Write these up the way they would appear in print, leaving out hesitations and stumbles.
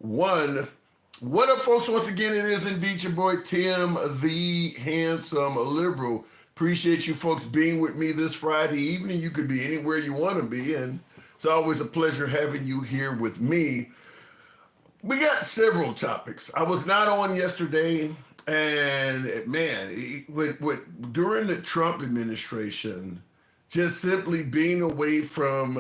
One. What up, folks? Once again, it is indeed your boy Tim, the handsome liberal. Appreciate you folks being with me this Friday evening. You could be anywhere you want to be, and it's always a pleasure having you here with me. We got several topics. I was not on yesterday, and man, during the Trump administration, just simply being away from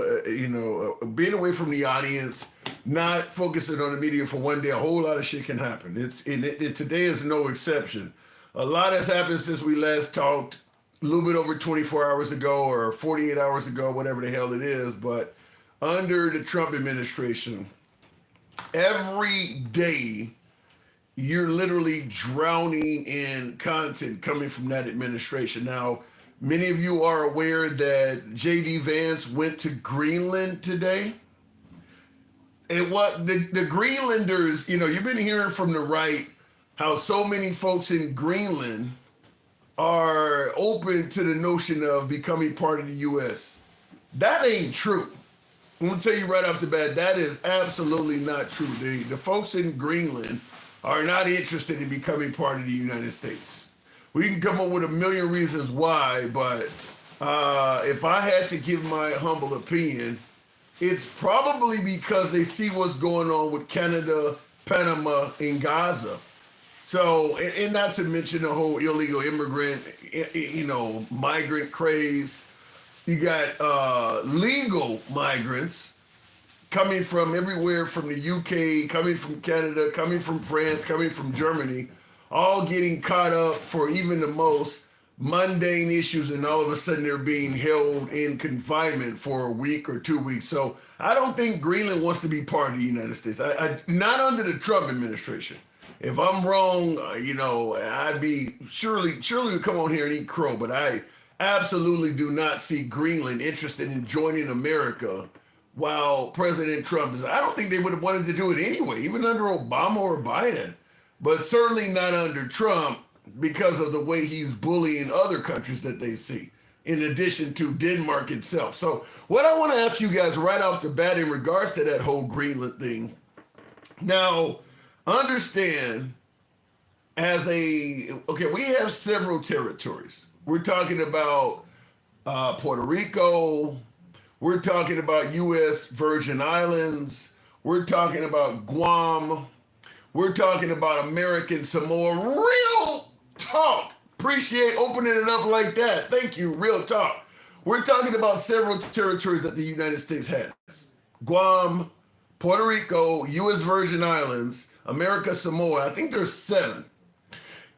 being away from the audience, not focusing on the media for one day, a whole lot of shit can happen. Today is no exception. A lot has happened since we last talked a little bit over 24 hours ago or 48 hours ago, whatever the hell it is. But under the Trump administration, every day you're literally drowning in content coming from that administration. Now, many of you are aware that J.D. Vance went to Greenland today. And what the Greenlanders, you've been hearing from the right how so many folks in Greenland are open to the notion of becoming part of the U.S. That ain't true. I'm going to tell you right off the bat, that is absolutely not true. The folks in Greenland are not interested in becoming part of the United States. We can come up with a million reasons why, but if I had to give my humble opinion, it's probably because they see what's going on with Canada, Panama, and Gaza. So, and not to mention the whole illegal immigrant, migrant craze. You got legal migrants coming from everywhere from the UK, coming from Canada, coming from France, coming from Germany, all getting caught up for even the most mundane issues, and all of a sudden they're being held in confinement for a week or 2 weeks. So I don't think Greenland wants to be part of the United States. Not under the Trump administration. If I'm wrong, I'd be surely would come on here and eat crow, but I absolutely do not see Greenland interested in joining America while President Trump is. I don't think they would have wanted to do it anyway, even under Obama or Biden, but certainly not under Trump because of the way he's bullying other countries that they see, in addition to Denmark itself. So what I want to ask you guys right off the bat in regards to that whole Greenland thing, now, understand we have several territories. We're talking about Puerto Rico. We're talking about U.S. Virgin Islands. We're talking about Guam. We're talking about American Samoa. Real talk. Appreciate opening it up like that. Thank you. Real talk. We're talking about several territories that the United States has. Guam, Puerto Rico, U.S. Virgin Islands, America Samoa. I think there's 7.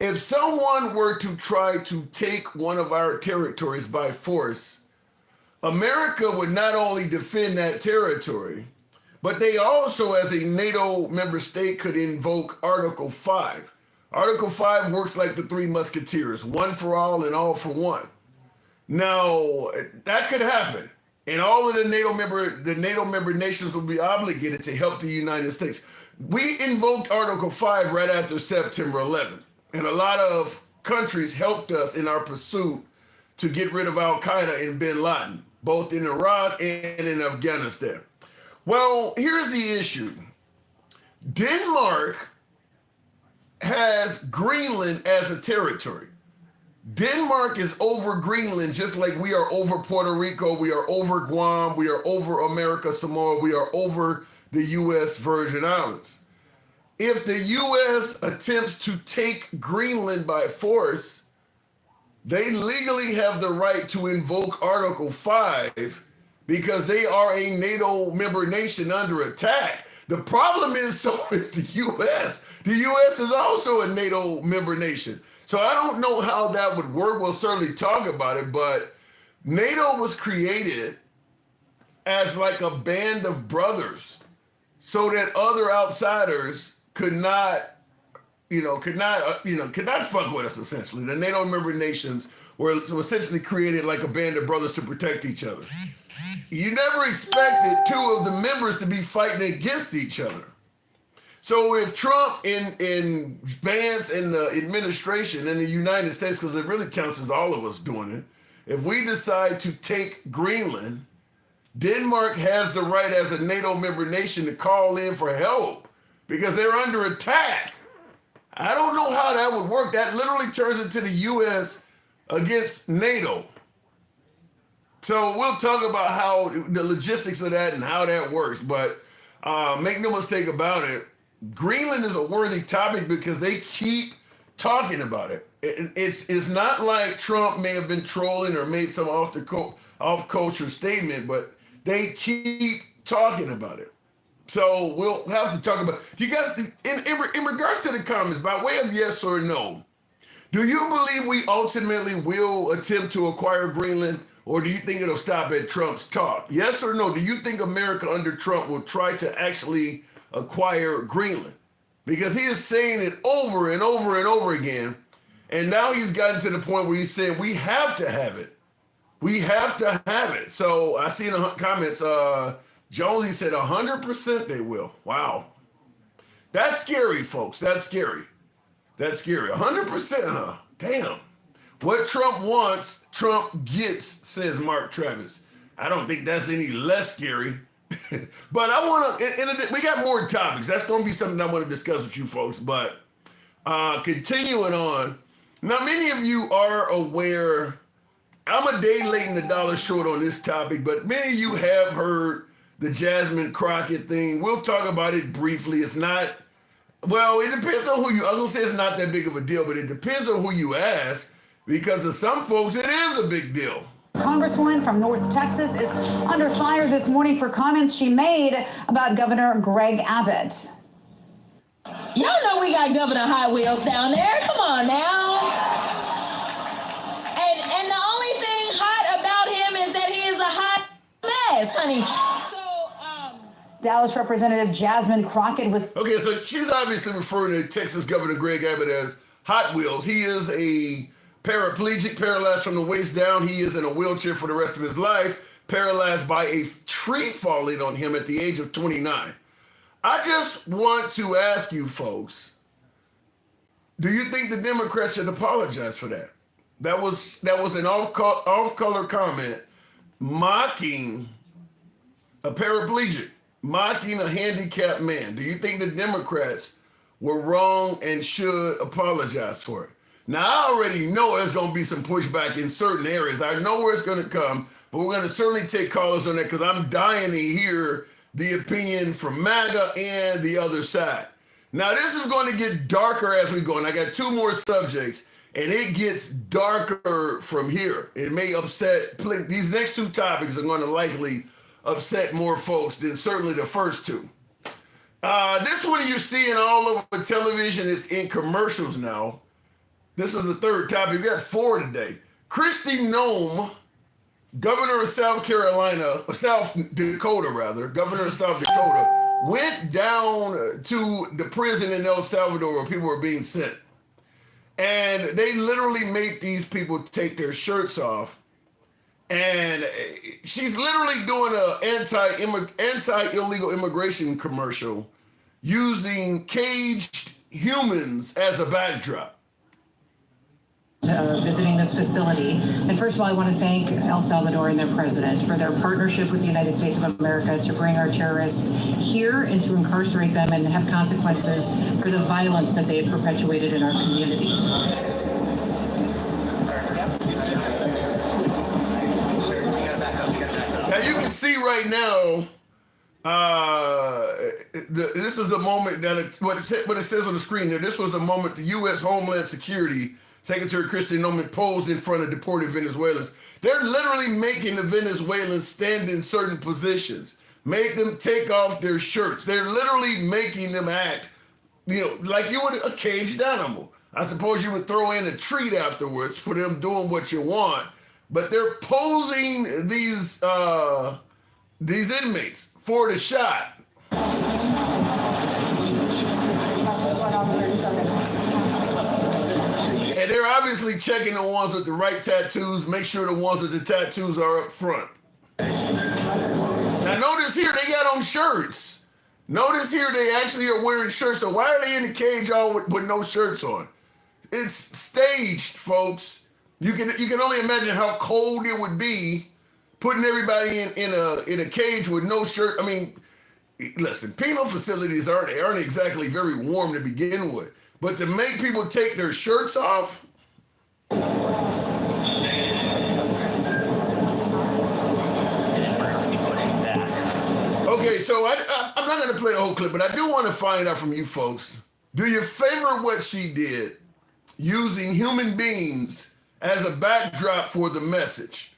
If someone were to try to take one of our territories by force, America would not only defend that territory, but they also, as a NATO member state, could invoke Article 5. Article 5 works like the Three Musketeers, one for all and all for one. Now, that could happen. And all of the NATO member nations will be obligated to help the United States. We invoked Article 5 right after September 11th. And a lot of countries helped us in our pursuit to get rid of Al-Qaeda and bin Laden, both in Iraq and in Afghanistan. Well, here's the issue. Denmark has Greenland as a territory. Denmark is over Greenland just like we are over Puerto Rico, we are over Guam, we are over America Samoa, we are over the U.S. Virgin Islands. If the U.S. attempts to take Greenland by force, they legally have the right to invoke Article 5 because they are a NATO member nation under attack. The problem is, so is the U.S. The U.S. is also a NATO member nation. So I don't know how that would work. We'll certainly talk about it, but NATO was created as like a band of brothers so that other outsiders could not fuck with us, essentially. The NATO member nations were essentially created like a band of brothers to protect each other. You never expected 2 of the members to be fighting against each other. So if Trump and Vance and the administration in the United States, because it really counts as all of us doing it, if we decide to take Greenland, Denmark has the right as a NATO member nation to call in for help because they're under attack. I don't know how that would work. That literally turns into the U.S. against NATO. So we'll talk about how the logistics of that and how that works. But make no mistake about it, Greenland is a worthy topic because they keep talking about it. It's not like Trump may have been trolling or made some off-culture statement, but they keep talking about it. So we'll have to talk about it. You guys, in regards to the comments, by way of yes or no, do you believe we ultimately will attempt to acquire Greenland, or do you think it'll stop at Trump's talk? Yes or no? Do you think America under Trump will try to actually acquire Greenland? Because he is saying it over and over and over again, and now he's gotten to the point where he's saying we have to have it. We have to have it. So I see in the comments, Jonesy said 100% they will. Wow. That's scary, folks. That's scary. That's scary. 100%, huh? Damn. What Trump wants, Trump gets, says Mark Travis. I don't think that's any less scary. But I want to, we got more topics. That's going to be something I want to discuss with you folks. But continuing on. Now, many of you are aware, I'm a day late and a dollar short on this topic, but many of you have heard the Jasmine Crockett thing. We'll talk about it briefly. It's not, well, it depends on who you, I was going to say it's not that big of a deal, but it depends on who you ask, because of some folks, it is a big deal. Congresswoman from North Texas is under fire this morning for comments she made about Governor Greg Abbott. Y'all know we got Governor Hot Wheels down there. Come on now. And the only thing hot about him is that he is a hot mess, honey. Dallas Representative Jasmine Crockett was... Okay, so she's obviously referring to Texas Governor Greg Abbott as Hot Wheels. He is a paraplegic, paralyzed from the waist down. He is in a wheelchair for the rest of his life, paralyzed by a tree falling on him at the age of 29. I just want to ask you folks, do you think the Democrats should apologize for that? That was an off-color comment mocking a paraplegic, mocking a handicapped man. Do you think the Democrats were wrong and should apologize for it? Now, I already know there's going to be some pushback in certain areas. I know where it's going to come, but we're going to certainly take callers on that because I'm dying to hear the opinion from MAGA and the other side. Now, this is going to get darker as we go, and I got two more subjects, and it gets darker from here. It may upset, these next two topics are going to likely upset more folks than certainly the first two. This one you're seeing all over television. It's in commercials now. This is the third topic. We got four today. Christi Noem, governor of South Dakota, governor of South Dakota, went down to the prison in El Salvador where people were being sent. And they literally make these people take their shirts off. And she's literally doing an anti-illegal immigration commercial using caged humans as a backdrop. Visiting this facility. And first of all, I want to thank El Salvador and their president for their partnership with the United States of America to bring our terrorists here and to incarcerate them and have consequences for the violence that they have perpetuated in our communities. Now you can see right now, this is a moment that what it says on the screen there. This was a moment the U.S. Homeland Security Secretary Christi Noem posed in front of deported Venezuelans. They're literally making the Venezuelans stand in certain positions, make them take off their shirts. They're literally making them act, like you would a caged animal. I suppose you would throw in a treat afterwards for them doing what you want, but they're posing these inmates for the shot. And they're obviously checking the ones with the right tattoos, make sure the ones with the tattoos are up front. Now notice here, they got on shirts. Notice here, they actually are wearing shirts. So why are they in the cage all with no shirts on? It's staged, folks. You can only imagine how cold it would be putting everybody in a cage with no shirt. I mean, listen, penal facilities aren't exactly very warm to begin with, but to make people take their shirts off. Okay, so I'm not going to play the whole clip, but I do want to find out from you folks, do you favor what she did, using human beings as a backdrop for the message?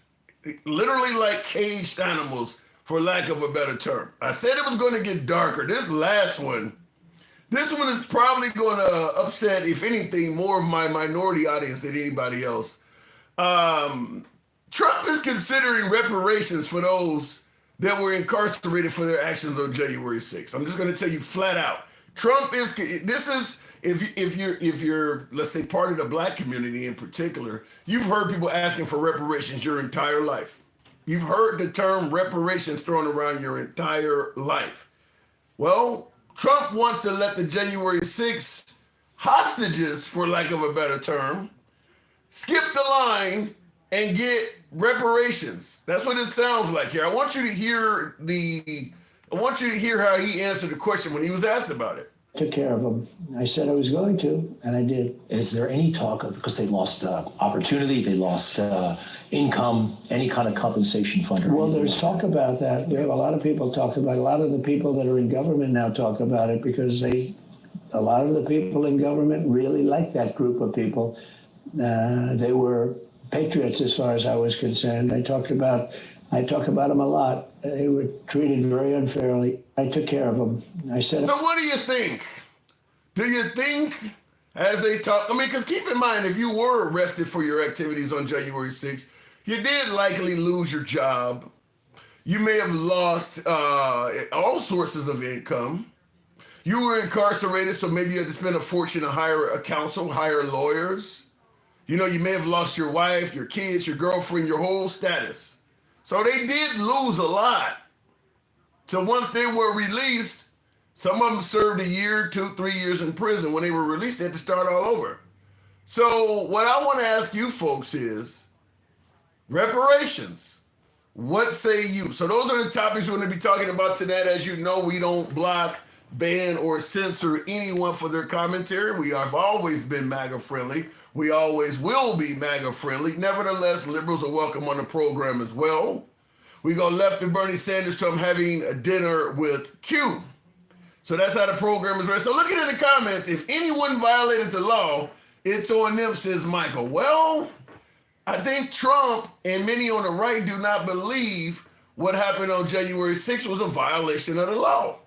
Literally like caged animals, for lack of a better term. I said it was going to get darker. This one is probably going to upset, if anything, more of my minority audience than anybody else. Trump is considering reparations for those that were incarcerated for their actions on January 6th. I'm just going to tell you flat out. If you're, let's say, part of the black community in particular, you've heard people asking for reparations your entire life. You've heard the term reparations thrown around your entire life. Well, Trump wants to let the January 6th hostages, for lack of a better term, skip the line and get reparations. That's what it sounds like here. I want you to hear how he answered the question when he was asked about it. Took care of them. I said I was going to, and I did. Is there any talk of, because they lost opportunity, they lost income, any kind of compensation fund? Well, there's talk about that. We have a lot of people talk about it. A lot of the people that are in government now talk about it because a lot of the people in government really like that group of people. They were patriots as far as I was concerned. I talk about them a lot. They were treated very unfairly. I took care of them. I said. So what do you think? Do you think, as they talk, because keep in mind, if you were arrested for your activities on January 6th, you did likely lose your job. You may have lost all sources of income. You were incarcerated, so maybe you had to spend a fortune to hire a counsel, hire lawyers. You may have lost your wife, your kids, your girlfriend, your whole status. So they did lose a lot. So once they were released, some of them served a year, 2, 3 years in prison. When they were released, they had to start all over. So what I want to ask you folks is, reparations, what say you? So those are the topics we're going to be talking about tonight. As you know, we don't block, ban, or censor anyone for their commentary. We have always been MAGA friendly. We always will be MAGA friendly. Nevertheless, liberals are welcome on the program as well. We go left to Bernie Sanders to having a dinner with Q. So that's how the program is read. So looking at the comments, if anyone violated the law, it's on them, says Michael. Well, I think Trump and many on the right do not believe what happened on January 6th was a violation of the law.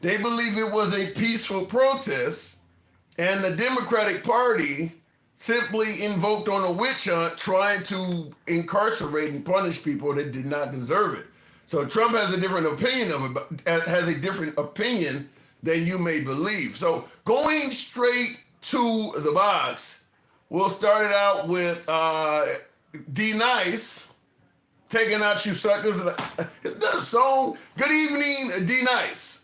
They believe it was a peaceful protest, and the Democratic Party simply invoked on a witch hunt trying to incarcerate and punish people that did not deserve it. So Trump has a different opinion than you may believe. So going straight to the box, we'll start it out with D Nice, taking out you suckers. Is that a song? Good evening, D Nice.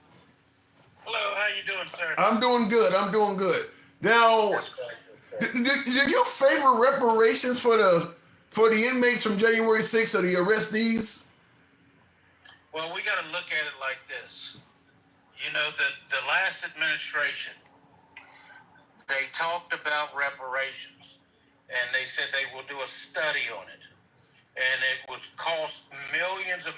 Hello, how you doing, sir? I'm doing good. Now, do you favor reparations for the inmates from January 6th or the arrestees? Well, we got to look at it like this. The last administration, they talked about reparations, and they said they will do a study on it. And it would cost millions of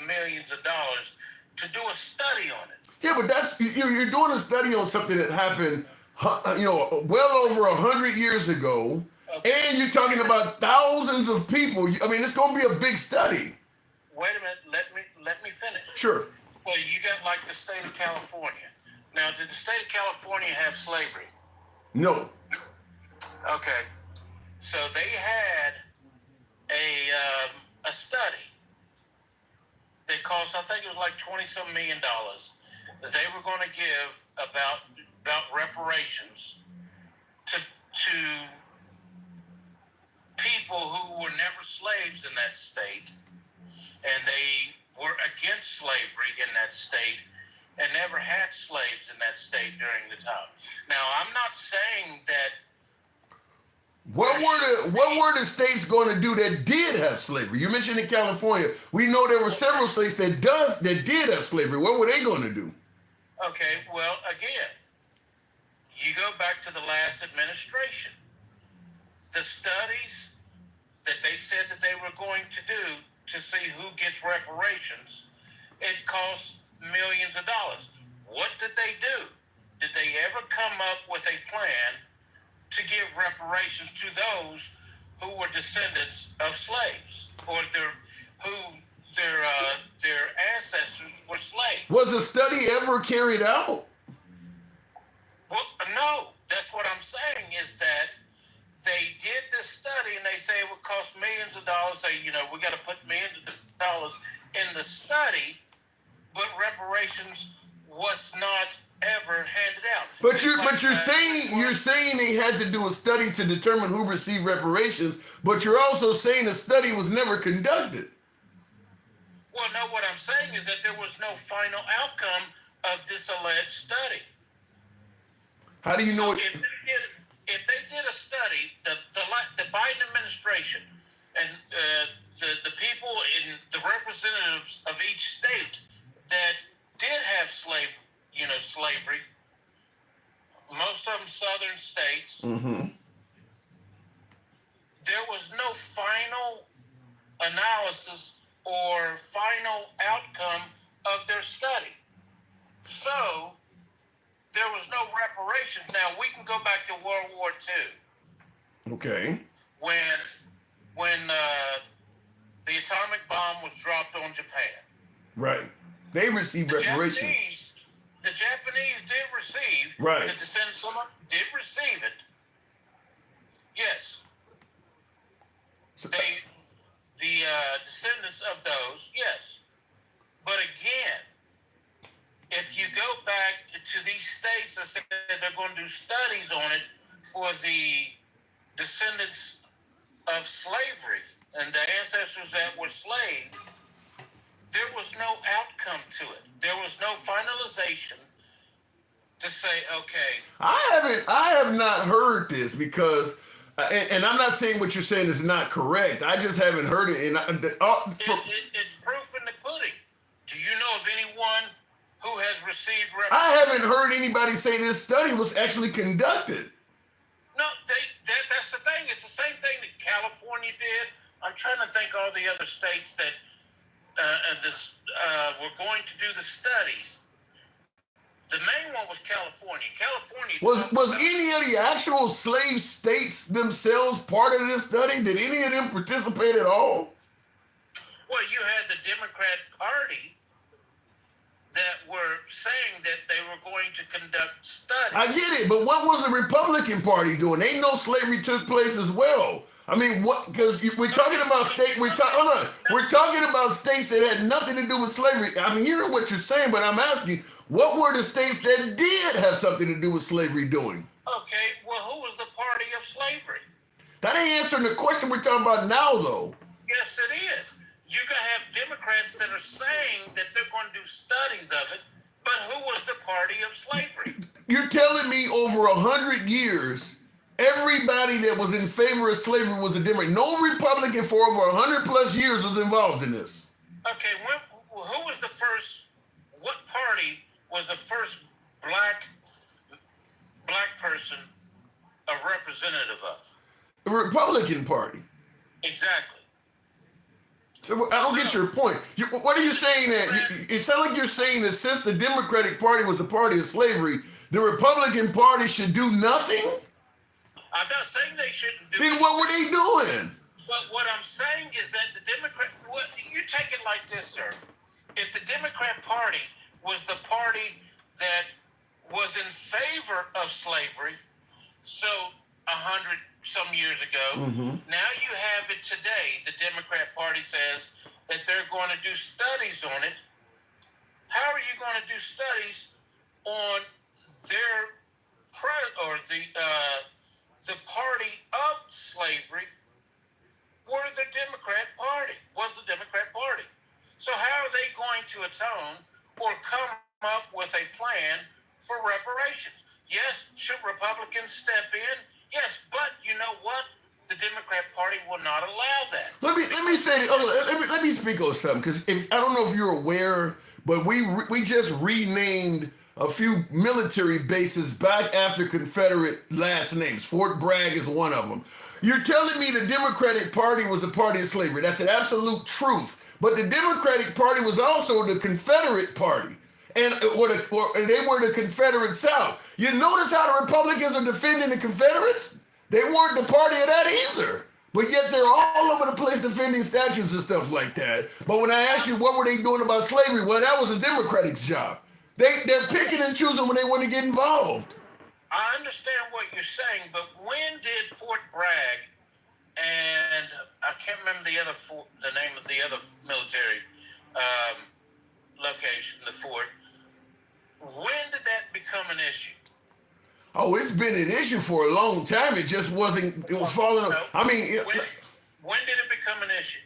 dollars to do a study on it. Yeah, but that's you're doing a study on something that happened, well over 100 years ago, okay. And you're talking about thousands of people. It's going to be a big study. Wait a minute, let me finish. Sure. Well, you got like the state of California. Now, did the state of California have slavery? No. Okay, so they had a study that cost, I think it was like $20-some million. That they were going to give about reparations to people who were never slaves in that state, and they were against slavery in that state and never had slaves in that state during the time. Now, I'm not saying that. What were the states going to do that did have slavery? You mentioned in California. We know there were several states that did have slavery. What were they going to do? Okay, well, again, you go back to the last administration. The studies that they said that they were going to do to see who gets reparations, it costs millions of dollars. What did they do? Did they ever come up with a plan to give reparations to those who were descendants of slaves, or their ancestors were slaves? Was a study ever carried out? Well, no. That's what I'm saying is that they did this study and they say it would cost millions of dollars. Say, we got to put millions of dollars in the study, but reparations was not ever handed out. But you're saying they had to do a study to determine who received reparations, but you're also saying the study was never conducted. Well, no, what I'm saying is that there was no final outcome of this alleged study. How do you know So if they did a study, the Biden administration and the people in the representatives of each state that did have slavery, most of them southern states, there was no final analysis or final outcome of their study. So there was no reparations. Now we can go back to World War II. Okay. When the atomic bomb was dropped on Japan. Right. They received reparations. The Japanese did receive. Right. The descendants of them did receive it. Yes. So, The descendants of those, yes. But again, if you go back to these states that say they're going to do studies on it for the descendants of slavery and the ancestors that were slaves, there was no outcome to it. There was no finalization to say, okay. I have not heard this because, and I'm not saying what you're saying is not correct. I just haven't heard it. And it's proof in the pudding. Do you know of anyone who has received reparations? I haven't heard anybody say this study was actually conducted. No, that's the thing. It's the same thing that California did. I'm trying to think all the other states that were going to do the studies. The main one was California. California Was any of the actual slave states themselves part of this study? Did any of them participate at all? Well, you had the Democrat Party that were saying that they were going to conduct studies. I get it, but what was the Republican Party doing? They know slavery took place as well. I mean, what? Because we're talking about states. We're talking about states that had nothing to do with slavery. I'm hearing what you're saying, but I'm asking, what were the states that did have something to do with slavery doing? Okay, well, who was the party of slavery? That ain't answering the question we're talking about now, though. Yes, it is. You're going to have Democrats that are saying that they're going to do studies of it, but who was the party of slavery? You're telling me over 100 years, everybody that was in favor of slavery was a Democrat. No Republican for over 100 plus years was involved in this. Okay, who was the first, what party was the first black person a representative of? The Republican Party. Exactly. So I don't get your point. What are you saying that? It sounds like you're saying that since the Democratic Party was the party of slavery, the Republican Party should do nothing? I'm not saying they shouldn't do Then what were they doing? But what I'm saying is that the Democrat, you take it like this, sir. If the Democrat Party was the party that was in favor of slavery, so 100 some years ago, now you have it today. The Democrat Party says that they're going to do studies on it. How are you going to do studies on their the party of slavery was the Democrat Party. So how are they going to atone or come up with a plan for reparations? Yes, should Republicans step in? Yes, but you know what? The Democrat Party will not allow that. Let me say. Let me speak on something because I don't know if you're aware, but we just renamed a few military bases back after Confederate last names. Fort Bragg is one of them. You're telling me the Democratic Party was a party of slavery. That's an absolute truth. But the Democratic Party was also the Confederate Party. And they were the Confederate South. You notice how the Republicans are defending the Confederates? They weren't the party of that either. But yet they're all over the place defending statues and stuff like that. But when I ask you what were they doing about slavery, well, that was the Democratic's job. They're picking and choosing when they want to get involved. I understand what you're saying, but when did Fort Bragg and I can't remember the name of the other military location, the fort, when did that become an issue? Oh, it's been an issue for a long time. It just wasn't, it was falling. No. I mean, when did it become an issue?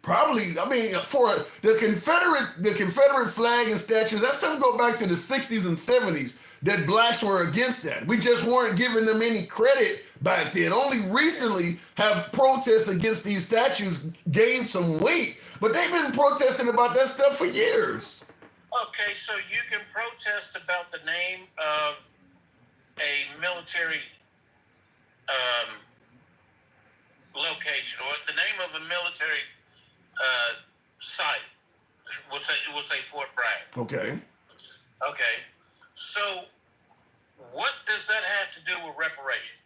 Probably, I mean, for the Confederate flag and statues, that stuff go back to the 60s and 70s, that blacks were against that. We just weren't giving them any credit back then. Only recently have protests against these statues gained some weight, but they've been protesting about that stuff for years. Okay, so you can protest about the name of a military location or the name of a military site. We'll say Fort Bragg. Okay. Okay. So what does that have to do with reparations?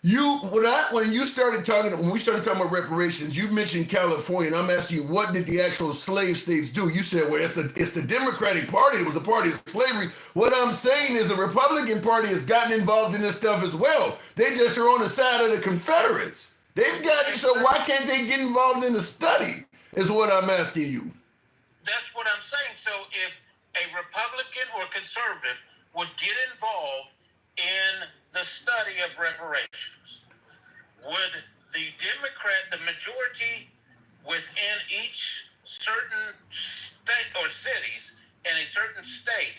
When we started talking about reparations, you mentioned California, and I'm asking you, what did the actual slave states do? You said, well, it's the Democratic Party. It was the party of slavery. What I'm saying is the Republican Party has gotten involved in this stuff as well. They just are on the side of the Confederates. They've got it, so why can't they get involved in the study, is what I'm asking you. That's what I'm saying. So if a Republican or conservative would get involved in the study of reparations, would the majority within each certain state or cities in a certain state,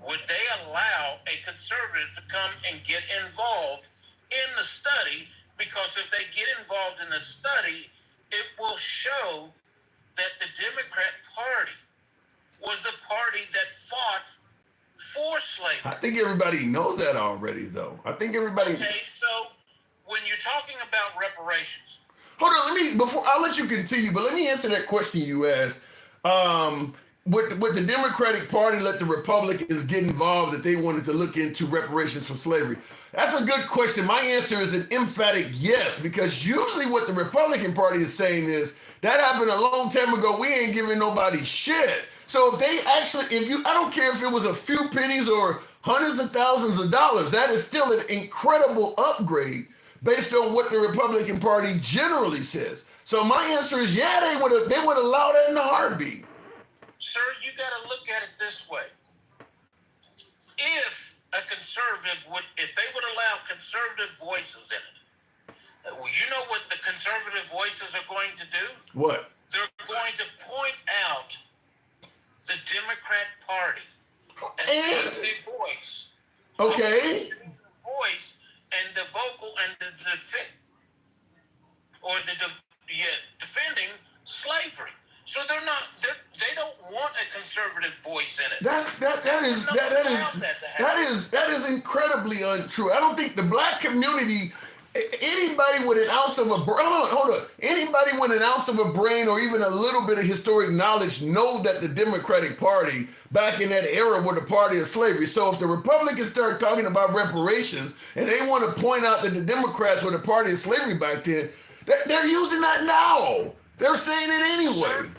would they allow a conservative to come and get involved in the study? Because if they get involved in the study, it will show that the Democrat Party was the party that fought for slavery. I think everybody knows that already, though. I think everybody. Okay, so when you're talking about reparations, Hold on, I'll let you continue, but let me answer that question you asked. Would the Democratic Party let the Republicans get involved that they wanted to look into reparations for slavery? That's a good question. My answer is an emphatic yes, because usually what the Republican Party is saying is, that happened a long time ago, we ain't giving nobody shit. So if they actually, I don't care if it was a few pennies or hundreds of thousands of dollars, that is still an incredible upgrade based on what the Republican Party generally says. So my answer is, yeah, they would allow that in a heartbeat. sir, you got to look at it this way. If they would allow conservative voices in it, you know what the conservative voices are going to do? What? They're going to point out the Democrat Party And the voice. okay. Voice and the vocal and the defending slavery. So they don't want a conservative voice in it. That is incredibly untrue. I don't think the black community, anybody with an ounce of anybody with an ounce of a brain or even a little bit of historic knowledge know that the Democratic Party back in that era were the party of slavery. So if the Republicans start talking about reparations and they want to point out that the Democrats were the party of slavery back then, they're using that now. They're saying it anyway.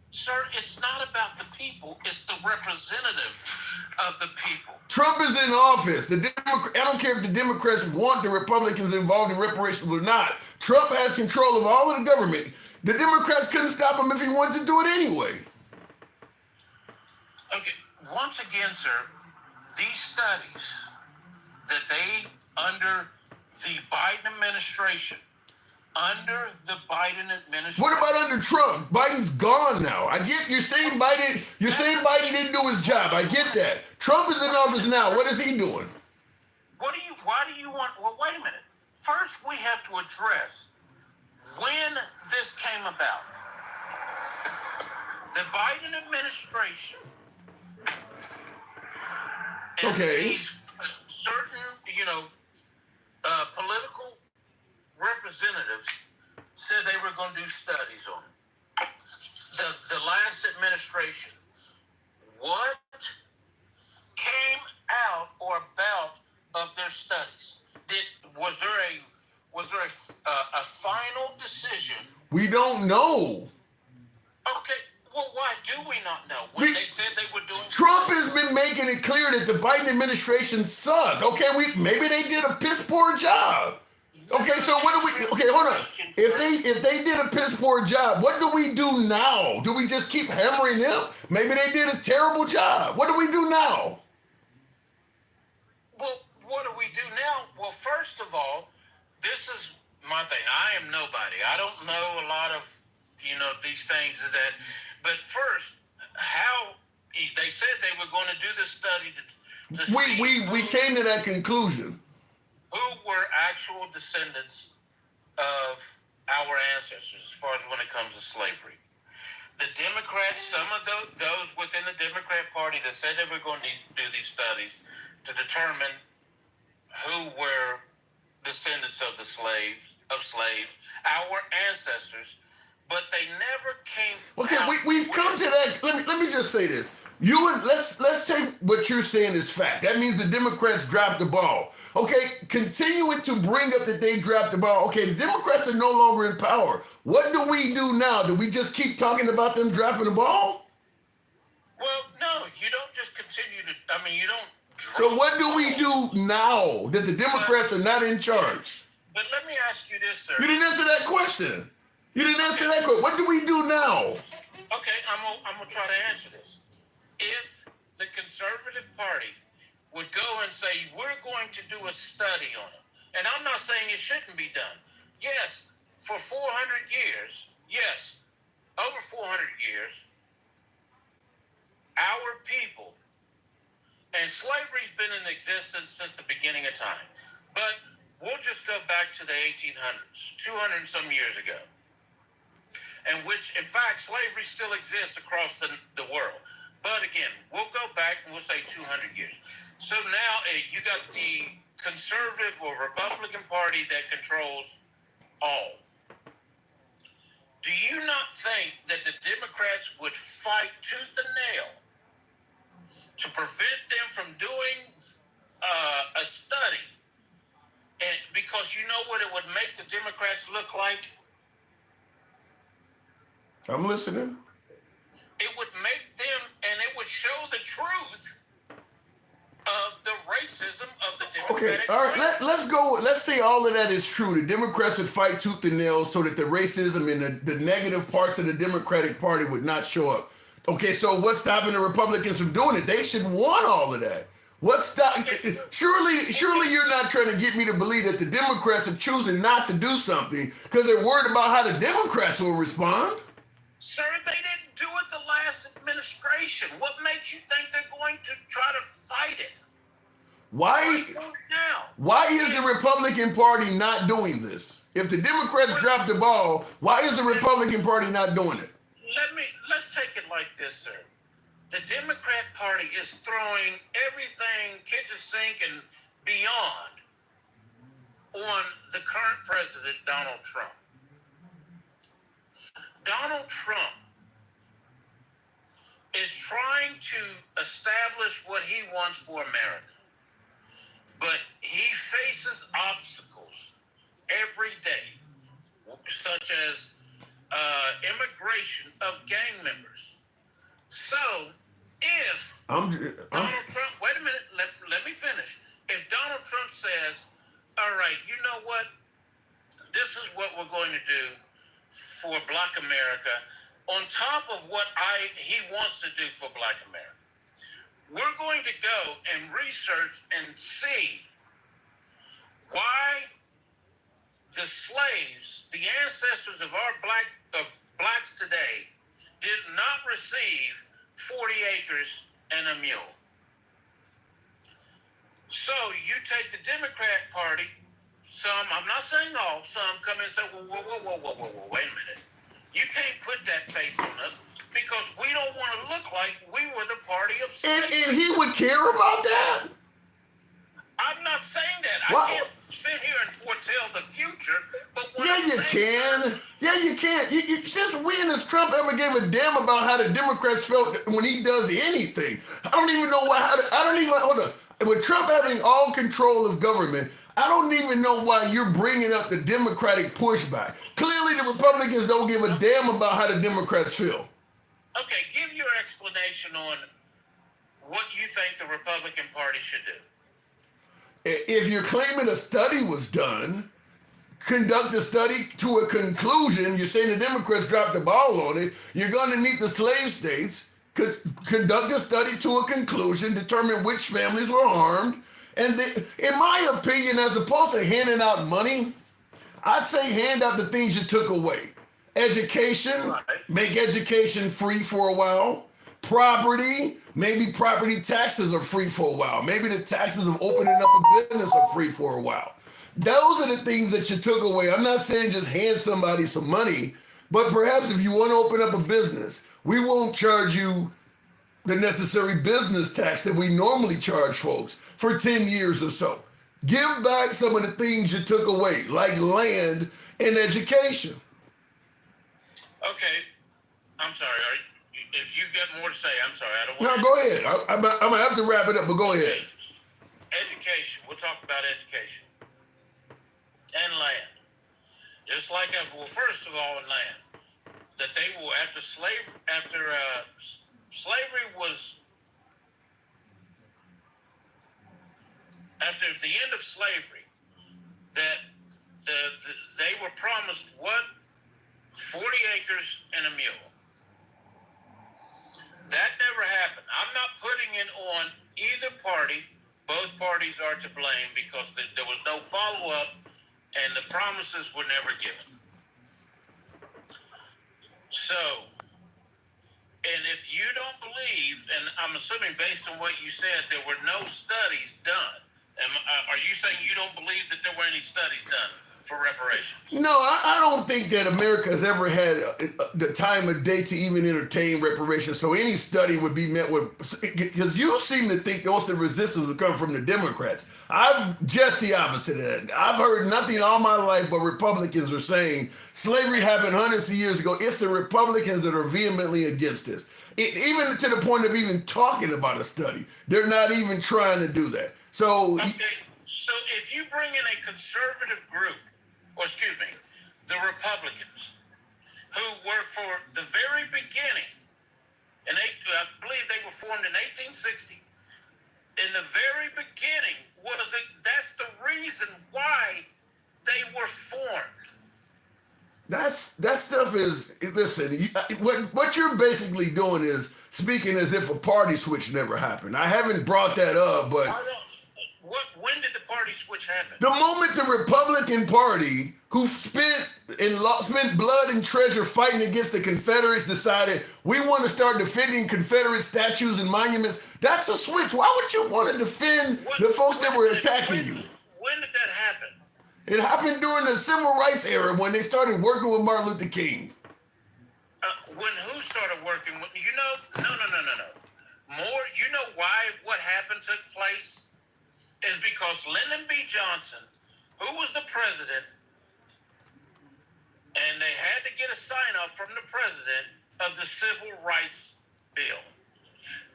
Sir, it's not about the people. It's the representative of the people. Trump is in office. I don't care if the Democrats want the Republicans involved in reparations or not. Trump has control of all of the government. The Democrats couldn't stop him if he wanted to do it anyway. Okay, once again, sir, these studies that under the Biden administration, What about under Trump? Biden's gone now. I get you're saying Biden didn't do his job. I get that. Trump is in office now. What is he doing? Why do you want, well, wait a minute. First, we have to address when this came about. The Biden administration And Okay. these certain, political representatives said they were going to do studies on it. The last administration, what came out or about of their studies? Was there a final decision? We don't know. Okay, well, why do we not know? When they said they were doing Trump has been making it clear that the Biden administration sucked. Okay, maybe they did a piss poor job. Okay, so what do we? Okay, hold on. If they did a piss poor job, what do we do now? Do we just keep hammering them? Maybe they did a terrible job. What do we do now? Well, what do we do now? Well, first of all, this is my thing. I am nobody. I don't know a lot of, these things that. But first, how they said they were going to do this study to see We came to that conclusion. who were actual descendants of our ancestors as far as when it comes to slavery. The Democrats, some of those within the Democrat Party that said they were going to do these studies to determine who were descendants of slaves, our ancestors, but they never came. Okay, we've come to that. Let me just say this. Let's take what you're saying as fact. That means the Democrats dropped the ball. Okay, continuing to bring up that they dropped the ball. Okay, the Democrats are no longer in power. What do we do now? Do we just keep talking about them dropping the ball? Well, no, you don't just continue to. You don't. So what do we do now that the Democrats are not in charge? But let me ask you this, sir. You didn't answer that question. What do we do now? Okay, I'm gonna try to answer this. If the Conservative Party would go and say, we're going to do a study on it, and I'm not saying it shouldn't be done. Yes, for 400 years, over 400 years, our people, and slavery's been in existence since the beginning of time, but we'll just go back to the 1800s, 200 and some years ago, and which, in fact, slavery still exists across the world. But again, we'll go back and we'll say 200 years. So now you got the Conservative or Republican Party that controls all. Do you not think that the Democrats would fight tooth and nail to prevent them from doing a study? And because you know what it would make the Democrats look like? I'm listening. It would make them, and it would show the truth of the racism of the Democratic Okay, all right. Party. Let's go. Let's say all of that is true. The Democrats would fight tooth and nail so that the racism and the negative parts of the Democratic Party would not show up. Okay, so what's stopping the Republicans from doing it? They should want all of that. What's stopping? Surely you're not trying to get me to believe that the Democrats are choosing not to do something because they're worried about how the Democrats will respond. Sir, they didn't do it the last administration. What makes you think they're going to try to fight it? Why is the Republican Party not doing this? If the Democrats drop the ball, why is the Republican Party not doing it? Let's take it like this, sir. The Democrat Party is throwing everything kitchen sink and beyond on the current president, Donald Trump. Donald Trump is trying to establish what he wants for America. But he faces obstacles every day, such as immigration of gang members. So if Donald Trump, wait a minute, let me finish. If Donald Trump says, all right, you know what? This is what we're going to do for Black America, on top of what he wants to do for Black America. We're going to go and research and see why the slaves, the ancestors of blacks today, did not receive 40 acres and a mule. So you take the Democrat Party, some, I'm not saying all, some come in and say, whoa, wait a minute. You can't put that face on us. because we don't want to look like we were the party of slavery. And he would care about that? I'm not saying that. Wow. I can't sit here and foretell the future, but what Yeah, I'm you saying, can. Yeah, you can. Since when has Trump ever gave a damn about how the Democrats felt when he does anything? I don't even know hold on. With Trump having all control of government, I don't even know why you're bringing up the Democratic pushback. Clearly, the Republicans don't give a damn about how the Democrats feel. Okay, give your explanation on what you think the Republican Party should do. If you're claiming a study was done, conduct the study to a conclusion. You're saying the Democrats dropped the ball on it. You're going to need the slave states, conduct a study to a conclusion, determine which families were harmed. And in my opinion, as opposed to handing out money, I'd say hand out the things you took away. Education, Right. make education free for a while. Property, maybe property taxes are free for a while. Maybe the taxes of opening up a business are free for a while. Those are the things that you took away. I'm not saying just hand somebody some money, but perhaps if you want to open up a business, we won't charge you the necessary business tax that we normally charge folks for 10 years or so. Give back some of the things you took away, like land and education. Okay, I'm sorry. If you got more to say, I'm sorry. I don't No, want go ahead. I'm going to have to wrap it up, but go ahead. Education. We'll talk about education and land. Just like first of all, in land, that they will after slavery was after the end of slavery, that they were promised what 40 acres and a mule. That never happened. I'm not putting it on either party. Both parties are to blame because there was no follow-up and the promises were never given. So, and if you don't believe, and I'm assuming based on what you said, there were no studies done. Are you saying you don't believe that there were any studies done for reparations? No, I don't think that America has ever had the time of day to even entertain reparations. So any study would be met with, because you seem to think most of the resistance would come from the Democrats. I'm just the opposite of that. I've heard nothing all my life but Republicans are saying slavery happened hundreds of years ago. It's the Republicans that are vehemently against this. Even to the point of even talking about a study. They're not even trying to do that. So, okay, so if you bring in a conservative group, the Republicans, who were for the very beginning, and I believe they were formed in 1860. In the very beginning, that's the reason why they were formed. that stuff is, listen, what you're basically doing is speaking as if a party switch never happened. I haven't brought that up, but When did the party switch happen? the moment the Republican Party, who spent blood and treasure fighting against the Confederates, decided we want to start defending Confederate statues and monuments, that's a switch. Why would you want to defend the folks that were attacking you? When did that happen? It happened during the Civil Rights era when they started working with Martin Luther King. When who started working with, no. More, why what happened took place is because Lyndon B. Johnson, who was the president, and they had to get a sign-off from the president of the Civil Rights Bill.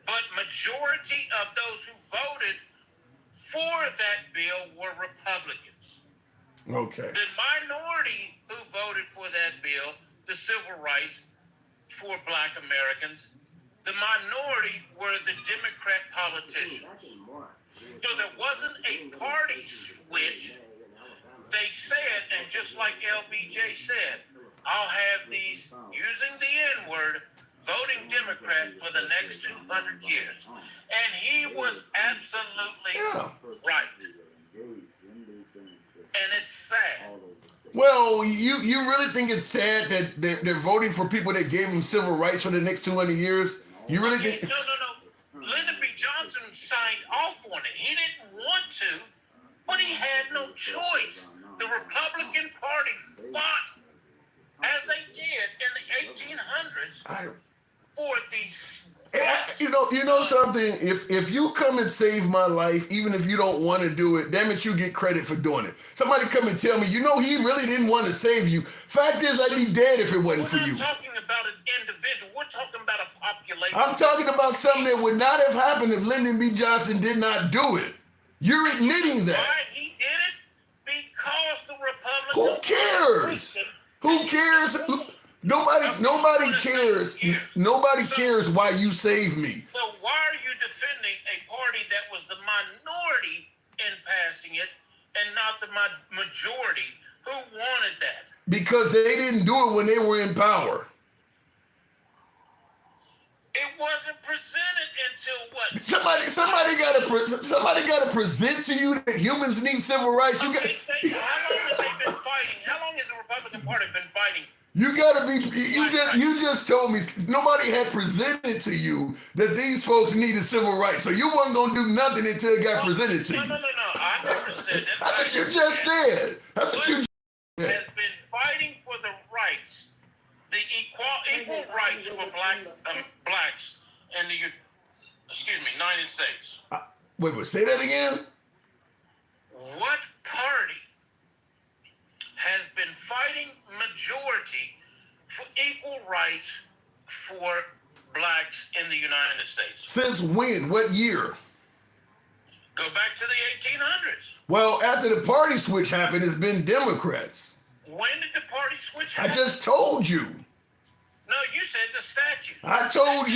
But majority of those who voted for that bill were Republicans. Okay. The minority who voted for that bill, the civil rights for Black Americans, the minority were the Democrat politicians. So there wasn't a party switch. They said, and just like LBJ said, I'll have these, using the N-word, voting Democrat for the next 200 years. And he was absolutely right. And it's sad. Well, you really think it's sad that they're voting for people that gave them civil rights for the next 200 years? You really think? No. Lyndon B. Johnson signed off on it. He didn't want to, but he had no choice. The Republican Party fought as they did in the 1800s for these. You know something. If you come and save my life, even if you don't want to do it, damn it, you get credit for doing it. Somebody come and tell me, he really didn't want to save you. Fact is, I'd be dead if it wasn't for you. We're not talking about an individual. We're talking about a population. I'm talking about something that would not have happened if Lyndon B. Johnson did not do it. You're admitting that. Why he did it? Because the Republicans. Who cares? Who cares? Nobody cares. Nobody cares why you saved me. So why are you defending a party that was the minority in passing it and not the majority who wanted that? Because they didn't do it when they were in power. It wasn't presented until what? Somebody got to present to you that humans need civil rights. How long have they been fighting? How long has the Republican Party been fighting? You gotta be. You just told me nobody had presented to you that these folks needed civil rights, so you wasn't gonna do nothing until it got presented to you. No. I never said that. That's what you just said. That's what you just said. Has been fighting for the rights, the equal rights for blacks in the United States. Wait, say that again. What party has been fighting majority for equal rights for blacks in the United States? Since when? What year? Go back to the 1800s. Well, after the party switch happened, it's been Democrats. When did the party switch I happen? just told you. No, you said the statute. I told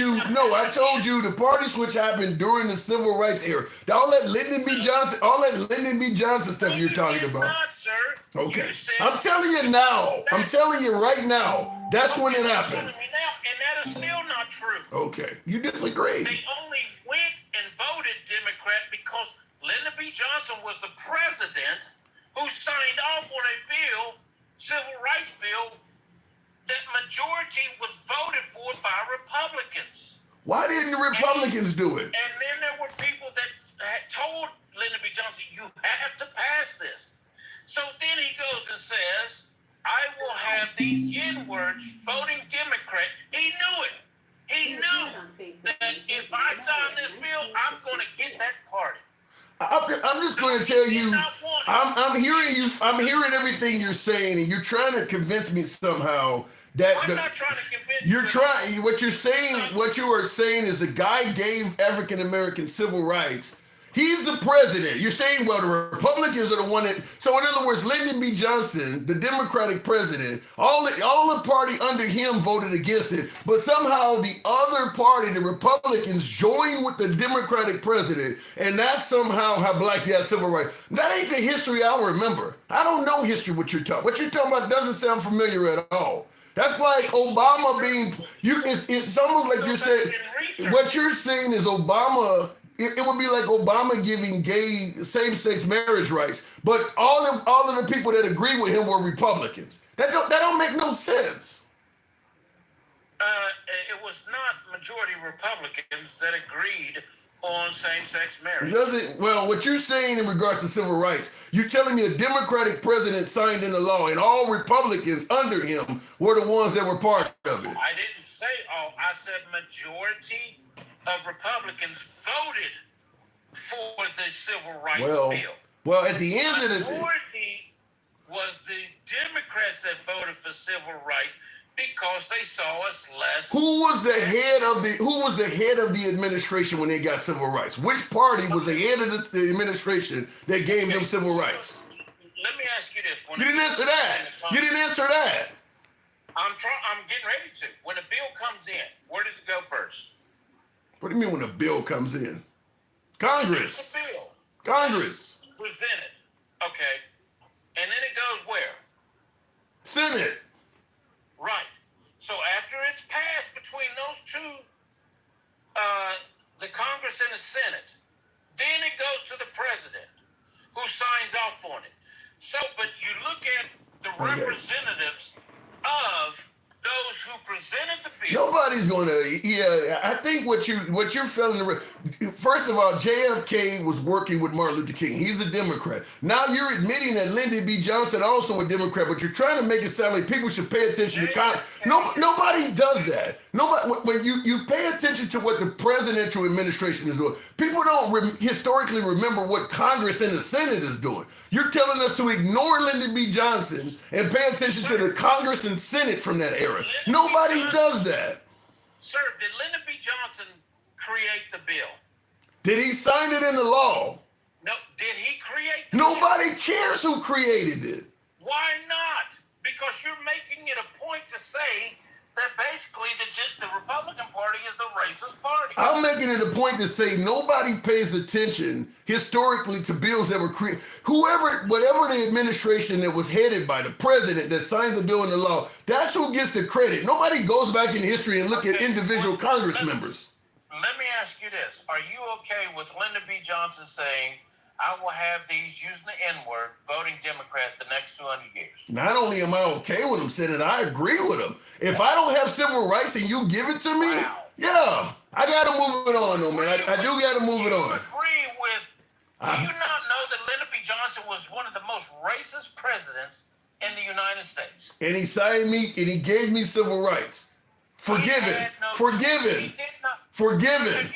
you the party switch happened during the civil rights era. All that Lyndon B. Johnson stuff you're talking about. Not, sir. Okay. You said I'm telling you now. I'm telling you right now. That's when it happened. and that is still not true. Okay. You disagree. They only went and voted Democrat because Lyndon B. Johnson was the president who signed off on a bill, civil rights bill, that majority was voted for by Republicans. Why didn't the Republicans do it? And then there were people that had told Lyndon B. Johnson, you have to pass this. So then he goes and says, I will have these N-words voting Democrat. He knew it. He knew that if I sign this bill, I'm going to get that party. I'm just going to tell you, I'm hearing you. I'm hearing everything you're saying, and you're trying to convince me somehow that I'm not trying to convince you. you're trying. What you're saying, what you are saying, is the guy gave African American civil rights. He's the president. You're saying, well, the Republicans are the one that. So in other words, Lyndon B. Johnson, the Democratic president, all the party under him voted against it, but somehow the other party, the Republicans, joined with the Democratic president, and that's somehow how blacks got civil rights. That ain't the history I remember. I don't know history. What you're talking about doesn't sound familiar at all. That's like Obama being. It's almost like you're saying. What you're saying is Obama. It would be like Obama giving gay same-sex marriage rights, but all of the people that agree with him were Republicans. That don't make no sense. It was not majority Republicans that agreed on same-sex marriage. Well, what you're saying in regards to civil rights, you're telling me a Democratic president signed into law, and all Republicans under him were the ones that were part of it. I didn't say all. I said majority of Republicans voted for the civil rights bill. Well, at the end of the majority was the Democrats that voted for civil rights because they saw us less. Who was the head of the administration when they got civil rights? Which party was the head of the administration that gave them civil rights? Let me ask you this. You didn't answer that. I'm getting ready to. When a bill comes in, where does it go first? What do you mean when a bill comes in? Congress. It's a bill. Congress. Presented. Okay. And then it goes where? Senate. Right. So after it's passed between those two, the Congress and the Senate, then it goes to the president, who signs off on it. So, but you look at the representatives of those who presented the bill. Nobody's gonna. I think what you're failing to. First of all, JFK was working with Martin Luther King. He's a Democrat. Now you're admitting that Lyndon B. Johnson also a Democrat, but you're trying to make it sound like people should pay attention to Congress. Nobody does that. Nobody. When you pay attention to what the presidential administration is doing, people don't historically remember what Congress and the Senate is doing. You're telling us to ignore Lyndon B. Johnson and pay attention to the Congress and Senate from that era. Nobody does that. Sir, did Lyndon B. Johnson create the bill? Did he sign it into law? No. Did he create the bill? Nobody cares who created it. Why not? Because you're making it a point to say that basically the Republican Party is the racist party. I'm making it a point to say nobody pays attention historically to bills that were created. Whatever the administration that was headed by the president that signs a bill into law, that's who gets the credit. Nobody goes back in history and look at individual Congress members. Let me ask you this. Are you okay with Lyndon B. Johnson saying, I will have these using the N-word voting Democrat the next 200 years? Not only am I okay with him saying it, I agree with him. If I don't have civil rights and you give it to me, yeah, I got to move it on, though, man. I do got to move it on. Agree with, do you not know that Lyndon B. Johnson was one of the most racist presidents in the United States? And he signed me, and he gave me civil rights. Forgiven. Forgiven. Forgiven.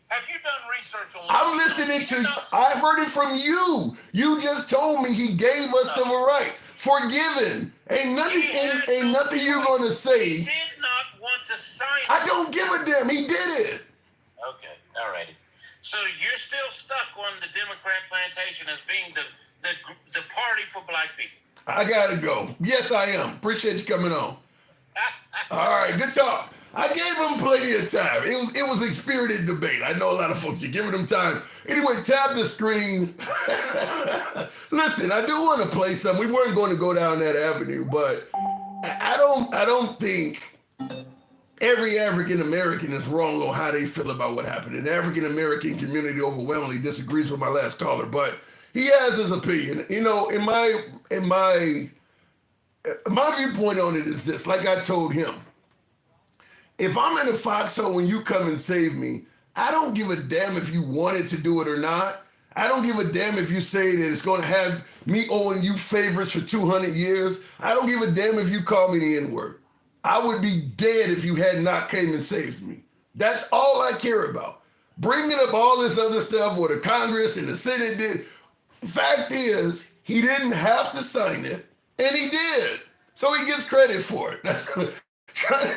Have you done research on I'm listening to, I've heard it from you. You just told me he gave us civil rights. Forgiven. Ain't nothing you're going to say. He did not want to sign it. I don't give a damn. He did it. Okay, all righty. So you're still stuck on the Democrat plantation as being the party for black people. I got to go. Yes, I am. Appreciate you coming on. All right, good talk. I gave him plenty of time. It was a spirited debate. I know a lot of folks, you're giving them time. Anyway, tap the screen. Listen, I do want to play something. We weren't going to go down that avenue, but I don't think every African American is wrong on how they feel about what happened. And the African American community overwhelmingly disagrees with my last caller, but he has his opinion. You know, in my viewpoint on it is this, like I told him. If I'm in a foxhole and you come and save me, I don't give a damn if you wanted to do it or not. I don't give a damn if you say that it's going to have me owing you favors for 200 years. I don't give a damn if you call me the N-word. I would be dead if you had not came and saved me. That's all I care about. Bringing up all this other stuff what the Congress and the Senate did. Fact is, he didn't have to sign it, and he did. So he gets credit for it. That's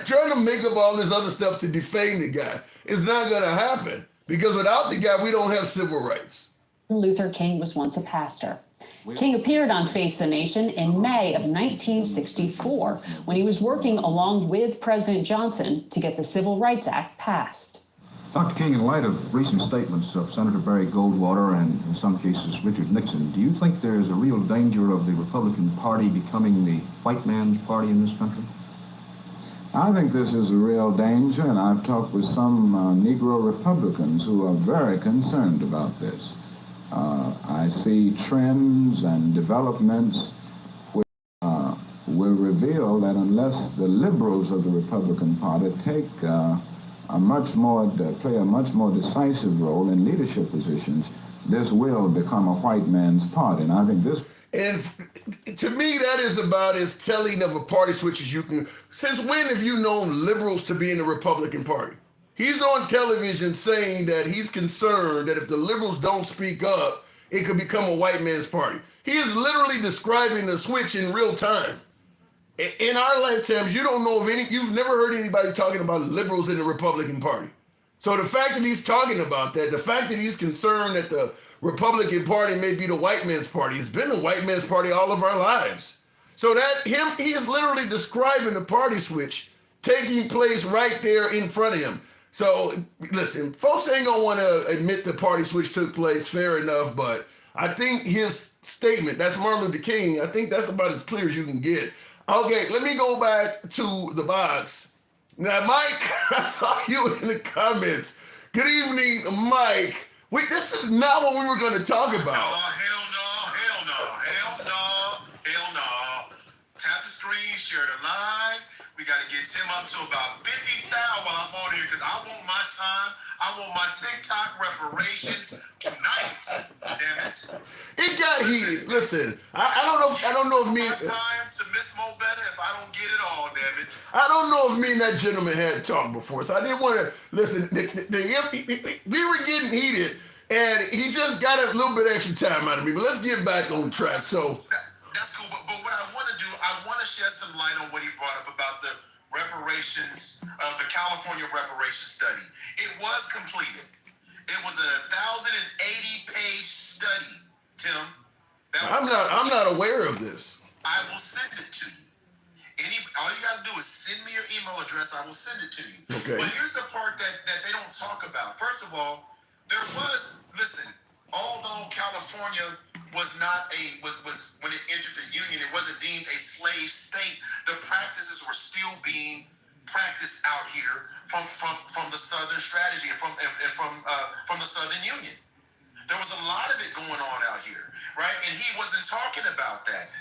trying to make up all this other stuff to defame the guy is not going to happen, because without the guy, we don't have civil rights. Luther King was once a pastor. King appeared on Face the Nation in May of 1964 when he was working along with President Johnson to get the Civil Rights Act passed. Dr. King, in light of recent statements of Senator Barry Goldwater and, in some cases, Richard Nixon, do you think there is a real danger of the Republican Party becoming the white man's party in this country? I think this is a real danger, and I've talked with some Negro Republicans who are very concerned about this. I see trends and developments which will reveal that unless the liberals of the Republican Party take play a much more decisive role in leadership positions, this will become a white man's party. And I think this. And to me, that is about as telling of a party switch as you can. Since when have you known liberals to be in the Republican Party? He's on television saying that he's concerned that if the liberals don't speak up, it could become a white man's party. He is literally describing the switch in real time. In our lifetimes, you don't know of you've never heard anybody talking about liberals in the Republican Party. So the fact that he's talking about that, the fact that he's concerned that the Republican Party may be the white man's party, it's been the white man's party all of our lives. So he is literally describing the party switch taking place right there in front of him. So listen, folks ain't gonna want to admit the party switch took place, fair enough, but I think his statement, that's Martin Luther King, I think that's about as clear as you can get. Okay, let me go back to the box. Now, Mike, I saw you in the comments. Good evening, Mike. This is not what we were going to talk about. Hell no. Tap the screen, share it live. We got to get Tim up to about 50,000 while I'm on here because I want my time. I want my TikTok reparations tonight. Damn it! It got heated. Listen, I don't know if me. My time to miss Mo better if I don't get it all. Damn it! I don't know if me and that gentleman had talked before, so I didn't want to listen. We were getting heated, and he just got a little bit extra time out of me. But let's get back on track. So that's cool. But what I want to do, I want to shed some light on what he brought up about the reparations, the California reparations study. It was completed. It was a 1,080-page study, Tim. I'm not aware of this. I will send it to you. All you got to do is send me your email address. I will send it to you. Okay. But here's the part that they don't talk about. First of all, although California was not was when it entered the Union, it wasn't deemed a slave state. The practices were still being practiced out here from the Southern strategy and from the Southern Union. There was a lot of it going on out here, right? And he wasn't talking about that.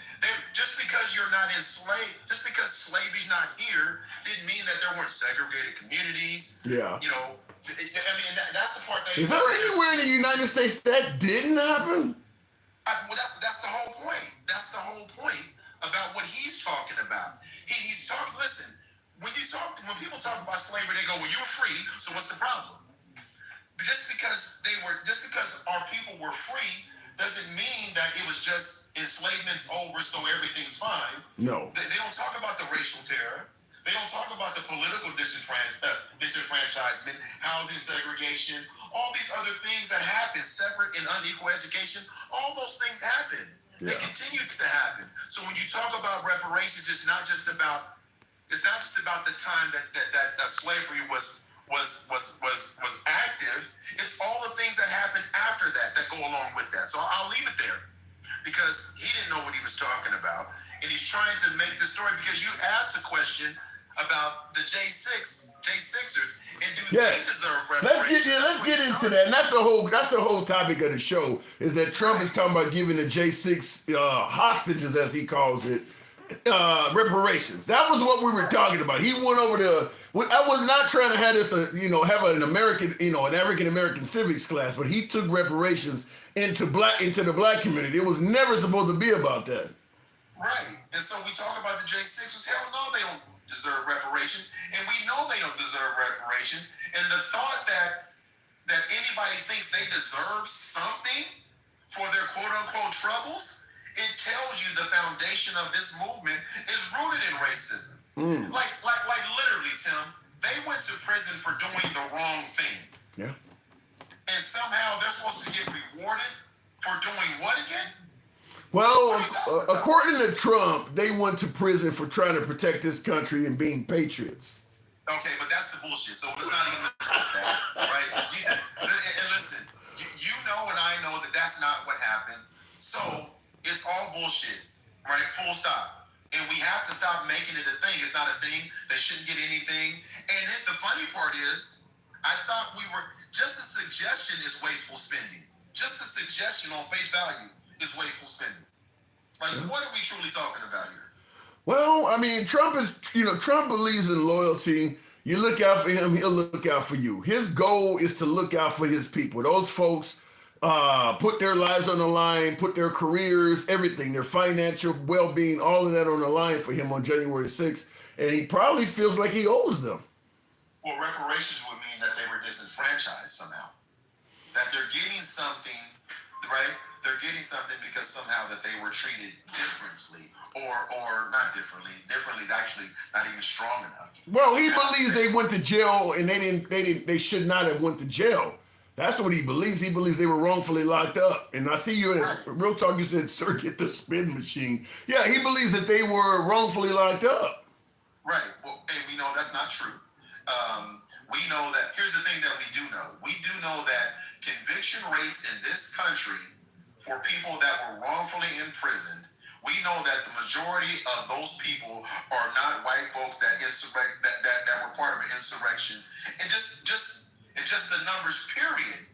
Just because you're not enslaved, just because slavery's not here, didn't mean that there weren't segregated communities. Yeah. You know, I mean, that's the part that. Is there anywhere in the United States that didn't happen? Well, that's the whole point. That's the whole point about what he's talking about. He's talking. Listen, when people talk about slavery, they go, "Well, you were free, so what's the problem?" Just because our people were free doesn't mean that it was just enslavement's over, so everything's fine. No. They don't talk about the racial terror. They don't talk about the political disenfranchisement, housing segregation, all these other things that happen, separate and unequal education. All those things happened. Yeah. They continue to happen. So when you talk about reparations, it's not just about the time that slavery was active. It's all the things that happened after that go along with that. So I'll leave it there because he didn't know what he was talking about, and he's trying to make the story because you asked a question about the J6ers, and do they deserve reparations? Let's get into that. And that's the whole topic of the show, is that Trump is talking about giving the J6 hostages, as he calls it, reparations. That was what we were talking about. He went over to. I was not trying to have this, have an American, an African American civics class, but he took reparations into the black community. It was never supposed to be about that. Right. And so we talk about the J6ers. Hell no, they don't deserve reparations, and we know they don't deserve reparations. And the thought that anybody thinks they deserve something for their quote unquote troubles, it tells you the foundation of this movement is rooted in racism. Like literally, Tim, they went to prison for doing the wrong thing. Yeah. And somehow they're supposed to get rewarded for doing what again? Well, according to Trump, they went to prison for trying to protect this country and being patriots. Okay, but that's the bullshit. So let's not even trust that, right? Yeah. And listen, you know and I know that that's not what happened. So it's all bullshit, right? Full stop. And we have to stop making it a thing. It's not a thing. They shouldn't get anything. And then the funny part is, I thought just a suggestion is wasteful spending. Just a suggestion on face value is wasteful spending. Like, what are we truly talking about here? Well, I mean, Trump believes in loyalty. You look out for him, he'll look out for you. His goal is to look out for his people. Those folks put their lives on the line, put their careers, everything, their financial well-being, all of that on the line for him on January 6th. And he probably feels like he owes them. Well, reparations would mean that they were disenfranchised somehow. That they're getting something, right? They're getting something because somehow that they were treated differently, or not differently. Differently is actually not even strong enough. Well, he believes they went to jail and they should not have went to jail. That's what he believes. He believes they were wrongfully locked up. And I see you in Real Talk, you said, "Sir, get the spin machine." Yeah, he believes that they were wrongfully locked up. Right. Well, and we know that's not true. We know that, here's the thing that we do know. We do know that conviction rates in this country for people that were wrongfully imprisoned, we know that the majority of those people are not white folks that were part of an insurrection. And just the numbers, period,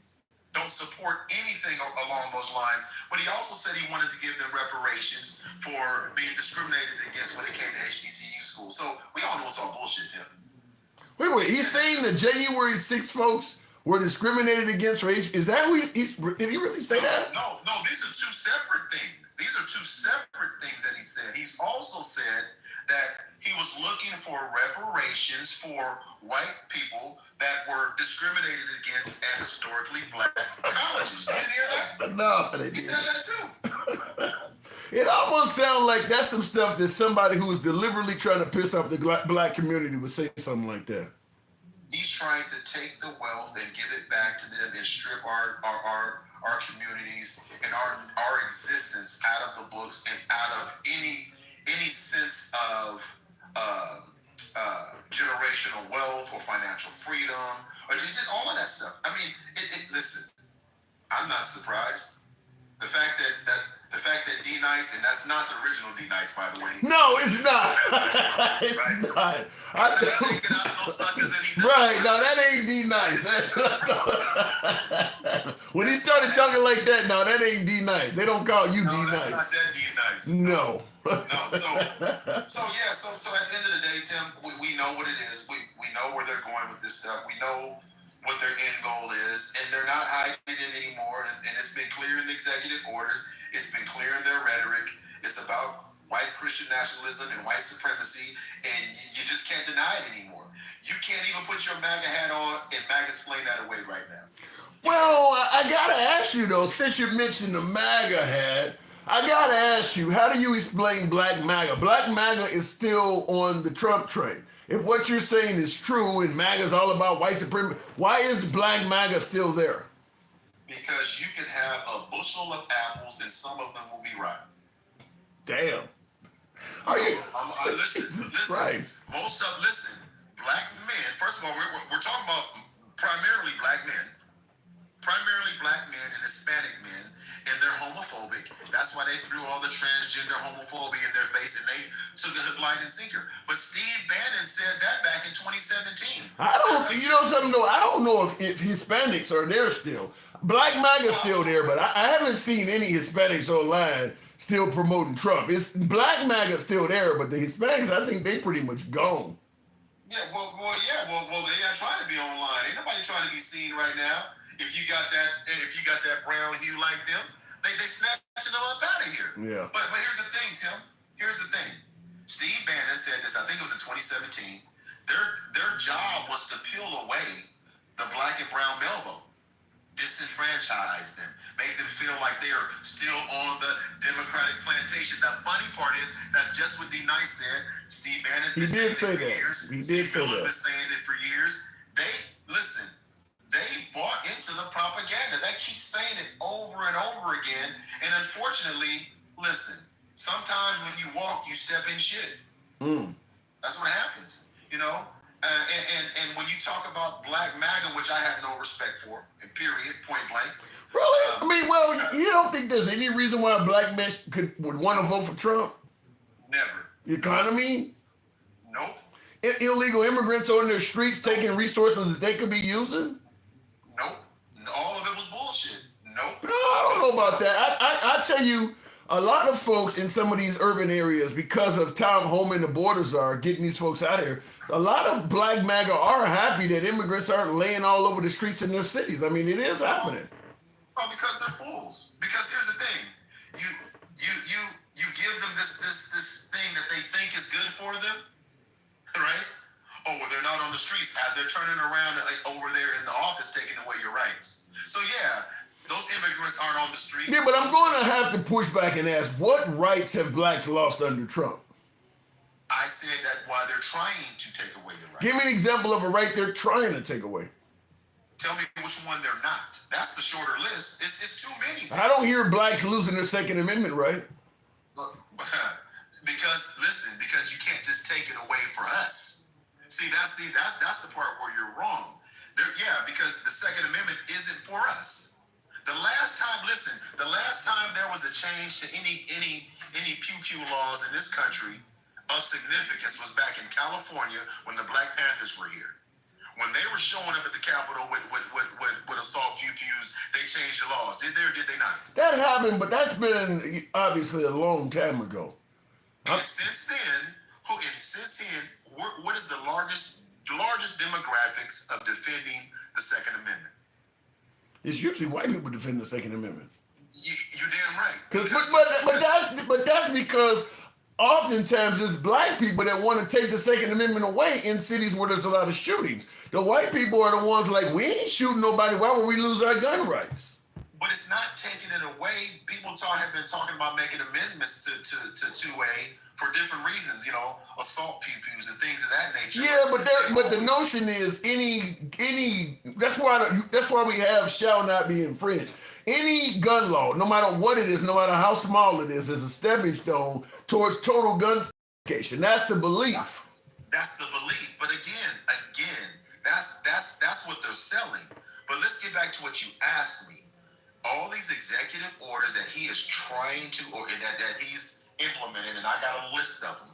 don't support anything along those lines but he also said he wanted to give them reparations for being discriminated against when it came to HBCU schools. So we all know it's all bullshit, Tim. Wait, he's saying the January 6 folks were discriminated against for is that who did he really say that? No, these are two separate things. These are two separate things that he said. He's also said that he was looking for reparations for white people that were discriminated against at historically black colleges. You didn't hear that? No, he said that too. It almost sounds like that's some stuff that somebody who was deliberately trying to piss off the black community would say something like that. He's trying to take the wealth and give it back to them and strip our communities and our existence out of the books and out of any sense of generational wealth or financial freedom or just all of that stuff. I mean, listen, I'm not surprised. The fact that D Nice, and that's not the original D Nice, by the way. No, it's not. It's right? not. Right, no, that ain't D Nice. That's what I thought. When he started talking like that, no, that ain't D Nice. They don't call you D Nice. That's not that D Nice. No. So at the end of the day, Tim, we know what it is. We know where they're going with this stuff. We know what their end goal is, and they're not hiding it anymore. And it's been clear in the executive orders. It's been clear in their rhetoric. It's about white Christian nationalism and white supremacy, and you just can't deny it anymore. You can't even put your MAGA hat on and MAGA explain that away right now. Well, I gotta ask you though, since you mentioned the MAGA hat, I gotta ask you, how do you explain Black MAGA? Black MAGA is still on the Trump train. If what you're saying is true and MAGA is all about white supremacy, why is Black MAGA still there? Because you can have a bushel of apples and some of them will be rotten. Damn. Are you? Listen. Listen, black men, first of all, we're talking about primarily black men and Hispanic men, and they're homophobic. That's why they threw all the transgender homophobia in their face and they took a hook, line, and sinker. But Steve Bannon said that back in 2017. You know something though? I don't know if Hispanics are there still. Black MAGA's still there, but I haven't seen any Hispanics online still promoting Trump. It's Black MAGA still there, but the Hispanics, I think they pretty much gone. Yeah, well, they not trying to be online. Ain't nobody trying to be seen right now. If you got that brown hue like them, they snatching them up out of here. Yeah. But here's the thing, Tim. Here's the thing. Steve Bannon said this. I think it was in 2017. Their job was to peel away the black and brown male vote, disenfranchise them, make them feel like they are still on the Democratic plantation. The funny part is that's just what D Nice said. Steve Bannon's been saying it for years. Steve Bannon been saying it for years. They bought into the propaganda. They keep saying it over and over again. And unfortunately, listen, sometimes when you walk, you step in shit. That's what happens, you know? And when you talk about Black MAGA, which I have no respect for, period, point blank. Really? I mean, well, you don't think there's any reason why black men would want to vote for Trump? Never. The economy? Nope. Illegal immigrants on their streets taking resources that they could be using? Nope. All of it was bullshit. Nope. No, I don't know about that. I tell you, a lot of folks in some of these urban areas, because of how home and the borders are, getting these folks out of here, a lot of Black MAGA are happy that immigrants aren't laying all over the streets in their cities. I mean, it is happening. Well, because they're fools. Because here's the thing. You give them this thing that they think is good for them, right? Oh, well, they're not on the streets as they're turning around over there in the office taking away your rights. So, yeah, those immigrants aren't on the street. Yeah, but I'm going to have to push back and ask, what rights have blacks lost under Trump? I said that while they're trying to take away your rights. Give me an example of a right they're trying to take away. Tell me which one they're not. That's the shorter list. It's too many. I don't hear blacks losing their Second Amendment right. Because you can't just take it away for us. See, that's the part where you're wrong. Because the Second Amendment isn't for us. The last time there was a change to any pew laws in this country of significance was back in California when the Black Panthers were here. When they were showing up at the Capitol with assault pew-pews, they changed the laws. Did they or did they not? That happened, but that's been obviously a long time ago. And since then, what is the largest demographics of defending the Second Amendment? It's usually white people defend the Second Amendment. You're damn right. But that's because oftentimes it's black people that want to take the Second Amendment away in cities where there's a lot of shootings. The white people are the ones like, we ain't shooting nobody. Why would we lose our gun rights? But it's not taking it away. People have been talking about making amendments to 2A for different reasons, assault pew-pews and things of that nature. Yeah, but the notion is any that's why we have shall not be infringed. Any gun law, no matter what it is, no matter how small it is a stepping stone towards total gun eradication. That's the belief. That's the belief. But again, that's what they're selling. But let's get back to what you asked me. All these executive orders that he is trying to, or that he's implemented, and I got a list of them,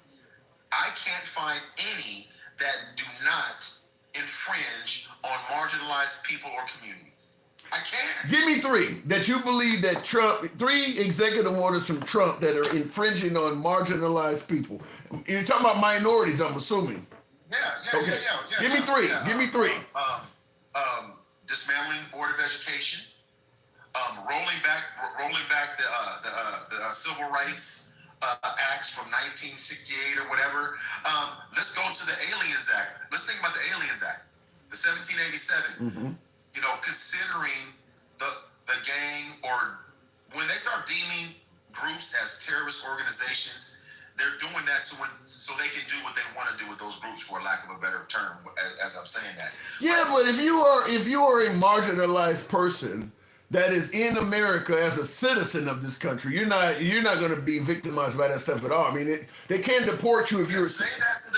I can't find any that do not infringe on marginalized people or communities. I can't. Give me three that you believe that three executive orders from Trump that are infringing on marginalized people. You're talking about minorities, I'm assuming. Yeah. Give me three. Give me three. Dismantling Board of Education. Rolling back the Civil Rights Acts from 1968 or whatever. Let's go to the Aliens Act. Let's think about the Aliens Act, the 1787. Mm-hmm. Considering the gang, or when they start deeming groups as terrorist organizations, they're doing that so they can do what they want to do with those groups, for lack of a better term, as I'm saying that. Yeah, but if you are a marginalized person that is in America as a citizen of this country, you're not going to be victimized by that stuff at all. I mean, they can't deport you if you're. Say that to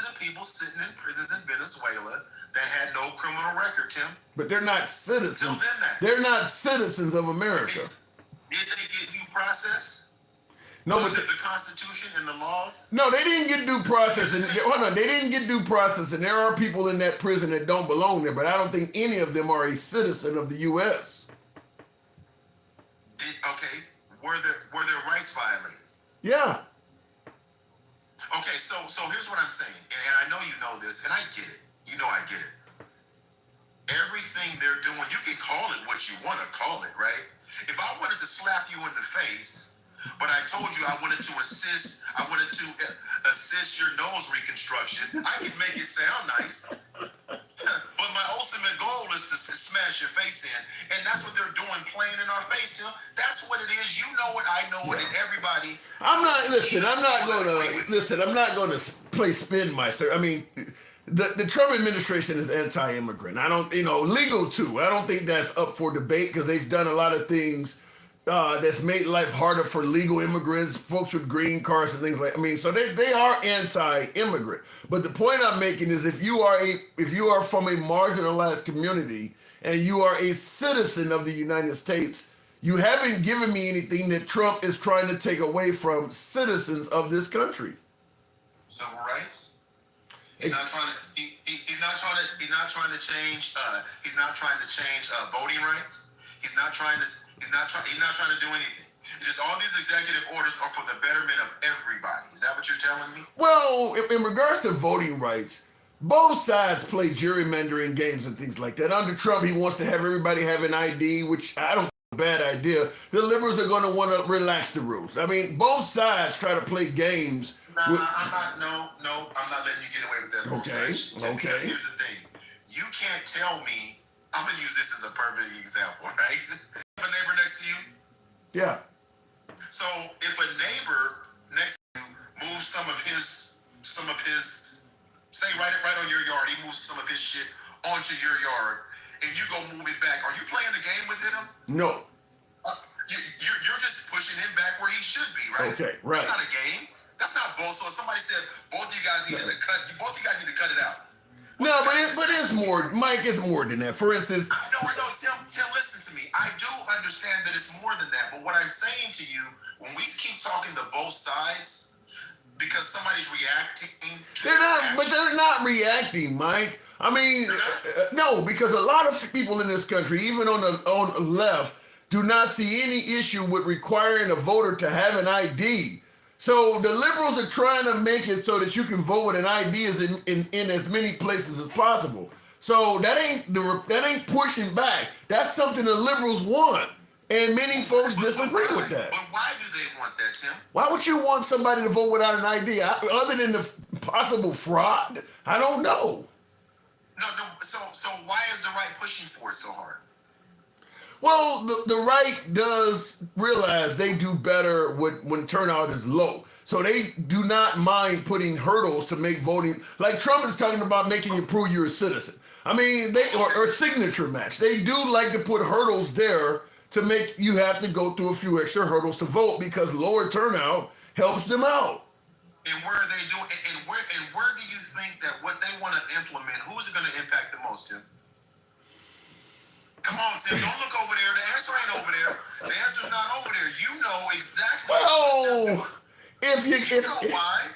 the people sitting in prisons in Venezuela that had no criminal record, Tim. But they're not citizens. Tell them that. They're not citizens of America. Did they get due process? No, but the Constitution and the laws. No, they didn't get due process. They didn't get due process, and there are people in that prison that don't belong there. But I don't think any of them are a citizen of the U.S. Were their rights violated? Yeah. Okay, so here's what I'm saying, and I know you know this, and I get it. I get it. Everything they're doing, you can call it what you want to call it, right? If I wanted to slap you in the face, but I told you I wanted to assist your nose reconstruction, I can make it sound nice. But my ultimate goal is to smash your face in, and that's what they're doing, playing in our face, Tim. That's what it is. You know it, I know it, and everybody. I'm not going to play spin meister. I mean, the Trump administration is anti-immigrant. I don't, legal too. I don't think that's up for debate because they've done a lot of things that's made life harder for legal immigrants, folks with green cards and things like. I mean, so they are anti-immigrant. But the point I'm making is, if you are from a marginalized community and you are a citizen of the United States, you haven't given me anything that Trump is trying to take away from citizens of this country. Civil rights. He's not trying to change voting rights. He's not trying to do anything. Just all these executive orders are for the betterment of everybody. Is that what you're telling me? Well, in regards to voting rights, both sides play gerrymandering games and things like that. Under Trump, he wants to have everybody have an ID, which I don't think is a bad idea. The liberals are going to want to relax the rules. I mean, both sides try to play games. I'm not letting you get away with that. Okay. Because here's the thing. You can't tell me, I'm going to use this as a perfect example, right? Have a neighbor next to you? Yeah. So if a neighbor next to you moves some of his, say right on your yard, he moves some of his shit onto your yard, and you go move it back, are you playing the game with him? No. You're just pushing him back where he should be, right? Okay, right. That's not a game. That's not both. So if somebody said both of you guys need to cut it out. No, but it's more, Mike, it's more than that. For instance, I know. Tim, listen to me. I do understand that it's more than that. But what I'm saying to you, when we keep talking to both sides, because somebody's reacting to They're not, but they're not reacting, Mike. I mean, no, because a lot of people in this country, even on the left, do not see any issue with requiring a voter to have an ID. So the liberals are trying to make it so that you can vote with an ID in as many places as possible. So that ain't pushing back. That's something the liberals want. And many folks disagree with that. But why do they want that, Tim? Why would you want somebody to vote without an ID? Other than the possible fraud? I don't know. No. So why is the right pushing for it so hard? Well, the right does realize they do better when turnout is low. So they do not mind putting hurdles to make voting. Like Trump is talking about making you prove you're a citizen. I mean, or signature match. They do like to put hurdles there to make you have to go through a few extra hurdles to vote because lower turnout helps them out. And where are they doing? And where do you think that what they want to implement? Who is it going to impact the most, Tim? Come on, Tim. Don't look over there. The answer ain't over there. The answer's not over there. You know exactly.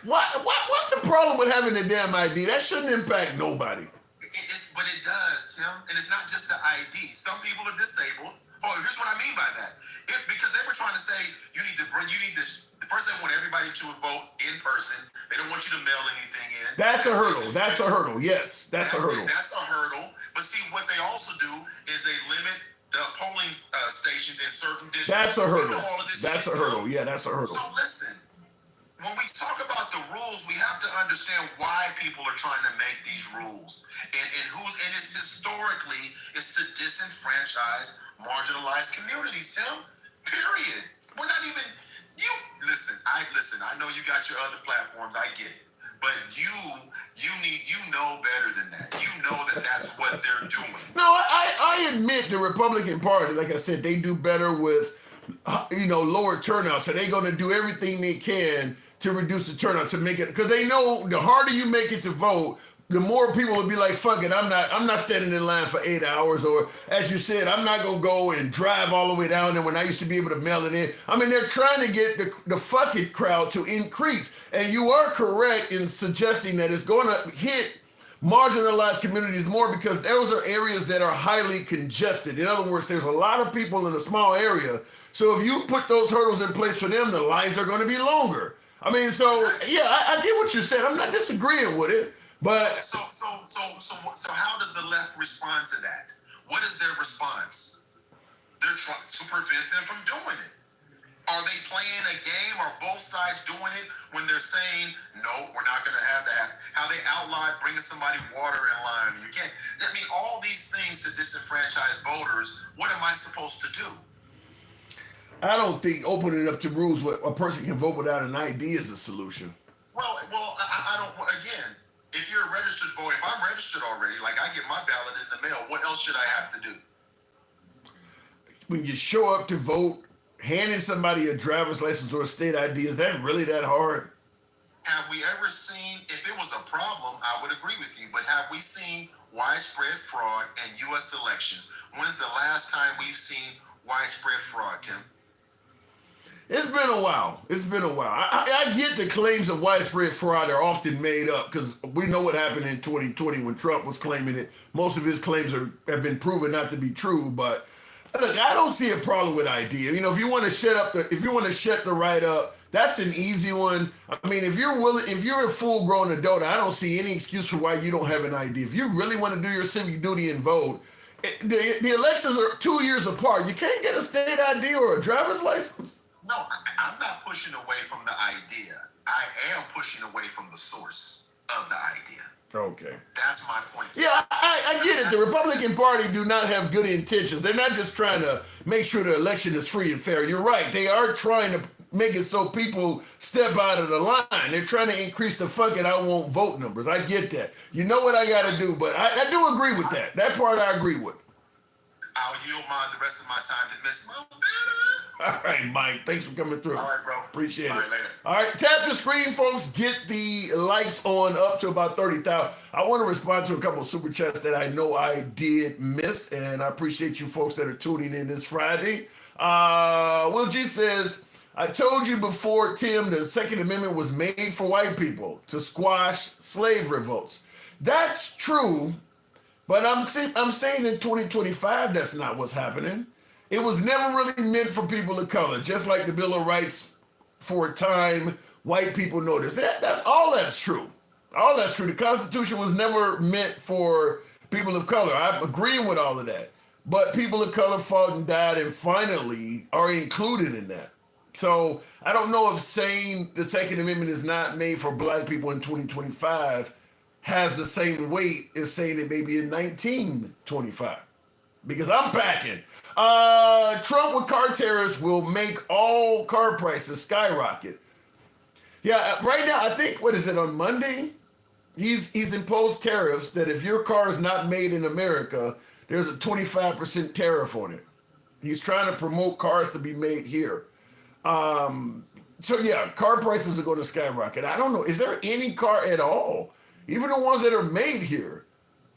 Well, what's the problem with having a damn ID? That shouldn't impact nobody. But it does, Tim. And it's not just the ID. Some people are disabled. Oh, here's what I mean by that. Because they were trying to say first they want everybody to vote in person. They don't want you to mail anything in. That's a hurdle. That's a hurdle. Yes, that's a hurdle. That's a hurdle. But see, what they also do is they limit the polling stations in certain districts. That's a hurdle. That's a hurdle. Yeah, that's a hurdle. So listen, when we talk about the rules, we have to understand why people are trying to make these rules. And it's historically, it's to disenfranchise marginalized communities, Tim. Period. We're not even listen, I know you got your other platforms, I get it. But you know better than that. You know that that's what they're doing. No, I admit the Republican Party, like I said, they do better with lower turnout. So they're going to do everything they can to reduce the turnout to make it, because they know the harder you make it to vote, the more people will be like, fuck it, I'm not standing in line for 8 hours, or as you said, I'm not gonna go and drive all the way down there when I used to be able to mail it in. I mean, they're trying to get the fuck it crowd to increase. And you are correct in suggesting that it's gonna hit marginalized communities more because those are areas that are highly congested. In other words, there's a lot of people in a small area. So if you put those hurdles in place for them, the lines are gonna be longer. I mean, so yeah, I get what you're saying. I'm not disagreeing with it. But so how does the left respond to that? What is their response? They're trying to prevent them from doing it. Are they playing a game? Are both sides doing it when they're saying, no, we're not going to have that? How they outlawed bringing somebody water in line. You can't. I mean, all these things to disenfranchise voters. What am I supposed to do? I don't think opening up to rules where a person can vote without an ID is the solution. Well, I don't. Again, if you're a registered voter, if I'm registered already, like I get my ballot in the mail, what else should I have to do? When you show up to vote, handing somebody a driver's license or a state ID, is that really that hard? Have we ever seen, if it was a problem, I would agree with you, but have we seen widespread fraud in U.S. elections? When's the last time we've seen widespread fraud, Tim? It's been a while. I get the claims of widespread fraud are often made up because we know what happened in 2020 when Trump was claiming it. Most of his claims have been proven not to be true. But look, I don't see a problem with ID. If you want to shut the right up, that's an easy one. I mean, if you're a full-grown adult, I don't see any excuse for why you don't have an ID. If you really want to do your civic duty and vote, the elections are 2 years apart. You can't get a state ID or a driver's license. No, I'm not pushing away from the idea. I am pushing away from the source of the idea. Okay. That's my point. Yeah, I get it. The Republican Party do not have good intentions. They're not just trying to make sure the election is free and fair. You're right. They are trying to make it so people step out of the line. They're trying to increase the fuck it, I won't vote numbers. I get that. You know what I got to do, but I do agree with that. That part I agree with. I'll yield the rest of my time to Miss Mo. All right, Mike. Thanks for coming through. All right, bro. Appreciate it. All right, later. All right, tap the screen, folks. Get the likes on up to about 30,000. I want to respond to a couple of super chats that I know I did miss, and I appreciate you folks that are tuning in this Friday. Will G says, I told you before, Tim, the Second Amendment was made for white people to squash slave revolts. That's true, but I'm saying in 2025, that's not what's happening. It was never really meant for people of color, just like the Bill of Rights for a time, white people noticed. That's true. All that's true. The Constitution was never meant for people of color. I'm agreeing with all of that. But people of color fought and died and finally are included in that. So I don't know if saying the Second Amendment is not made for black people in 2025 has the same weight as saying it maybe in 1925. Because I'm packing. Trump with car tariffs will make all car prices skyrocket. Yeah, right now, I think, what is it, on Monday? He's imposed tariffs that if your car is not made in America, there's a 25% tariff on it. He's trying to promote cars to be made here. So yeah, car prices are going to skyrocket. I don't know. Is there any car at all, even the ones that are made here,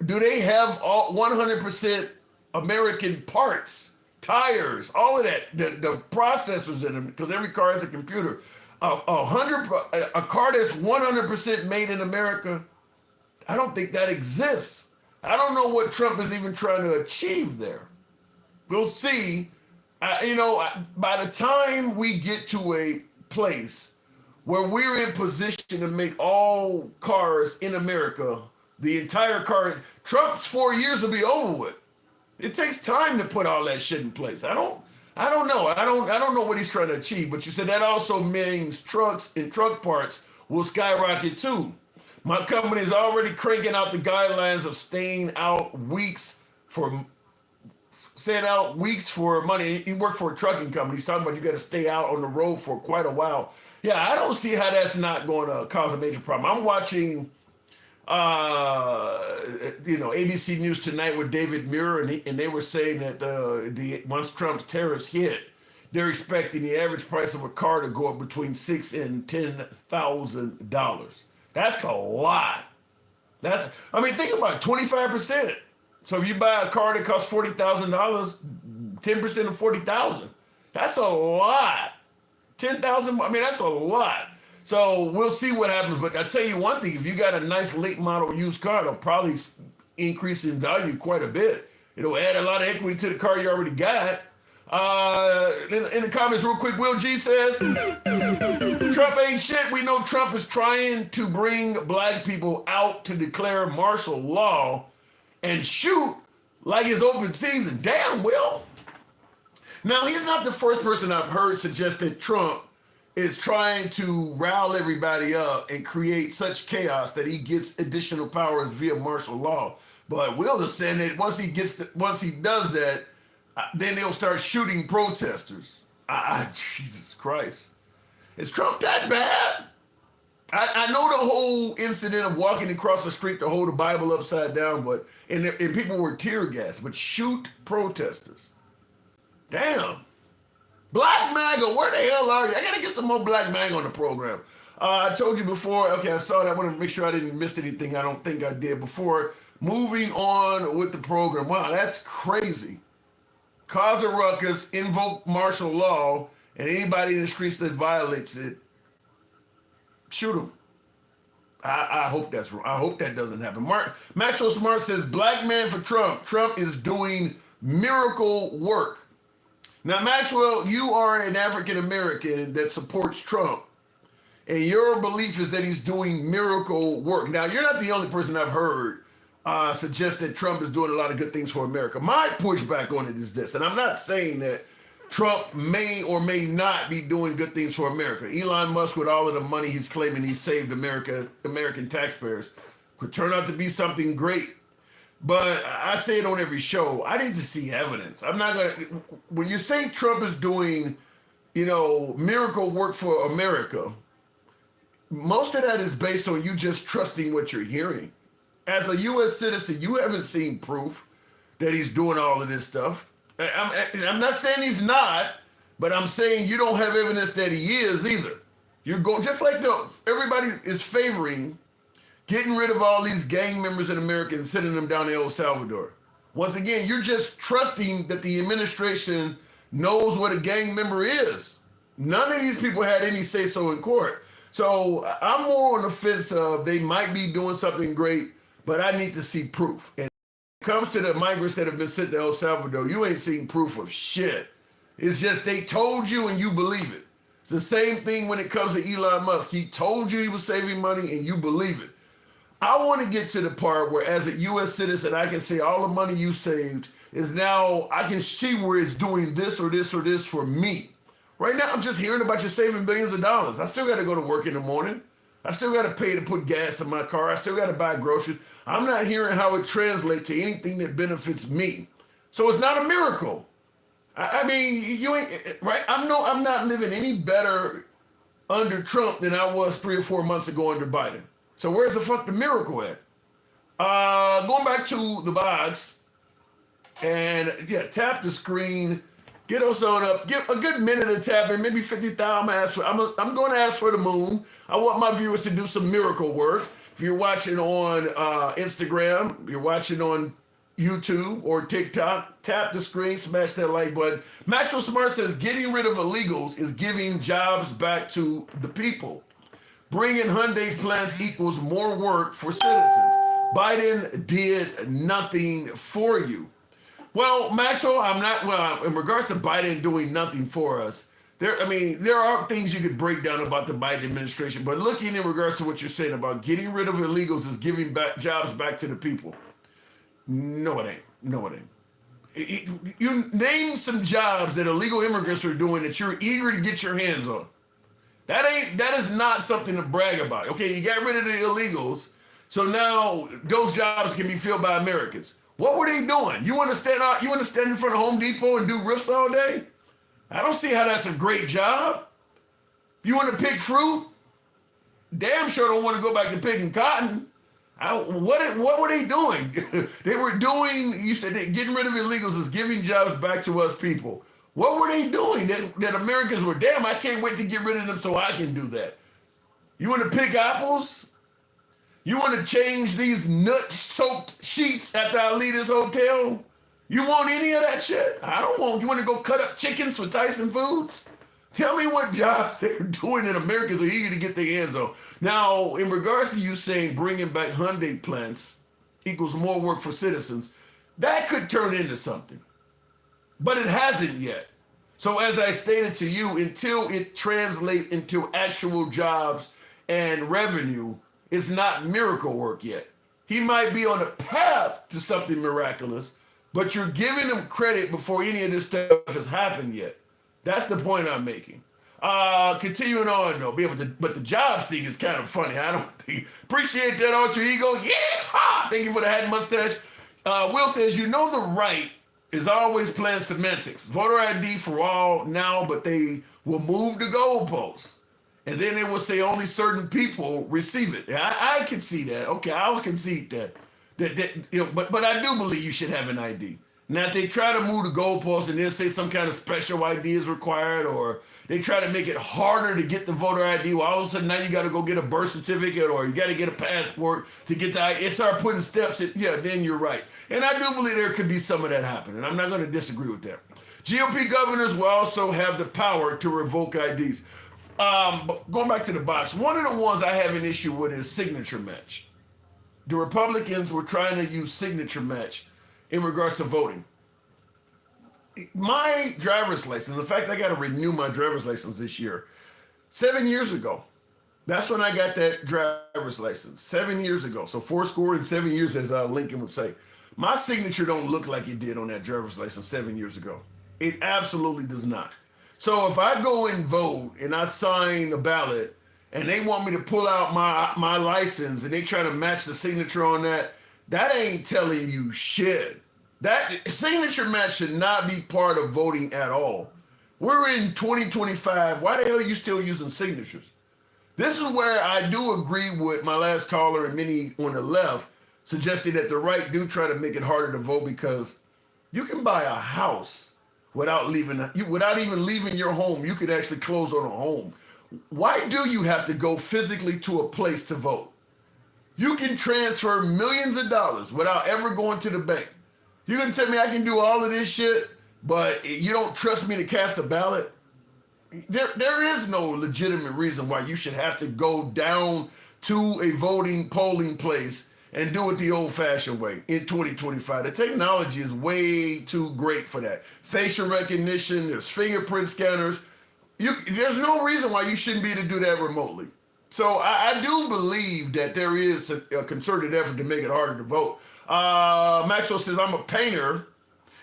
do they have all 100% American parts, tires, all of that, the processors in them? Because every car has a computer. A car that's 100% made in America, I don't think that exists. I don't know what Trump is even trying to achieve there. We'll see. By the time we get to a place where we're in position to make all cars in America, the entire car, Trump's 4 years will be over with. It takes time to put all that shit in place. I don't know. I don't know what he's trying to achieve, but you said that also means trucks and truck parts will skyrocket too. My company is already cranking out the guidelines of staying out weeks for money. He worked for a trucking company. He's talking about you got to stay out on the road for quite a while. Yeah, I don't see how that's not going to cause a major problem. I'm watching, ABC News Tonight with David Muir, and they were saying that once Trump's tariffs hit, they're expecting the average price of a car to go up between $6,000 and $10,000. That's a lot. Think about it, 25%. So if you buy a car that costs $40,000, 10% of $40,000, that's a lot. 10,000, that's a lot. So we'll see what happens. But I tell you one thing, if you got a nice late model used car, it'll probably increase in value quite a bit. It'll add a lot of equity to the car you already got. In the comments real quick, Will G says, Trump ain't shit. We know Trump is trying to bring black people out to declare martial law and shoot like it's open season. Damn, Will. Now, he's not the first person I've heard suggest that Trump is trying to rile everybody up and create such chaos that he gets additional powers via martial law. But Will is saying that once he does that, then they'll start shooting protesters. Jesus Christ. Is Trump that bad? I know the whole incident of walking across the street to hold the Bible upside down, and people were tear gassed, but shoot protesters. Damn. Black MAGA, where the hell are you? I gotta get some more Black MAGA on the program. I told you before, okay, I saw that. I want to make sure I didn't miss anything. I don't think I did before. Moving on with the program. Wow, that's crazy. Cause a ruckus, invoke martial law, and anybody in the streets that violates it, shoot them. I hope that's wrong. I hope that doesn't happen. Maxwell Smart says, black man for Trump. Trump is doing miracle work. Now, Maxwell, you are an African-American that supports Trump, and your belief is that he's doing miracle work. Now, you're not the only person I've heard suggest that Trump is doing a lot of good things for America. My pushback on it is this, and I'm not saying that Trump may or may not be doing good things for America. Elon Musk, with all of the money he's claiming he saved American taxpayers, could turn out to be something great. But I say it on every show, I need to see evidence. I'm not going to, when you say Trump is doing, miracle work for America, most of that is based on you just trusting what you're hearing. As a U.S. citizen, you haven't seen proof that he's doing all of this stuff. I'm not saying he's not, but I'm saying you don't have evidence that he is either. You're going, just like everybody is favoring getting rid of all these gang members in America and sending them down to El Salvador. Once again, you're just trusting that the administration knows what a gang member is. None of these people had any say-so in court. So I'm more on the fence of they might be doing something great, but I need to see proof. And when it comes to the migrants that have been sent to El Salvador, you ain't seen proof of shit. It's just they told you and you believe it. It's the same thing when it comes to Elon Musk. He told you he was saving money and you believe it. I want to get to the part where as a U.S. citizen, I can say all the money you saved is now, I can see where it's doing this or this or this for me. Right now, I'm just hearing about you saving billions of dollars. I still got to go to work in the morning. I still got to pay to put gas in my car. I still got to buy groceries. I'm not hearing how it translates to anything that benefits me. So it's not a miracle. I mean, you ain't, right? I'm not living any better under Trump than I was 3 or 4 months ago under Biden. So where's the fuck the miracle at? Going back to the box, and yeah, tap the screen. Get us on up. Get a good minute of tapping, maybe 50,000. I'm going to ask for the moon. I want my viewers to do some miracle work. If you're watching on Instagram, you're watching on YouTube or TikTok, tap the screen, smash that like button. Maxwell Smart says getting rid of illegals is giving jobs back to the people. Bringing Hyundai plants equals more work for citizens. Biden did nothing for you. Well, Maxwell, in regards to Biden doing nothing for us, there are things you could break down about the Biden administration, but looking in regards to what you're saying about getting rid of illegals is giving back jobs back to the people. No, it ain't. You name some jobs that illegal immigrants are doing that you're eager to get your hands on. That is not something to brag about. Okay, you got rid of the illegals, so now those jobs can be filled by Americans. What were they doing? You want to stand out? You want to stand in front of Home Depot and do riffs all day? I don't see how that's a great job. You want to pick fruit? Damn sure don't want to go back to picking cotton. What were they doing? They were doing. You said that getting rid of illegals is giving jobs back to us people. What were they doing that Americans were? Damn, I can't wait to get rid of them so I can do that. You want to pick apples? You want to change these nut-soaked sheets at the Alitas Hotel? You want any of that shit? I don't want. You want to go cut up chickens for Tyson Foods? Tell me what jobs they're doing that Americans are eager to get their hands on. Now, in regards to you saying bringing back Hyundai plants equals more work for citizens, that could turn into something. But it hasn't yet. So as I stated to you, until it translates into actual jobs and revenue, it's not miracle work yet. He might be on a path to something miraculous, but you're giving him credit before any of this stuff has happened yet. That's the point I'm making. Continuing on though, but the jobs thing is kind of funny. I don't think, appreciate that alter ego. Yeah, thank you for the hat and mustache. Will says, the right is always playing semantics. Voter ID for all now, but they will move the goalposts. And then they will say only certain people receive it. I can see that. Okay, I'll concede that. But I do believe you should have an ID. Now, if they try to move the goalposts and then say some kind of special ID is required, or they try to make it harder to get the voter ID, well, all of a sudden now you got to go get a birth certificate or you got to get a passport to get the ID. It start putting steps in, then you're right. And I do believe there could be some of that happening. I'm not going to disagree with that. GOP governors will also have the power to revoke IDs. But going back to the box, one of the ones I have an issue with is signature match. The Republicans were trying to use signature match in regards to voting. My driver's license, in fact, I got to renew my driver's license this year. 7 years ago, that's when I got that driver's license. 7 years ago. So 7 years, as Lincoln would say. My signature don't look like it did on that driver's license 7 years ago. It absolutely does not. So if I go and vote and I sign a ballot and they want me to pull out my license and they try to match the signature on that, that ain't telling you shit. That signature match should not be part of voting at all. We're in 2025. Why the hell are you still using signatures? This is where I do agree with my last caller and many on the left suggesting that the right do try to make it harder to vote, because you can buy a house without even leaving your home. You could actually close on a home. Why do you have to go physically to a place to vote? You can transfer millions of dollars without ever going to the bank. You're going to tell me I can do all of this shit, but you don't trust me to cast a ballot? there is no legitimate reason why you should have to go down to a polling place and do it the old-fashioned way in 2025. The technology is way too great for that. Facial recognition, there's fingerprint scanners. There's no reason why you shouldn't be able to do that remotely. So I do believe that there is a concerted effort to make it harder to vote. Maxwell says, I'm a painter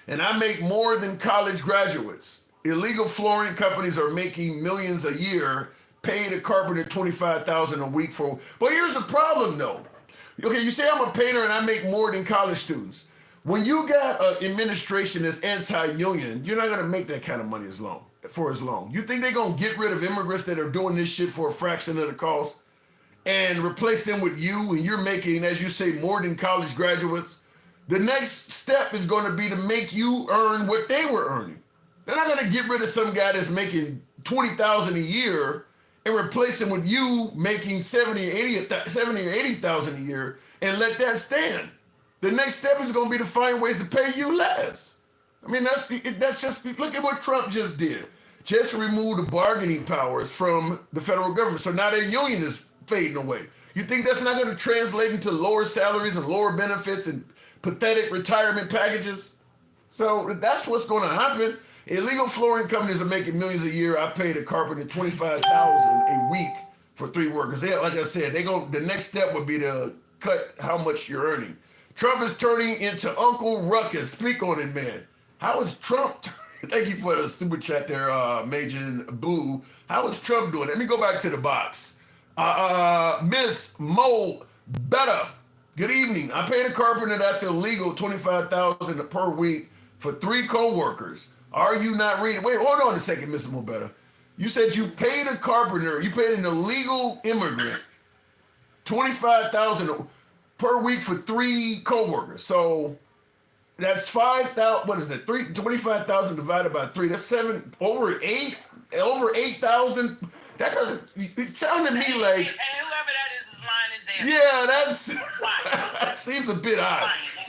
and I make more than college graduates. Illegal flooring companies are making millions a year, paying a carpenter $25,000 a week for. But here's the problem, though. Okay, you say I'm a painter and I make more than college students. When you got an administration that's anti-union, you're not going to make that kind of money for as long. You think they're going to get rid of immigrants that are doing this shit for a fraction of the cost and replace them with you, and you're making, as you say, more than college graduates? The next step is going to be to make you earn what they were earning. They're not going to get rid of some guy that's making $20,000 a year and replace him with you making $70,000 or $80,000 a year and let that stand. The next step is going to be to find ways to pay you less. I mean, that's just, look at what Trump just did. Just removed the bargaining powers from the federal government. So now their union is fading away. You think that's not going to translate into lower salaries and lower benefits and pathetic retirement packages? So that's what's going to happen. Illegal flooring companies are making millions a year. I paid a carpenter $25,000 a week for 3 workers. Like I said, the next step would be to cut how much you're earning. Trump is turning into Uncle Ruckus. Speak on it, man. How is Trump? Thank you for the super chat there, Major Blue. How is Trump doing? Let me go back to the box. Miss Mo Better. Good evening. I paid a carpenter that's illegal $25,000 per week for 3 co-workers. Are you not reading? Wait, hold on a second, Mr. Mobetta. You said you paid a carpenter, you paid an illegal immigrant $25,000 per week for 3 co-workers. So that's 5,000. What is that? 25,000 divided by 3. That's over 8,000. That doesn't. It sounded to me like. And whoever that is lying his ass. Yeah, that seems a bit odd. He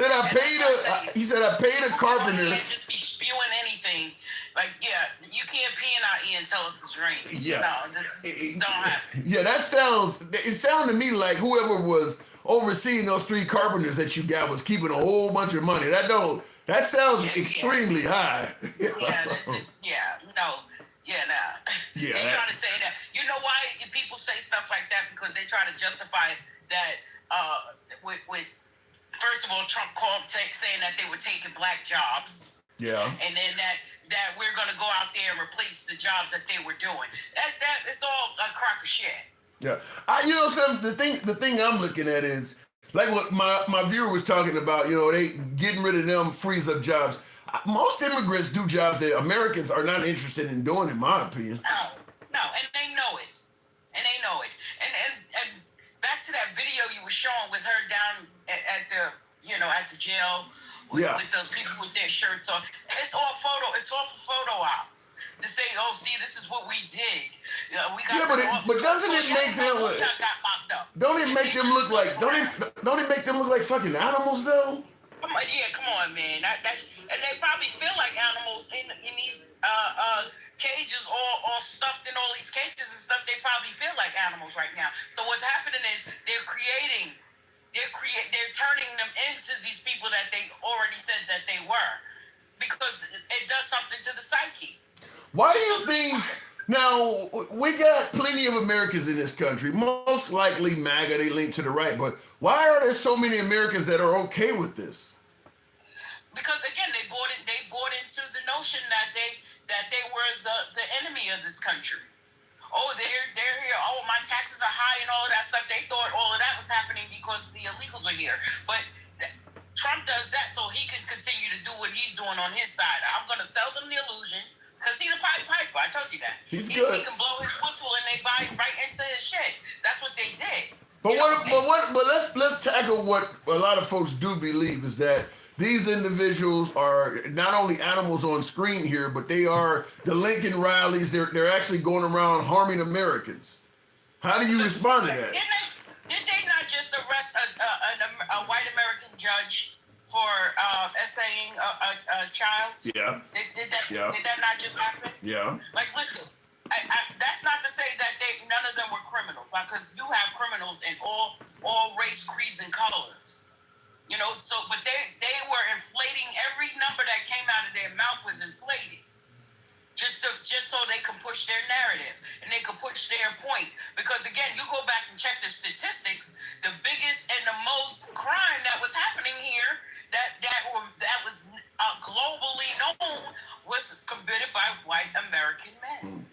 said I paid a carpenter. You can't just be spewing anything. Like, yeah, you can't pee in our ear and tell us it's raining. Yeah. No, this don't happen. Yeah, it sounded to me like whoever was overseeing those 3 carpenters that you got was keeping a whole bunch of money. That sounds extremely high. Yeah, they trying to say that. You know why people say stuff like that? Because they try to justify that with first of all, Trump saying that they were taking black jobs. Yeah. And then that we're gonna go out there and replace the jobs that they were doing. That it's all a crock of shit. Yeah. The thing I'm looking at is like what my viewer was talking about, they getting rid of them frees up jobs. Most immigrants do jobs that Americans are not interested in doing, in my opinion. No, and they know it. And back to that video you were showing with her down at the jail with those people with their shirts on. It's all for photo ops. To say, oh, see, this is what we did. But doesn't it make them look? Don't it make them look like? Don't it make them look like fucking animals though? Come on, man. And they probably feel like animals in these cages, all stuffed in all these cages and stuff. They probably feel like animals right now. So what's happening is they're turning them into these people that they already said that they were, because it does something to the psyche. Why do you think? Now, we got plenty of Americans in this country, most likely MAGA, they lean to the right, but why are there so many Americans that are okay with this? Because again, they bought into the notion that they were the enemy of this country. Oh, they're here. Oh, my taxes are high and all of that stuff. They thought all of that was happening because the illegals are here. But Trump does that so he can continue to do what he's doing on his side. I'm going to sell them the illusion because he's a Pied Piper. I told you that. He's good. He can blow his whistle and they buy right into his shit. That's what they did. But let's tackle what a lot of folks do believe is that these individuals are not only animals on screen here, but they are the Lincoln Rileys. They're actually going around harming Americans. How do you respond to that? Did they not just arrest a white American judge for essaying a child? Yeah. Did that not just happen? Yeah. Like, listen, that's not to say that none of them were criminals, because you have criminals in all race, creeds, and colors. You know, so but they were inflating every number that came out of their mouth was inflated. Just so they can push their narrative and they can push their point. Because again, you go back and check the statistics, the biggest and the most crime that was happening here that was globally known was committed by white American men.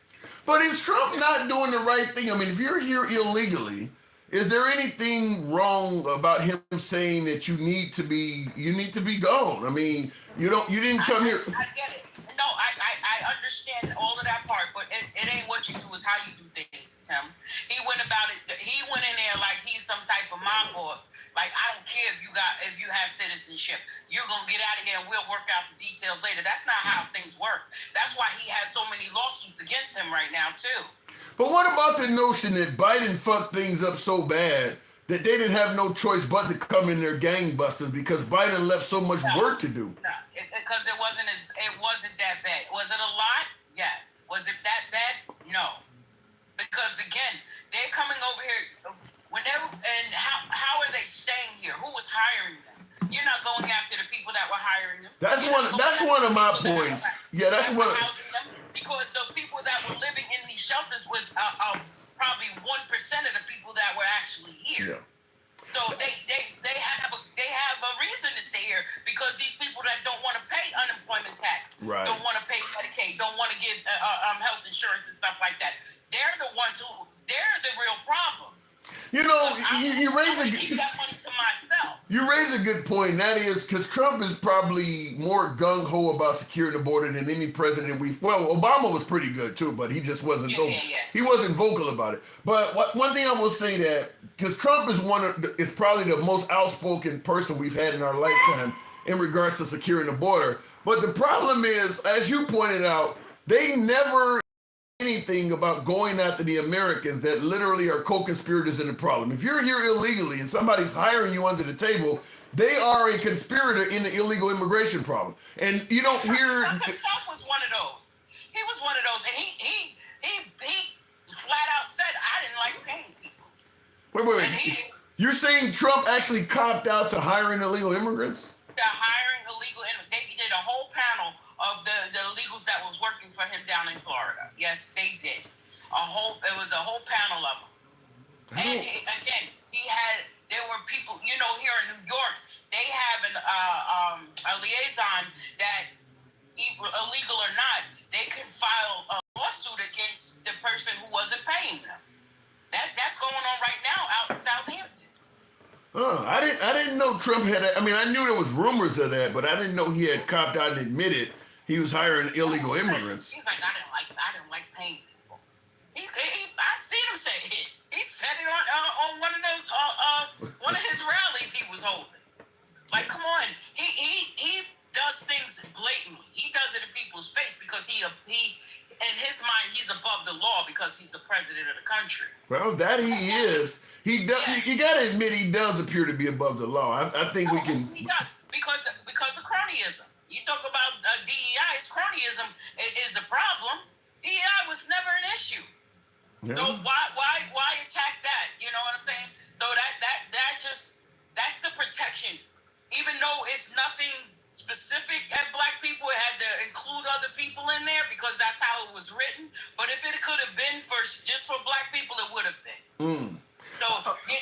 But is Trump not doing the right thing? I mean, if you're here illegally, is there anything wrong about him saying that you need to be gone? I mean, you didn't come here. I get it. No, I understand all of that part, but it ain't what you do, it's how you do things, Tim. He went in there like he's some type of mob boss. Like, I don't care if you have citizenship. You're gonna get out of here and we'll work out the details later. That's not how things work. That's why he has so many lawsuits against him right now, too. But what about the notion that Biden fucked things up so bad that they didn't have no choice but to come in there gangbusters because Biden left so much work to do? No, because it wasn't that bad. Was it a lot? Yes. Was it that bad? No. Because again, they're coming over here. How are they staying here? Who was hiring them? You're not going after the people that were hiring them. That's one of my points. Yeah, that's one. Because the people that were living in these shelters was probably 1% of the people that were actually here. Yeah. So they have a reason to stay here because these people that don't want to pay unemployment tax, right, don't want to pay Medicaid, don't want to give health insurance and stuff like that. They're the ones they're the real problem. You know, you raise keep that money to myself. You raise a good point, and that is because Trump is probably more gung-ho about securing the border than any president Obama was pretty good too, but he just wasn't he wasn't vocal about it. But one thing I will say that, because Trump is probably the most outspoken person we've had in our lifetime in regards to securing the border. But the problem is, as you pointed out, they never anything about going after the Americans that literally are co-conspirators in the problem. If you're here illegally and somebody's hiring you under the table, they are a conspirator in the illegal immigration problem. And you don't hear... Trump himself was one of those. He was one of those. And he flat out said, I didn't like paying people. Wait. You're saying Trump actually copped out to hiring illegal immigrants? They're hiring illegal immigrants. They did a whole panel of the illegals that was working for him down in Florida. Yes, they did. It was a whole panel of them. And there were people, here in New York, they have a liaison that, illegal or not, they can file a lawsuit against the person who wasn't paying them. That's going on right now out in Southampton. I didn't know Trump had. I mean, I knew there was rumors of that, but I didn't know he had copped out and admitted he was hiring illegal immigrants. He's like, I didn't like paying people. I seen him say it. He said it on one of those one of his rallies he was holding. Like, come on, he does things blatantly. He does it in people's face because he in his mind he's above the law because he's the president of the country. Well, that he is. He does. Yes. You got to admit he does appear to be above the law. I think we can. He does because of cronyism. You talk about DEI, cronyism is the problem. DEI was never an issue. Yeah. So why attack that? You know what I'm saying? So that's the protection. Even though it's nothing specific at black people, it had to include other people in there because that's how it was written. But if it could have been just for black people, it would have been. So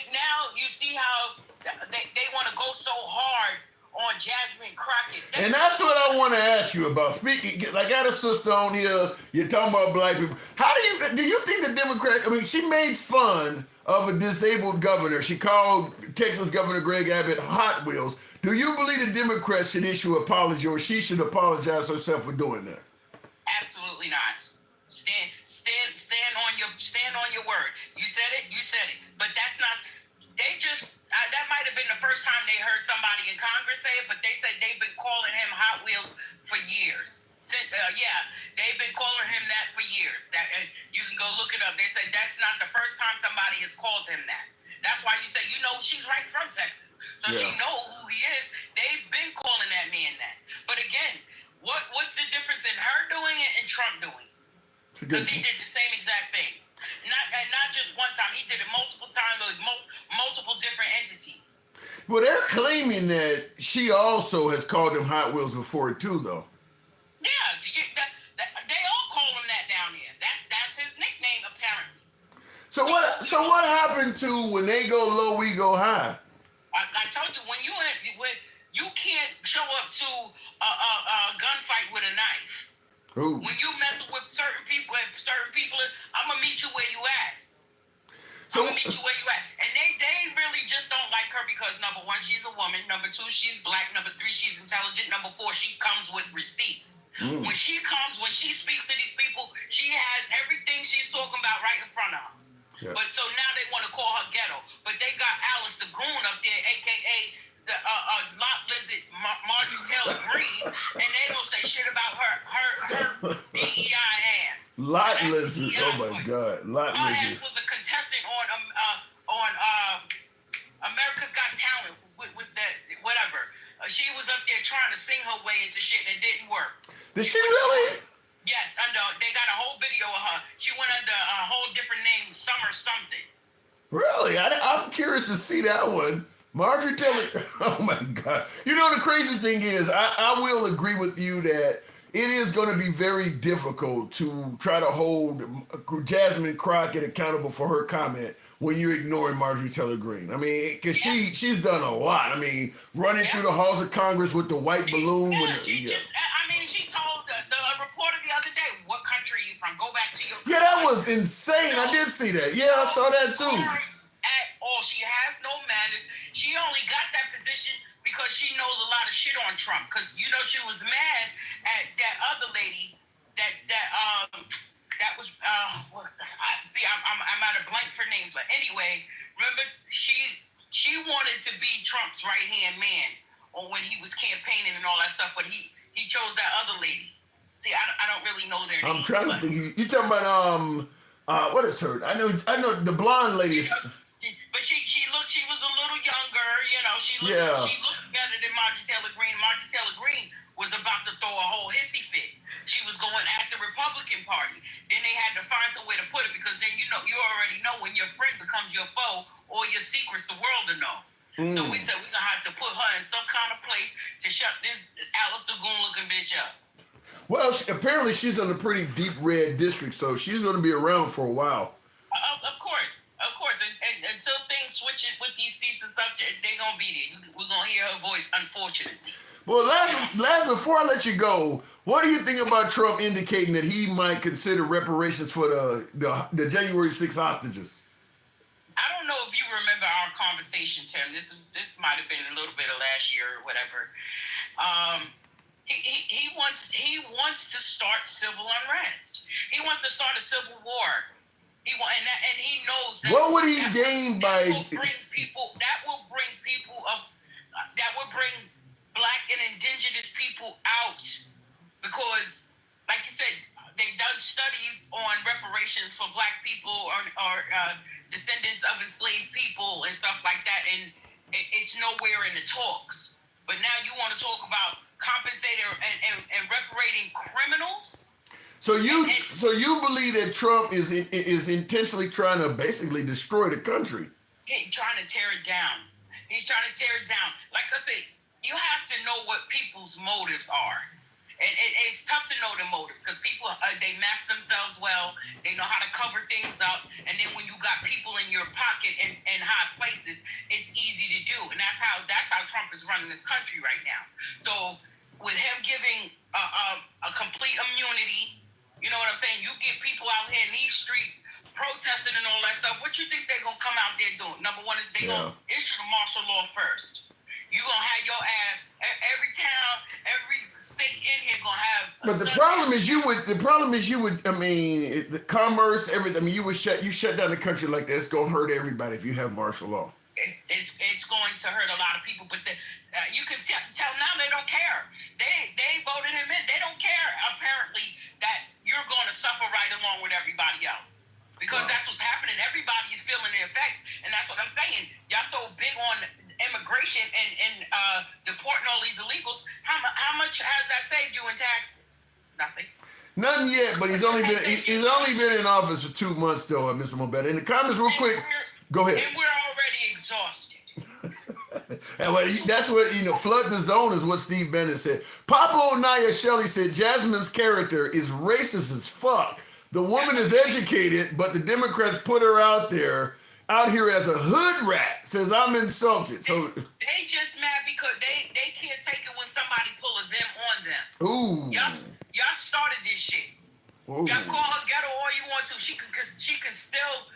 now you see how they want to go so hard on Jasmine Crockett. And that's what I want to ask you about. Speaking, I got a sister on here. You're talking about black people. How do you think the Democrats? I mean, she made fun of a disabled governor. She called Texas Governor Greg Abbott Hot Wheels. Do you believe the Democrats should issue an apology, or she should apologize herself for doing that? Absolutely not. Stand on your word. You said it. But that's not. They just. That might have been the first time they heard somebody in Congress say it, but they said they've been calling him Hot Wheels for years. They've been calling him that for years. You can go look it up. They said that's not the first time somebody has called him that. That's why you say, she's right from Texas. So she knows who he is. They've been calling that man that. But again, what's the difference in her doing it and Trump doing it? Because he did the same exact thing. Not just one time. He did it multiple times with multiple different entities. Well, they're claiming that she also has called them Hot Wheels before too, though. Yeah, they all call him that down there. That's his nickname, apparently. So what happened to when they go low, we go high? I told you when you can't show up to a gunfight with a knife. Ooh. When you mess with certain people, I'm gonna meet you where you at. And they really just don't like her because number one, she's a woman. Number two, she's black. Number three, she's intelligent. Number four, she comes with receipts. When she speaks to these people, she has everything she's talking about right in front of her. Yeah. But so now they want to call her ghetto. But they got Alice the Goon up there, aka the lot lizard Marjorie Taylor Greene, and they don't say shit about her DEI ass. Lot lizard. Oh my God, lot lizard. Ass was a contestant on America's Got Talent with that whatever. She was up there trying to sing her way into shit and it didn't work. Did she really? Yes, they got a whole video of her. She went under a whole different name, Summer something. Really? I'm curious to see that one. Marjorie Taylor, oh my God. You know, the crazy thing is, I will agree with you that it is going to be very difficult to try to hold Jasmine Crockett accountable for her comment when you're ignoring Marjorie Taylor Greene. I mean, because she's done a lot. I mean, running through the halls of Congress with the white balloon. She told the reporter the other day, what country are you from? Go back to your country. Yeah, that was insane. I did see that. Yeah, I saw that too. At all. She has no manners. She only got that position because she knows a lot of shit on Trump. Because, you know, she was mad at that other lady that was, I'm at a blank for names. But anyway, remember, she wanted to be Trump's right-hand man or when he was campaigning and all that stuff, but he chose that other lady. See, I don't really know their names. I'm trying to think. You talking about, what is her? I know the blonde lady. But she was a little younger, you know, she looked better than Marjorie Taylor Greene. Marjorie Taylor Greene was about to throw a whole hissy fit. She was going at the Republican Party. Then they had to find some way to put it because then you already know when your friend becomes your foe, all your secrets the world to know. So we said we're gonna have to put her in some kind of place to shut this Alice the Goon looking bitch up. Well, apparently she's in a pretty deep red district, so she's gonna be around for a while. Of course. And until things switch it with these seats and stuff, they're going to be there. We're going to hear her voice, unfortunately. Well, last before I let you go, what do you think about Trump indicating that he might consider reparations for the January 6th hostages? I don't know if you remember our conversation, Tim. This might have been a little bit of last year or whatever. He wants to start civil unrest. He wants to start a civil war. He knows that. What would he gain by? That will bring black and indigenous people out because, like you said, they've done studies on reparations for black people or descendants of enslaved people and stuff like that, and it's nowhere in the talks. But now you want to talk about compensating and reparating criminals. So you believe that Trump is intentionally trying to basically destroy the country? He's trying to tear it down. He's trying to tear it down. Like I said, you have to know what people's motives are. And it's tough to know the motives because people, they mask themselves well. They know how to cover things up. And then when you got people in your pocket in high places, it's easy to do. And that's how Trump is running this country right now. So with him giving a complete immunity, you know what I'm saying? You get people out here in these streets protesting and all that stuff. What you think they're going to come out there doing? Number one is they're going to issue the martial law first. You're going to have your ass, every town, every state in here going to have. But the problem is you would, I mean, the commerce, everything. I mean, you shut down the country like that. It's going to hurt everybody if you have martial law. It's going to hurt a lot of people, but you can tell now they don't care. They voted him in. They don't care, apparently, that you're going to suffer right along with everybody else. Because that's what's happening. Everybody is feeling the effects. And that's what I'm saying. Y'all so big on immigration and deporting all these illegals. How much has that saved you in taxes? Nothing. Nothing yet. yet, but he's only been in office for 2 months though, Mr. Mobetta. In the comments, real quick, go ahead. And we're already exhausted. And that's what, flood the zone is what Steve Bennett said. Pablo Naya Shelley said Jasmine's character is racist as fuck. The woman is educated, but the Democrats put her out here as a hood rat. Says I'm insulted. So they just mad because they can't take it when somebody pull a them on them. Ooh. Y'all started this shit. Ooh. Y'all call her ghetto all you want to. She can still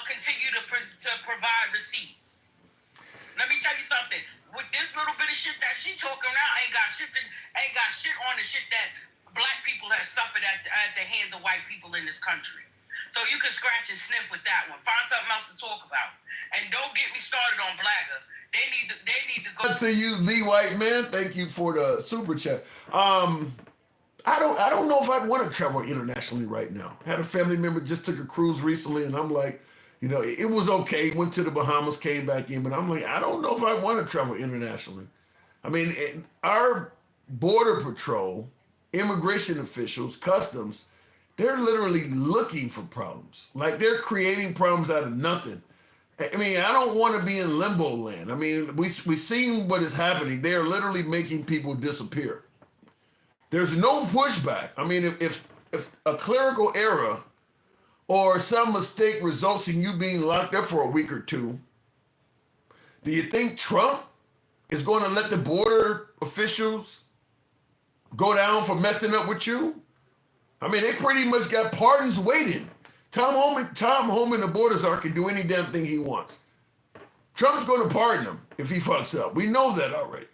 continue to provide receipts. Let me tell you something. With this little bit of shit that she talking around, ain't got shit on the shit that black people have suffered at the hands of white people in this country. So you can scratch and sniff with that one. Find something else to talk about. And don't get me started on Blagger. They need to go. To you, the white man. Thank you for the super chat. I don't know if I'd want to travel internationally right now. I had a family member just took a cruise recently, and I'm like, it was okay. Went to the Bahamas, came back in, but I'm like, I don't know if I want to travel internationally. I mean, our border patrol, immigration officials, customs, they're literally looking for problems. Like they're creating problems out of nothing. I mean, I don't want to be in limbo land. I mean, we've seen what is happening. They are literally making people disappear. There's no pushback. I mean, if a clerical error or some mistake results in you being locked up for a week or two, do you think Trump is going to let the border officials go down for messing up with you? I mean, they pretty much got pardons waiting. Tom Homan, the border czar, can do any damn thing he wants. Trump's going to pardon him if he fucks up. We know that already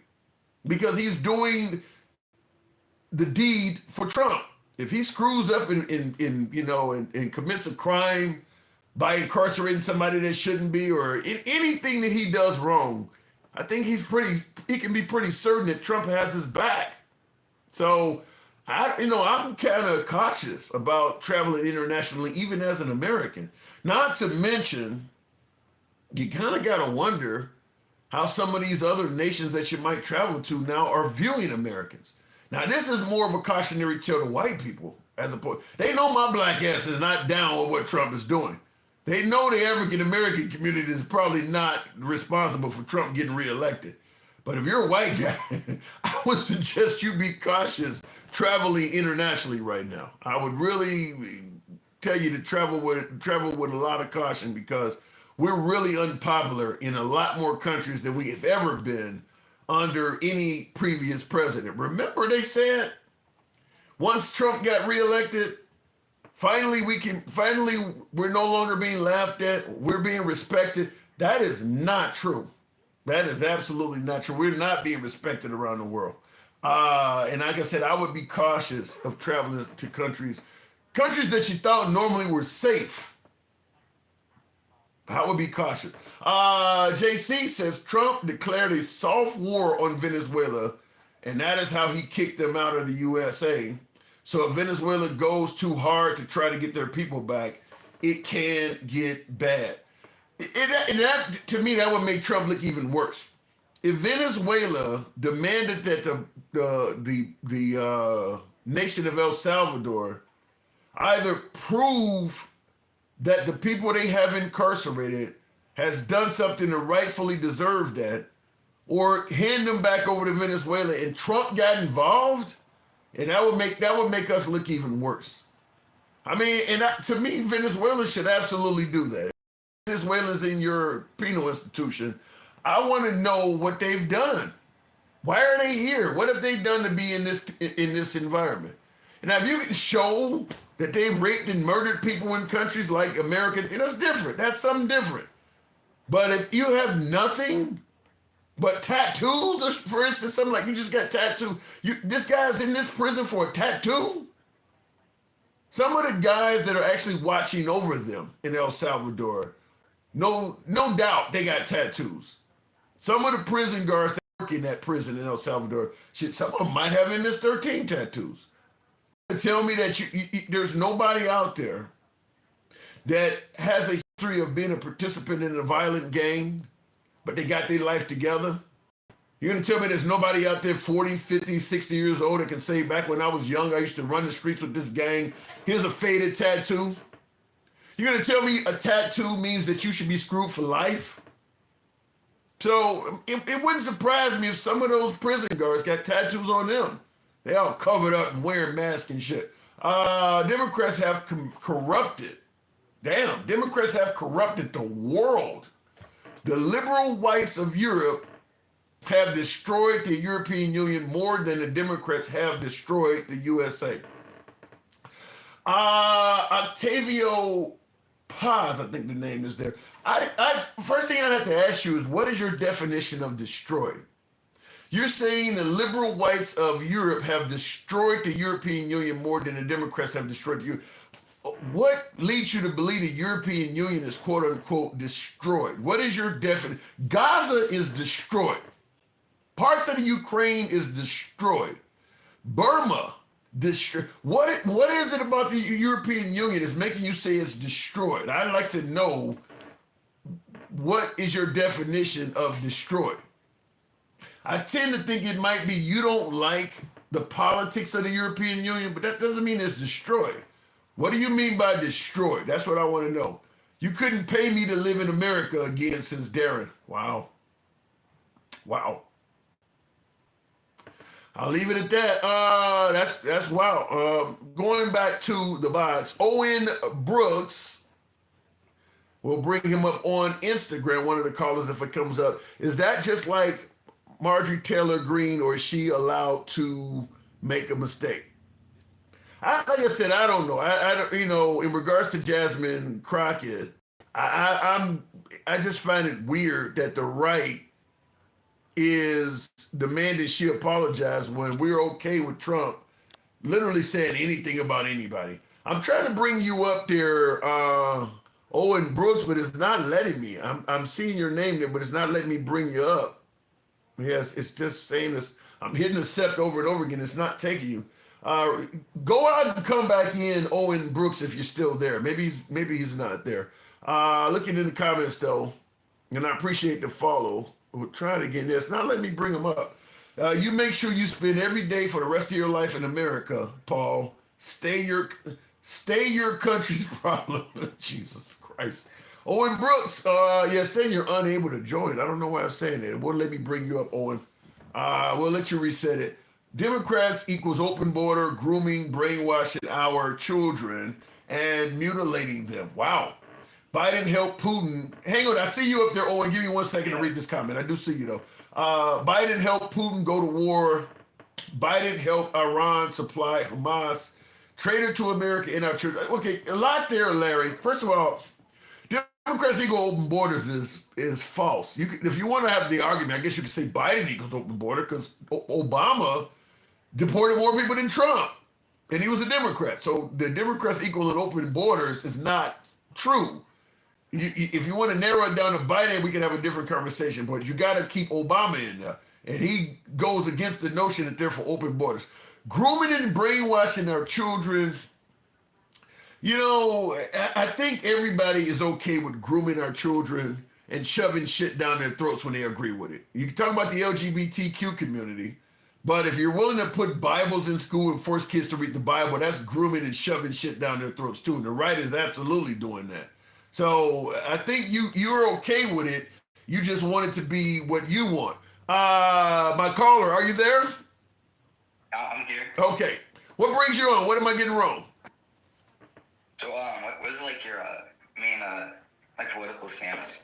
because he's doing the deed for Trump. If he screws up and commits a crime by incarcerating somebody that shouldn't be, or anything that he does wrong, I think he can be pretty certain that Trump has his back. So I'm kind of cautious about traveling internationally, even as an American. Not to mention, you kind of got to wonder how some of these other nations that you might travel to now are viewing Americans. Now, this is more of a cautionary tale to white people, as opposed. They know my black ass is not down with what Trump is doing. They know the African-American community is probably not responsible for Trump getting reelected. But if you're a white guy, I would suggest you be cautious traveling internationally right now. I would really tell you to travel with a lot of caution because we're really unpopular in a lot more countries than we have ever been under any previous president. Remember they said once Trump got reelected, finally we're no longer being laughed at, we're being respected. That is not true. That is absolutely not true. We're not being respected around the world. And like I said, I would be cautious of traveling to countries that you thought normally were safe. I would be cautious. JC says Trump declared a soft war on Venezuela, and that is how he kicked them out of the USA. So if Venezuela goes too hard to try to get their people back, it can get bad. To me, that would make Trump look even worse. If Venezuela demanded that the nation of El Salvador either prove that the people they have incarcerated has done something to rightfully deserve that, or hand them back over to Venezuela, and Trump got involved, and that would make us look even worse. I mean, to me, Venezuela should absolutely do that. Venezuelans in your penal institution, I want to know what they've done. Why are they here? What have they done to be in this environment? And if you can show that they've raped and murdered people in countries like America, that's different. That's something different. But if you have nothing but tattoos, or for instance, something like you just got tattooed, this guy's in this prison for a tattoo? Some of the guys that are actually watching over them in El Salvador, no doubt they got tattoos. Some of the prison guards that work in that prison in El Salvador, some of them might have MS-13 tattoos. Tell me that there's nobody out there that has a history of being a participant in a violent gang, but they got their life together. You're going to tell me there's nobody out there 40, 50, 60 years old that can say, back when I was young, I used to run the streets with this gang. Here's a faded tattoo. You're going to tell me a tattoo means that you should be screwed for life? So it wouldn't surprise me if some of those prison guards got tattoos on them. They all covered up and wearing masks and shit. Democrats have corrupted. Damn, Democrats have corrupted the world. The liberal whites of Europe have destroyed the European Union more than the Democrats have destroyed the USA. Octavio Paz, I think the name is there. First thing I have to ask you is, what is your definition of destroyed? You're saying the liberal whites of Europe have destroyed the European Union more than the Democrats have destroyed the Union. What leads you to believe the European Union is quote unquote destroyed? What is your definition? Gaza is destroyed. Parts of the Ukraine is destroyed. Burma, destroyed. What is it about the European Union is making you say it's destroyed? I'd like to know, what is your definition of destroyed? I tend to think it might be you don't like the politics of the European Union, but that doesn't mean it's destroyed. What do you mean by destroyed? That's what I want to know. You couldn't pay me to live in America again since Darren. Wow. Wow. I'll leave it at that. That's wow. Going back to the box, Owen Brooks, we'll bring him up on Instagram, one of the callers if it comes up. Is that just like Marjorie Taylor Greene, or is she allowed to make a mistake? Like I said, I don't know. I don't, in regards to Jasmine Crockett, I just find it weird that the right is demanding she apologize when we're okay with Trump literally saying anything about anybody. I'm trying to bring you up there, Owen Brooks, but it's not letting me. I'm seeing your name there, but it's not letting me bring you up. Yes, it's just saying this. I'm hitting accept over and over again. It's not taking you. Go out and come back in, Owen Brooks, if you're still there. Maybe he's not there. Looking in the comments though, and I appreciate the follow. We'll try it again. It's not letting me bring them up. You make sure you spend every day for the rest of your life in America, Paul. Stay your country's problem. Jesus Christ. Owen Brooks, saying you're unable to join. I don't know why I'm saying that. It won't let me bring you up, Owen. We'll let you reset it. Democrats equals open border, grooming, brainwashing our children, and mutilating them. Wow. Biden helped Putin. Hang on, I see you up there, Owen. Give me 1 second to read this comment. I do see you, though. Biden helped Putin go to war. Biden helped Iran supply Hamas. Traitor to America in our church. Okay, a lot there, Larry. First of all, Democrats equal open borders is false. If you want to have the argument, I guess you could say Biden equals open border because Obama deported more people than Trump, and he was a Democrat. So the Democrats equal an open borders is not true. If you want to narrow it down to Biden, we can have a different conversation, but you got to keep Obama in there. And he goes against the notion that they're for open borders. Grooming and brainwashing our children. I think everybody is okay with grooming our children and shoving shit down their throats when they agree with it. You can talk about the LGBTQ community, but if you're willing to put Bibles in school and force kids to read the Bible, that's grooming and shoving shit down their throats too. And the right is absolutely doing that. So I think you're okay with it. You just want it to be what you want. My caller, are you there? I'm here. Okay. What brings you on? What am I getting wrong? So, what is like your main political stance?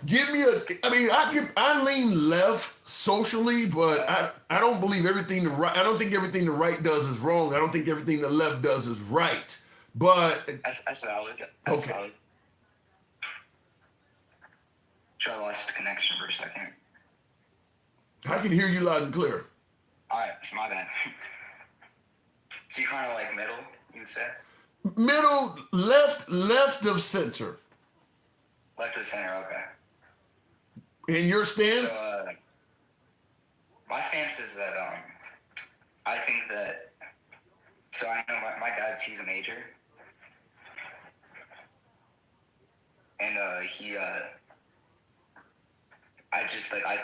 Give me I lean left socially, but I don't believe everything I don't think everything the right does is wrong. I don't think everything the left does is right. But that's valid. Okay. Valid. Sure, I lost the connection for a second. I can hear you loud and clear. All right, it's my bad. So you kind of like middle, you would say? Middle, left of center. Left of center, okay. And your stance? So, my stance is that I think that. So I know my dad, he's a major, and I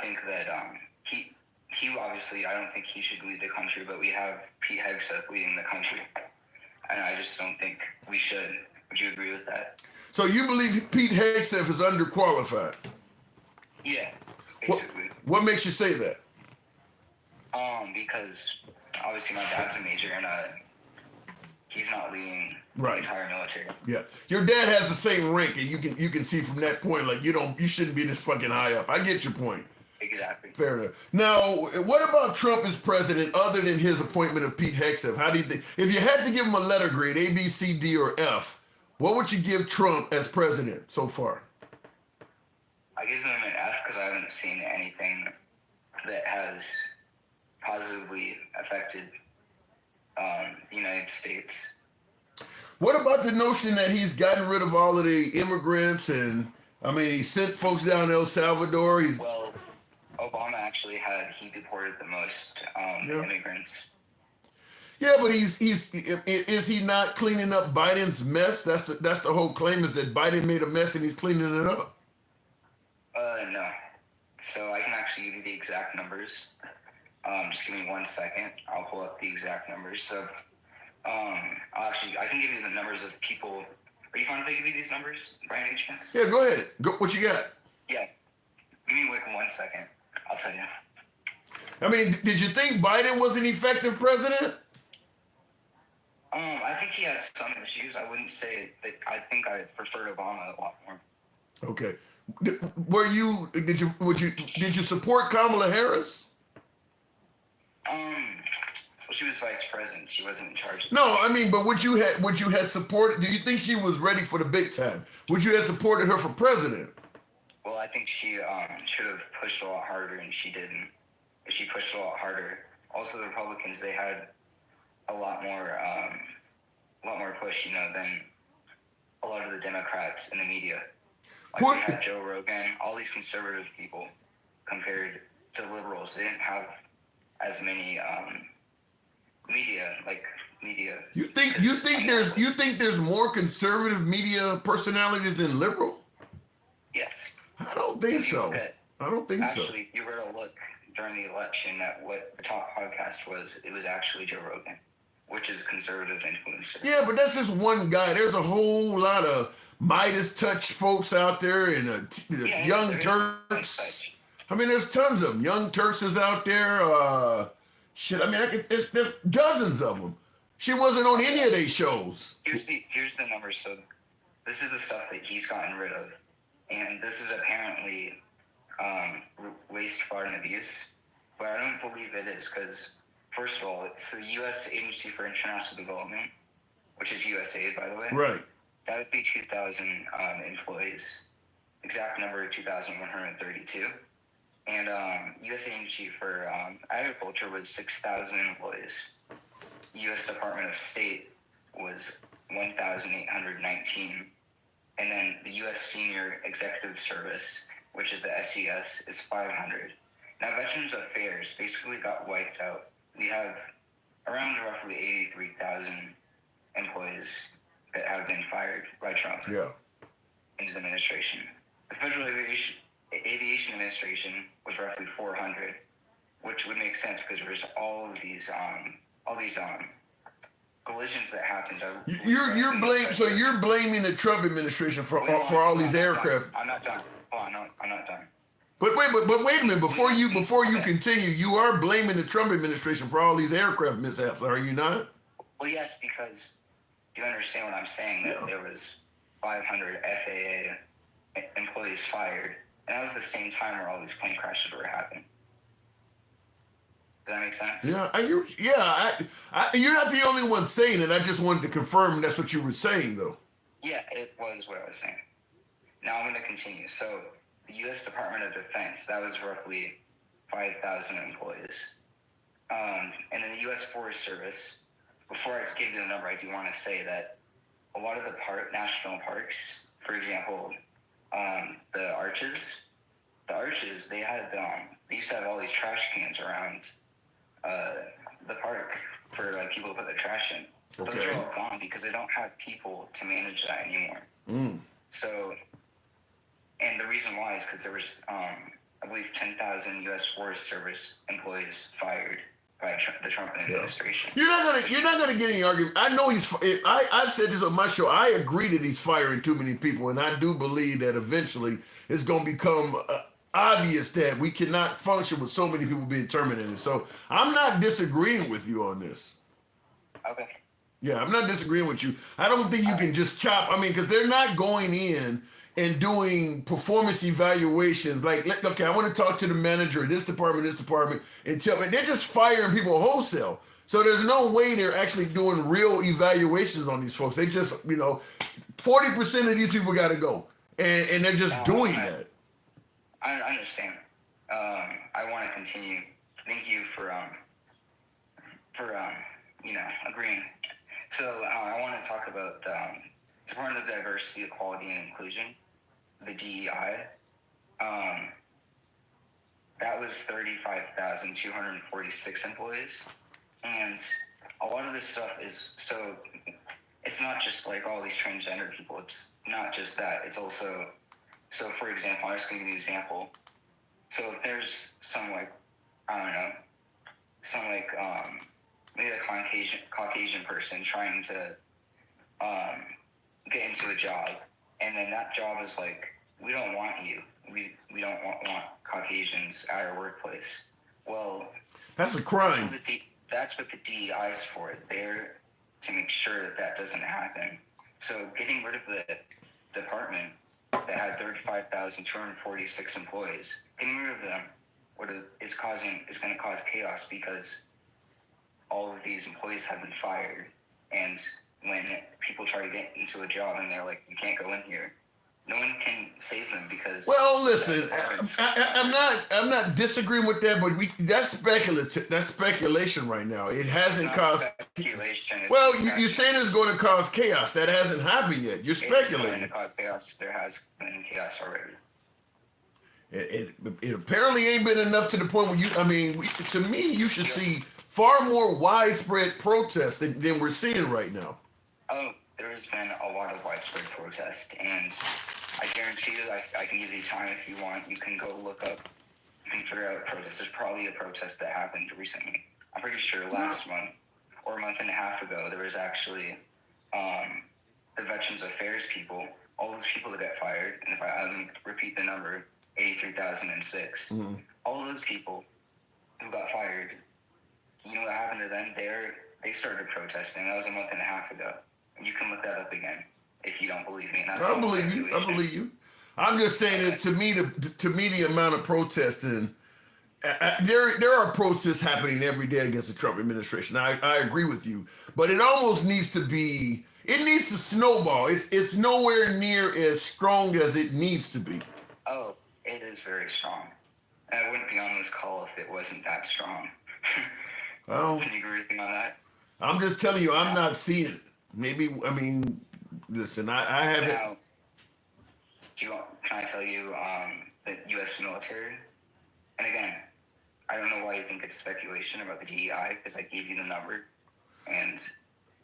think that he obviously, I don't think he should lead the country, but we have Pete Hegseth leading the country, and I just don't think we should. Would you agree with that? So you believe Pete Hegseth is underqualified? Yeah, basically. What makes you say that? Because obviously my dad's a major, and he's not leading the entire military. Yeah, your dad has the same rank, and you can see from that point, like you shouldn't be this fucking high up. I get your point. Exactly. Fair enough. Now, what about Trump as president, other than his appointment of Pete Hegseth? How do you think, if you had to give him a letter grade, A, B, C, D, or F, what would you give Trump as president so far? I give him an F because I haven't seen anything that has positively affected the United States. What about the notion that he's gotten rid of all of the immigrants, and I mean, he sent folks down to El Salvador? Well, Obama actually he deported the most immigrants. Yeah, but is he not cleaning up Biden's mess? That's the whole claim, is that Biden made a mess and he's cleaning it up. No. So I can actually give you the exact numbers. Just give me 1 second. I'll pull up the exact numbers. So, I can give you the numbers of people. Are you fine if I give you these numbers, Brian, any chance? Yeah, go ahead. What you got? Yeah. Give me 1 second. I'll tell you. I mean, did you think Biden was an effective president? I think he had some issues. I wouldn't say that. I think I preferred Obama a lot more. Okay. Did you support Kamala Harris? Well, she was vice president. She wasn't in charge. No, I mean, but would you had supported? Do you think she was ready for the big time? Would you have supported her for president? Well, I think she should have pushed a lot harder, and she didn't. She pushed a lot harder. Also, the Republicans, they had a lot more push, than a lot of the Democrats in the media. Like they had Joe Rogan, all these conservative people, compared to the liberals. They didn't have as many media. You think there's more conservative media personalities than liberal? Yes. I don't think so. Actually, if you were to look during the election at what the top podcast was, it was actually Joe Rogan, which is conservative influencer. Yeah, but that's just one guy. There's a whole lot of Midas touch folks out there, and Young Turks. I mean, there's tons of them. Young Turks is out there. There's dozens of them. She wasn't on any of these shows. Here's the numbers. So this is the stuff that he's gotten rid of, and this is apparently waste, fraud, and abuse. But I don't believe it is, because first of all, it's the U.S. Agency for International Development, which is USAID, by the way. Right. That would be 2,000 employees. Exact number 2,132. And U.S. Agency for Agriculture was 6,000 employees. U.S. Department of State was 1,819. And then the U.S. Senior Executive Service, which is the SES, is 500. Now, Veterans Affairs basically got wiped out. We have around roughly 83,000 employees that have been fired by Trump in his administration. The Federal Aviation Administration was roughly 400, which would make sense because there's all these collisions that happened. You're blaming the Trump administration for all these aircraft. I'm not done. I'm not done. But wait a minute. Before you continue, you are blaming the Trump administration for all these aircraft mishaps, are you not? Well, yes, because you understand what I'm saying, that there was 500 FAA employees fired, and that was the same time where all these plane crashes were happening. Does that make sense? You're not the only one saying it. I just wanted to confirm that's what you were saying, though. Yeah, it was what I was saying. Now I'm going to continue. So the U.S. Department of Defense, that was roughly 5,000 employees. And then the U.S. Forest Service, before I give you the number, I do want to say that a lot of the national parks, for example, the arches, they used to have all these trash cans around the park for people to put their trash in. Those are all gone because they don't have people to manage that anymore. So, and the reason why is because there was I believe 10,000 U.S. Forest Service employees fired by the Trump administration. You're not gonna get any argument. I know I've said this on my show. I agree that he's firing too many people, and I do believe that eventually it's gonna become obvious that we cannot function with so many people being terminated. So I'm not disagreeing with you on this. Okay. Yeah, I'm not disagreeing with you. I don't think you can just chop. I mean, because they're not going in and doing performance evaluations. Like, okay, I want to talk to the manager of this department, and tell me they're just firing people wholesale. So there's no way they're actually doing real evaluations on these folks. They just, 40% of these people got to go, and they're just doing that. I understand. I want to continue. Thank you for agreeing. So I want to talk about the Department of Diversity, Equality, and Inclusion, the DEI. That was 35,246 employees, and a lot of this stuff is it's not just like all these transgender people. It's not just that. It's also, so for example, I'm just going to give you an example. So if there's some maybe a Caucasian person trying to get into a job, and then that job is like, we don't want you. We don't want Caucasians at our workplace. Well, that's a crime. That's what the DEI is for. They're to make sure that doesn't happen. So getting rid of the department that had 35,246 employees, getting rid of them is going to cause chaos, because all of these employees have been fired, and when people try to get into a job and they're like, you can't go in here, no one can save them because. Well, listen, I'm not disagreeing with that, but that's speculative. That's speculation right now. It hasn't caused. Speculation. Well, you're saying it's going to cause chaos. That hasn't happened yet. You're speculating. It's going to cause chaos. There has been chaos already. It apparently ain't been enough to the point where to me, you should see far more widespread protest than we're seeing right now. Oh, there has been a lot of widespread protest, and I guarantee you, I can give you time if you want. You can go look up, you can figure out a protest. There's probably a protest that happened recently. I'm pretty sure last month or a month and a half ago, there was actually the Veterans Affairs people, all those people that got fired, and if I repeat the number, 83,006. Mm-hmm. All those people who got fired, you know what happened to them? They started protesting. That was a month and a half ago. You can look that up again if you don't believe me. I believe you. I'm just saying that to me, the amount of protesting, there are protests happening every day against the Trump administration. I agree with you, but it almost needs to be. It needs to snowball. It's nowhere near as strong as it needs to be. Oh, it is very strong. And I wouldn't be on this call if it wasn't that strong. Well, can you agree with me on that? I'm just telling you, I'm not seeing it. Listen, I haven't. Now, can I tell you the U.S. military? And again, I don't know why you think it's speculation about the DEI, because I gave you the number. And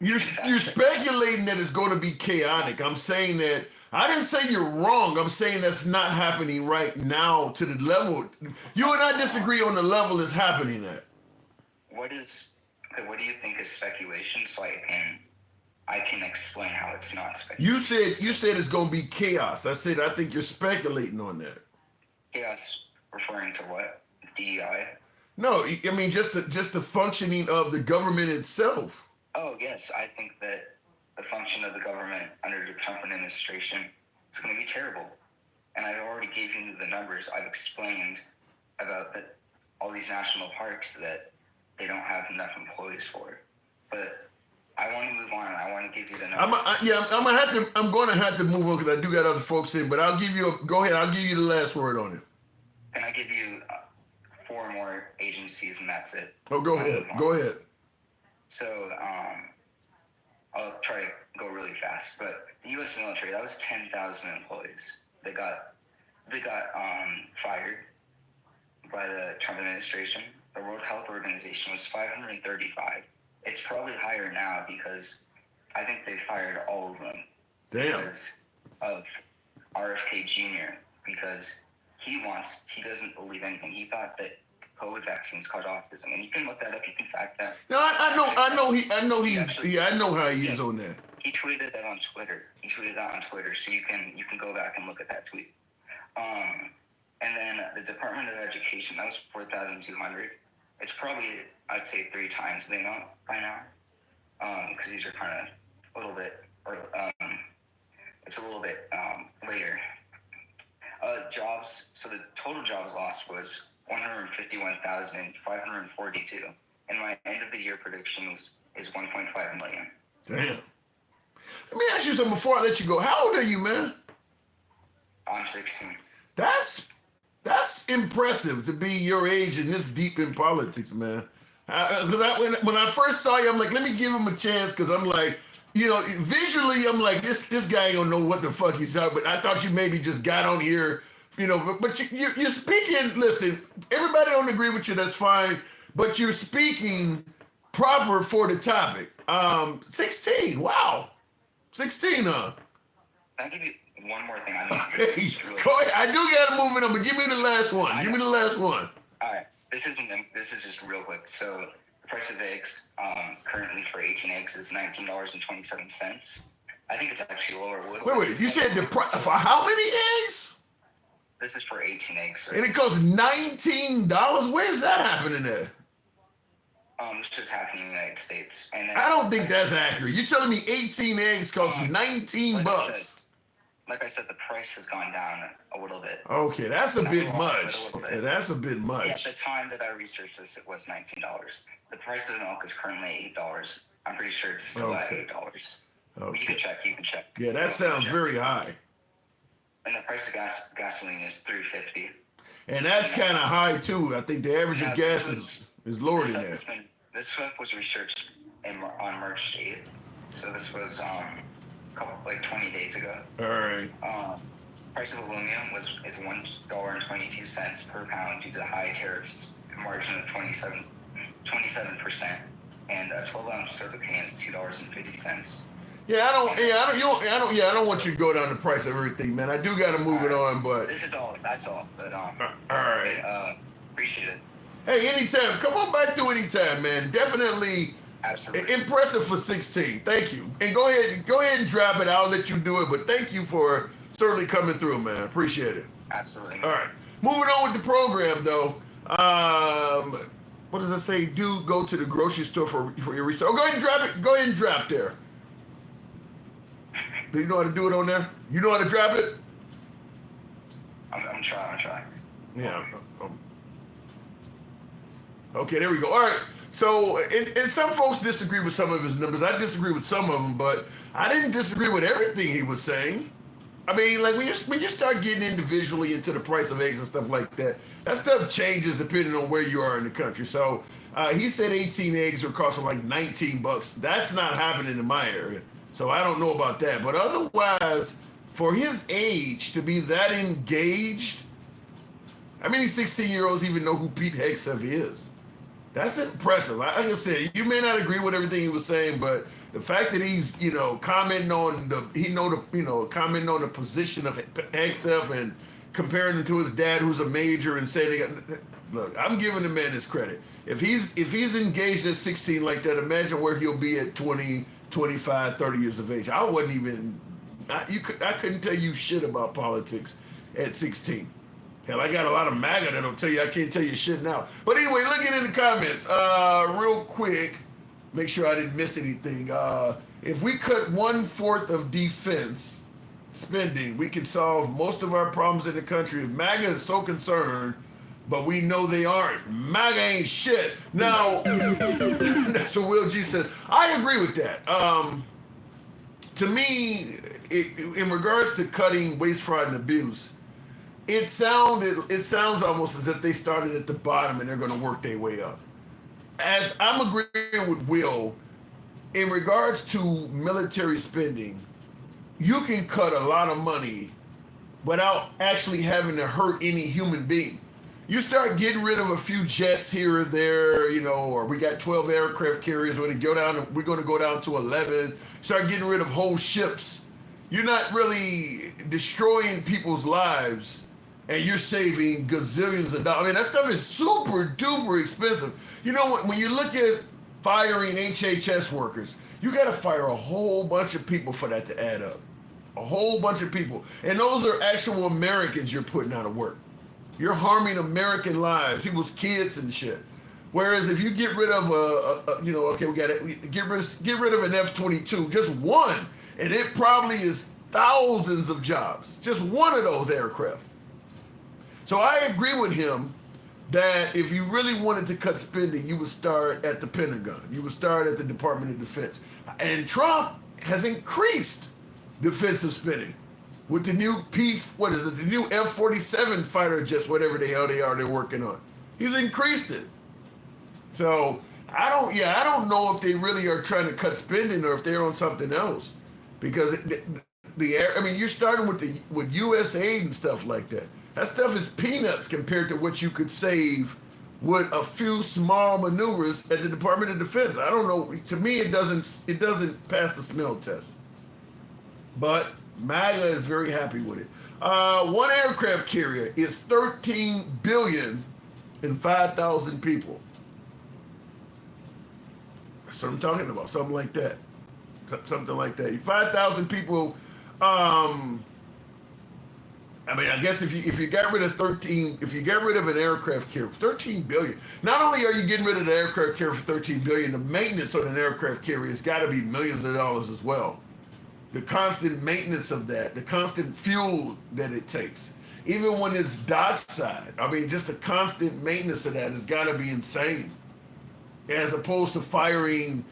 you're speculating that it's going to be chaotic. I'm saying that. I didn't say you're wrong. I'm saying that's not happening right now to the level. You and I disagree on the level it's happening at. What do you think is speculation, so I can explain how it's not speculation? You said it's going to be chaos. I said I think you're speculating on that. Chaos referring to what? DEI? No, I mean just the functioning of the government itself. Oh yes, I think that the function of the government under the Trump administration is going to be terrible. And I've already gave you the numbers. I've explained about all these national parks that they don't have enough employees for. But I want to move on. I want to give you the numbers. I'm going to have to move on because I do got other folks in. But I'll give you go ahead. I'll give you the last word on it. Can I give you 4 more agencies and that's it? Oh, go ahead. Go ahead. So I'll try to go really fast. But the U.S. military, that was 10,000 employees. They got fired by the Trump administration. The World Health Organization was 535. It's probably higher now because I think they fired all of them. Damn. Because of RFK Jr. because he doesn't believe anything. He thought that COVID vaccines caused autism, and you can look that up. You can fact that. No, I know how he is on that. He tweeted that on Twitter. So you can go back and look at that tweet. And then the Department of Education, that was 4,200. It's probably, I'd say, 3 times the amount by now, because these are kind of a little bit, it's a little bit later. Jobs. So the total jobs lost was 151,542, and my end of the year prediction is 1.5 million. Damn. Let me ask you something before I let you go. How old are you, man? I'm 16. That's impressive to be your age and this deep in politics, man. When I first saw you, I'm like, let me give him a chance, because I'm like, visually, I'm like, this guy ain't gonna know what the fuck he's talking. But I thought you maybe just got on here, But you're speaking. Listen, everybody don't agree with you. That's fine. But you're speaking proper for the topic. 16. Wow. 16, huh? I'll give you one more thing. Okay. Go ahead. I do gotta move it on, but give me the last one. All right. This is just real quick. So the price of eggs currently for 18 eggs is $19.27. I think it's actually lower. Wait. You said the price for how many eggs? This is for 18 eggs. So. And it costs $19? Where's that happening at? It's just happening in the United States. And I don't think that's accurate. You're telling me 18 eggs cost $19 bucks. Like I said, the price has gone down a little bit. Okay, that's a bit much. Yeah, that's a bit much. Yeah, at the time that I researched this, it was $19. The price of milk is currently $8. I'm pretty sure it's still at $8. Okay. You can check. Yeah, that sounds very high. And the price of gasoline is $3.50. And that's kind of high too. I think the average of gas is lower than that. This was researched on March 8th. So this was 20 days ago. All right. Price of aluminum is $1.22 per pound due to the high tariffs, margin of 27%, and a 12-ounce soda can is $2.50. Yeah, I don't want you to go down the price of everything, man. I do got to move it on, but that's all. But all right. Appreciate it. Hey, anytime. Come on back through anytime, man. Definitely. Absolutely. Impressive for 16. Thank you. And go ahead and drop it. I'll let you do it. But thank you for certainly coming through, man. Appreciate it. Absolutely. All right. Moving on with the program, though. What does it say? Do go to the grocery store for your research. Oh, go ahead and drop it. Go ahead and drop there. Do you know how to do it on there? You know how to drop it? I'm trying. Yeah. Okay, there we go. All right. So, and some folks disagree with some of his numbers. I disagree with some of them, but I didn't disagree with everything he was saying. I mean, like when you start getting individually into the price of eggs and stuff like that, that stuff changes depending on where you are in the country. So he said 18 eggs are costing like $19. That's not happening in my area. So I don't know about that. But otherwise, for his age to be that engaged, how many 16-year-olds even know who Pete Hegseth is? That's impressive. Like I said, you may not agree with everything he was saying, but the fact that he's, commenting on commenting on the position of Hegseth and comparing him to his dad, who's a major, and saying, look, I'm giving the man his credit. If he's engaged at 16 like that, imagine where he'll be at 20, 25, 30 years of age. I couldn't tell you shit about politics at 16. Hell, I got a lot of MAGA that'll tell you I can't tell you shit now. But anyway, looking in the comments, real quick, make sure I didn't miss anything. If we cut 1/4 of defense spending, we can solve most of our problems in the country. If MAGA is so concerned, but we know they aren't. MAGA ain't shit. Now, that's what Will G says. I agree with that. To me, in regards to cutting waste, fraud, and abuse, it sounds almost as if they started at the bottom and they're going to work their way up. As I'm agreeing with Will, in regards to military spending, you can cut a lot of money without actually having to hurt any human being. You start getting rid of a few jets here or there, or we got 12 aircraft carriers, we're going to go down to 11. Start getting rid of whole ships. You're not really destroying people's lives and you're saving gazillions of dollars. I mean, that stuff is super duper expensive. You know, when you look at firing HHS workers, you got to fire a whole bunch of people for that to add up. A whole bunch of people. And those are actual Americans you're putting out of work. You're harming American lives, people's kids and shit. Whereas if you get rid of get rid of an F-22, just one, and it probably is thousands of jobs, just one of those aircraft. So I agree with him that if you really wanted to cut spending, you would start at the Pentagon. You would start at the Department of Defense. And Trump has increased defensive spending with the new the new F-47 fighter jets, whatever the hell they're working on. He's increased it. So I don't know if they really are trying to cut spending or if they're on something else, because you're starting with U.S. aid and stuff like that. That stuff is peanuts compared to what you could save with a few small maneuvers at the Department of Defense. I don't know. To me, it doesn't pass the smell test. But MAGA is very happy with it. One aircraft carrier is 13 billion and 5,000 people. That's what I'm talking about. Something like that. 5,000 people. I guess if you got rid of an aircraft carrier for 13 billion, not only are you getting rid of the aircraft carrier for 13 billion, the maintenance on an aircraft carrier has got to be millions of dollars as well. The constant maintenance of that, the constant fuel that it takes, even when it's dockside. Just the constant maintenance of that has got to be insane. As opposed to firing,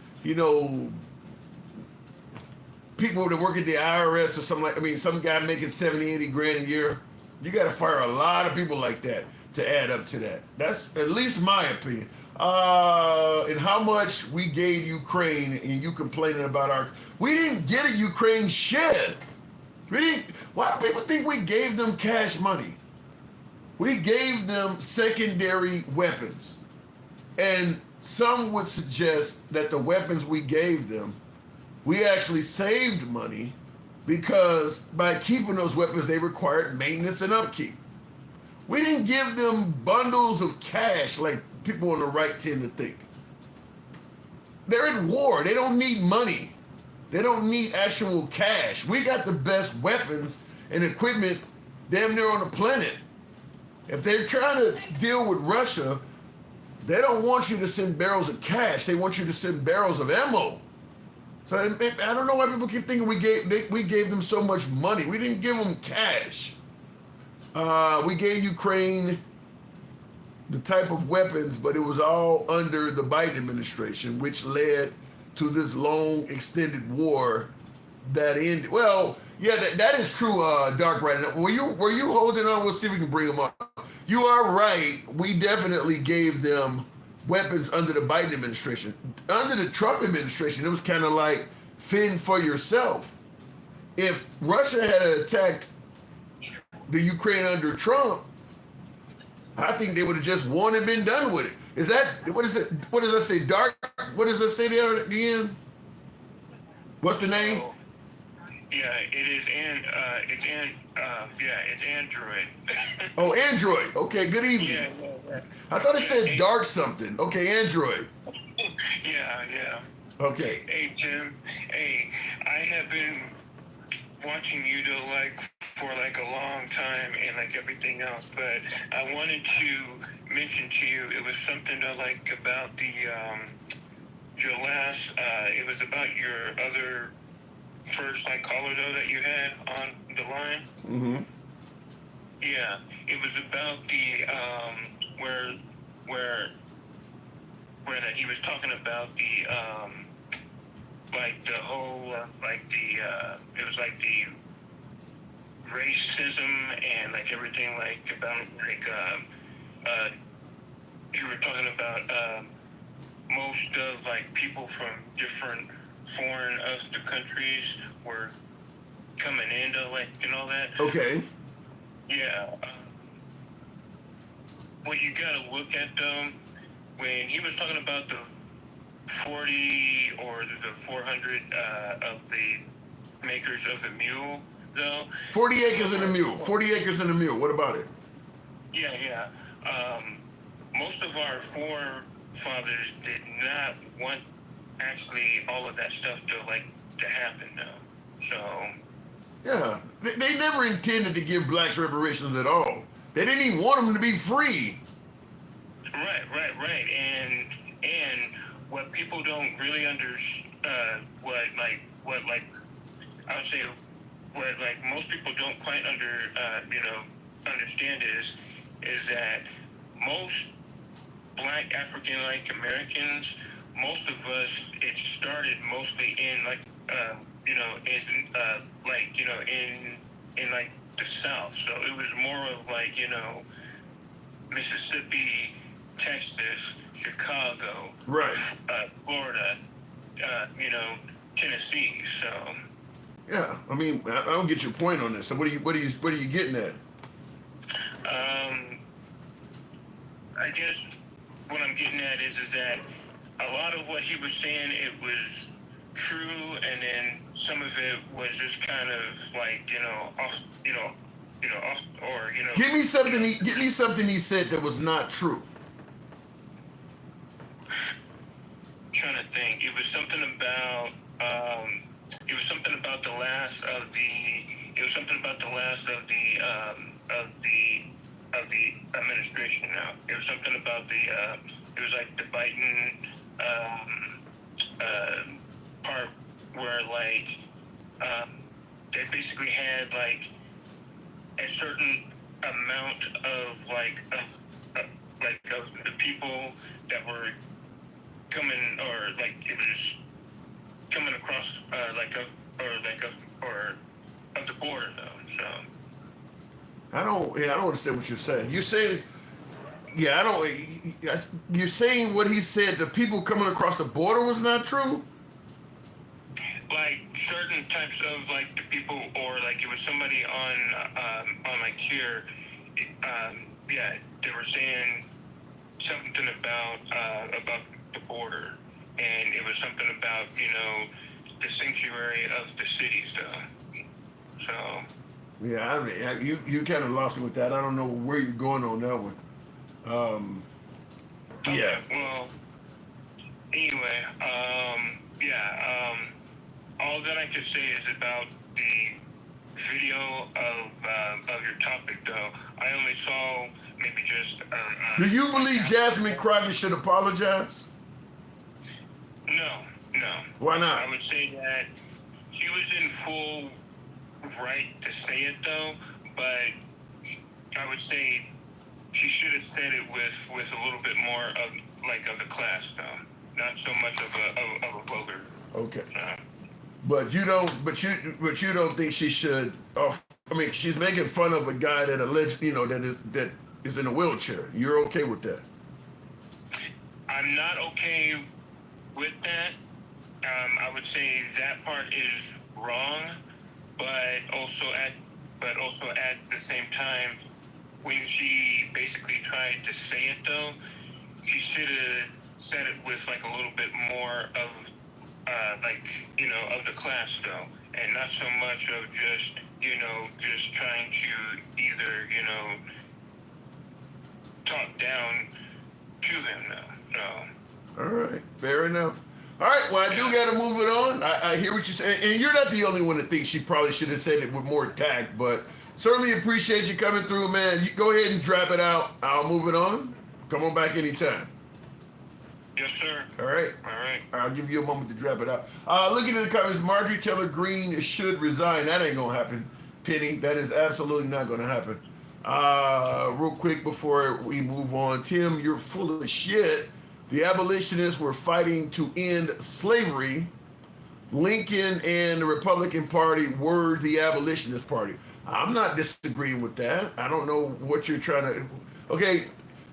people that work at the IRS or something some guy making 70, 80 grand a year. You got to fire a lot of people like that to add up to that. That's at least my opinion. And how much we gave Ukraine, and you complaining about we didn't get a Ukraine shit. Why do people think we gave them cash money? We gave them secondary weapons. And some would suggest that the weapons we gave them, we actually saved money, because by keeping those weapons, they required maintenance and upkeep. We didn't give them bundles of cash like people on the right tend to think. They're in war. They don't need money. They don't need actual cash. We got the best weapons and equipment damn near on the planet. If they're trying to deal with Russia, they don't want you to send barrels of cash. They want you to send barrels of ammo. So I don't know why people keep thinking we gave them so much money. We didn't give them cash. We gave Ukraine the type of weapons, but it was all under the Biden administration, which led to this long, extended war that ended. Well, yeah, that is true, Dark, right now. Were you holding on? We'll see if we can bring them up. You are right. We definitely gave them weapons under the Biden administration. Under the Trump administration, it was kind of like fend for yourself. If Russia had attacked the Ukraine under Trump, I think they would have just won and been done with it. Is that, what is it? What does that say? Dark? What does that say there again? What's the name? Yeah, it is it's Android. Oh, Android. Okay, good evening. Yeah. I thought it said Dark something. Okay, Android. Yeah. Okay. Hey, Jim. Hey, I have been watching you for a long time and everything else, but I wanted to mention to you, it was something about your last, it was about your other first caller though that you had on the line. Mm-hmm. Yeah, it was about the where that he was talking about the the whole it was the racism and everything about you were talking about most of people from different foreign other countries were coming into and all that. Okay. Yeah. What you gotta look at when he was talking about the 40 or the 400 of the makers of the mule, though. 40 acres and a mule. 40 acres and a mule. What about it? Yeah. Most of our forefathers did not want actually all of that stuff to happen now. So Yeah, they never intended to give blacks reparations at all. They didn't even want them to be free. right. And what people don't really understand, what I would say, what most people don't quite understand is that most Black African Americans, most of us, it started mostly in in the South. So it was more of Mississippi, Texas, Chicago, right, Florida, Tennessee. So yeah, I mean, I don't get your point on this. So what are you getting at? I guess what I'm getting at is that a lot of what he was saying, it was true, and then some of it was just kind of off. Give me something he said that was not true. Trying to think. It was something about the last of the administration now. It was something about it was like the Biden part where they basically had a certain amount of of the people that were coming, or it was coming across of the border though. So I don't understand what you're saying. You're saying, yeah, I don't. You're saying what he said. The people coming across the border was not true. Certain types of the people, or it was somebody on here. Yeah, they were saying something about the border, and it was something about the sanctuary of the cities though. So yeah, I mean, you kind of lost me with that. I don't know where you're going on that one. okay, Yeah. Well, anyway, all that I could say is about the video of your topic, though. I only saw maybe just. Do you believe Jasmine Crockett should apologize? No. Why not? I would say that she was in full right to say it, though, but I would say she should have said it with a little bit more of the class, though. Not so much of a vulgar. Okay. But you don't think she should. I mean, she's making fun of a guy that that is in a wheelchair. You're okay with that? I'm not okay with that. I would say that part is wrong, but also at the same time, when she basically tried to say it though, she should have said it with a little bit more of of the class though, and not so much of just trying to either talk down to him though. So. All right, fair enough. All right, well, I do got to move it on. I hear what you're saying, and you're not the only one that thinks she probably should have said it with more tact, but certainly appreciate you coming through, man. You go ahead and drop it out. I'll move it on. Come on back anytime. Yes, sir. All right. I'll give you a moment to drop it out. Looking at the comments, Marjorie Taylor Greene should resign. That ain't going to happen, Penny. That is absolutely not going to happen. Real quick before we move on, Tim, you're full of shit. The abolitionists were fighting to end slavery. Lincoln and the Republican Party were the abolitionist party. I'm not disagreeing with that. I don't know what you're trying to... Okay,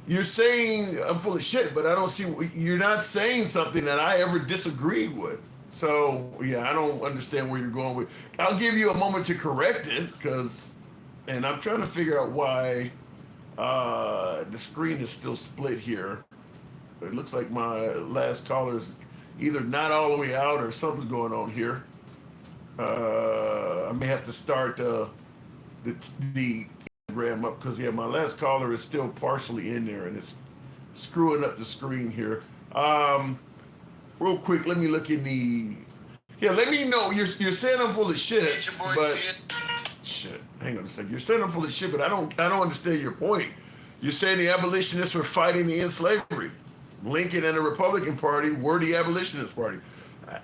you're saying I'm full of shit, but I don't see... You're not saying something that I ever disagreed with. So, yeah, I don't understand where you're going with... I'll give you a moment to correct it, because... And I'm trying to figure out why the screen is still split here. It looks like my last caller's either not all the way out or something's going on here. I may have to start the Instagram up because, yeah, my last caller is still partially in there and it's screwing up the screen here. Real quick, let me look in the... Yeah, let me know. You're saying I'm full of shit, but... Shit, hang on a second. You're saying I'm full of shit, but I don't understand your point. You're saying the abolitionists were fighting to end slavery. Lincoln and the Republican Party were the abolitionist party.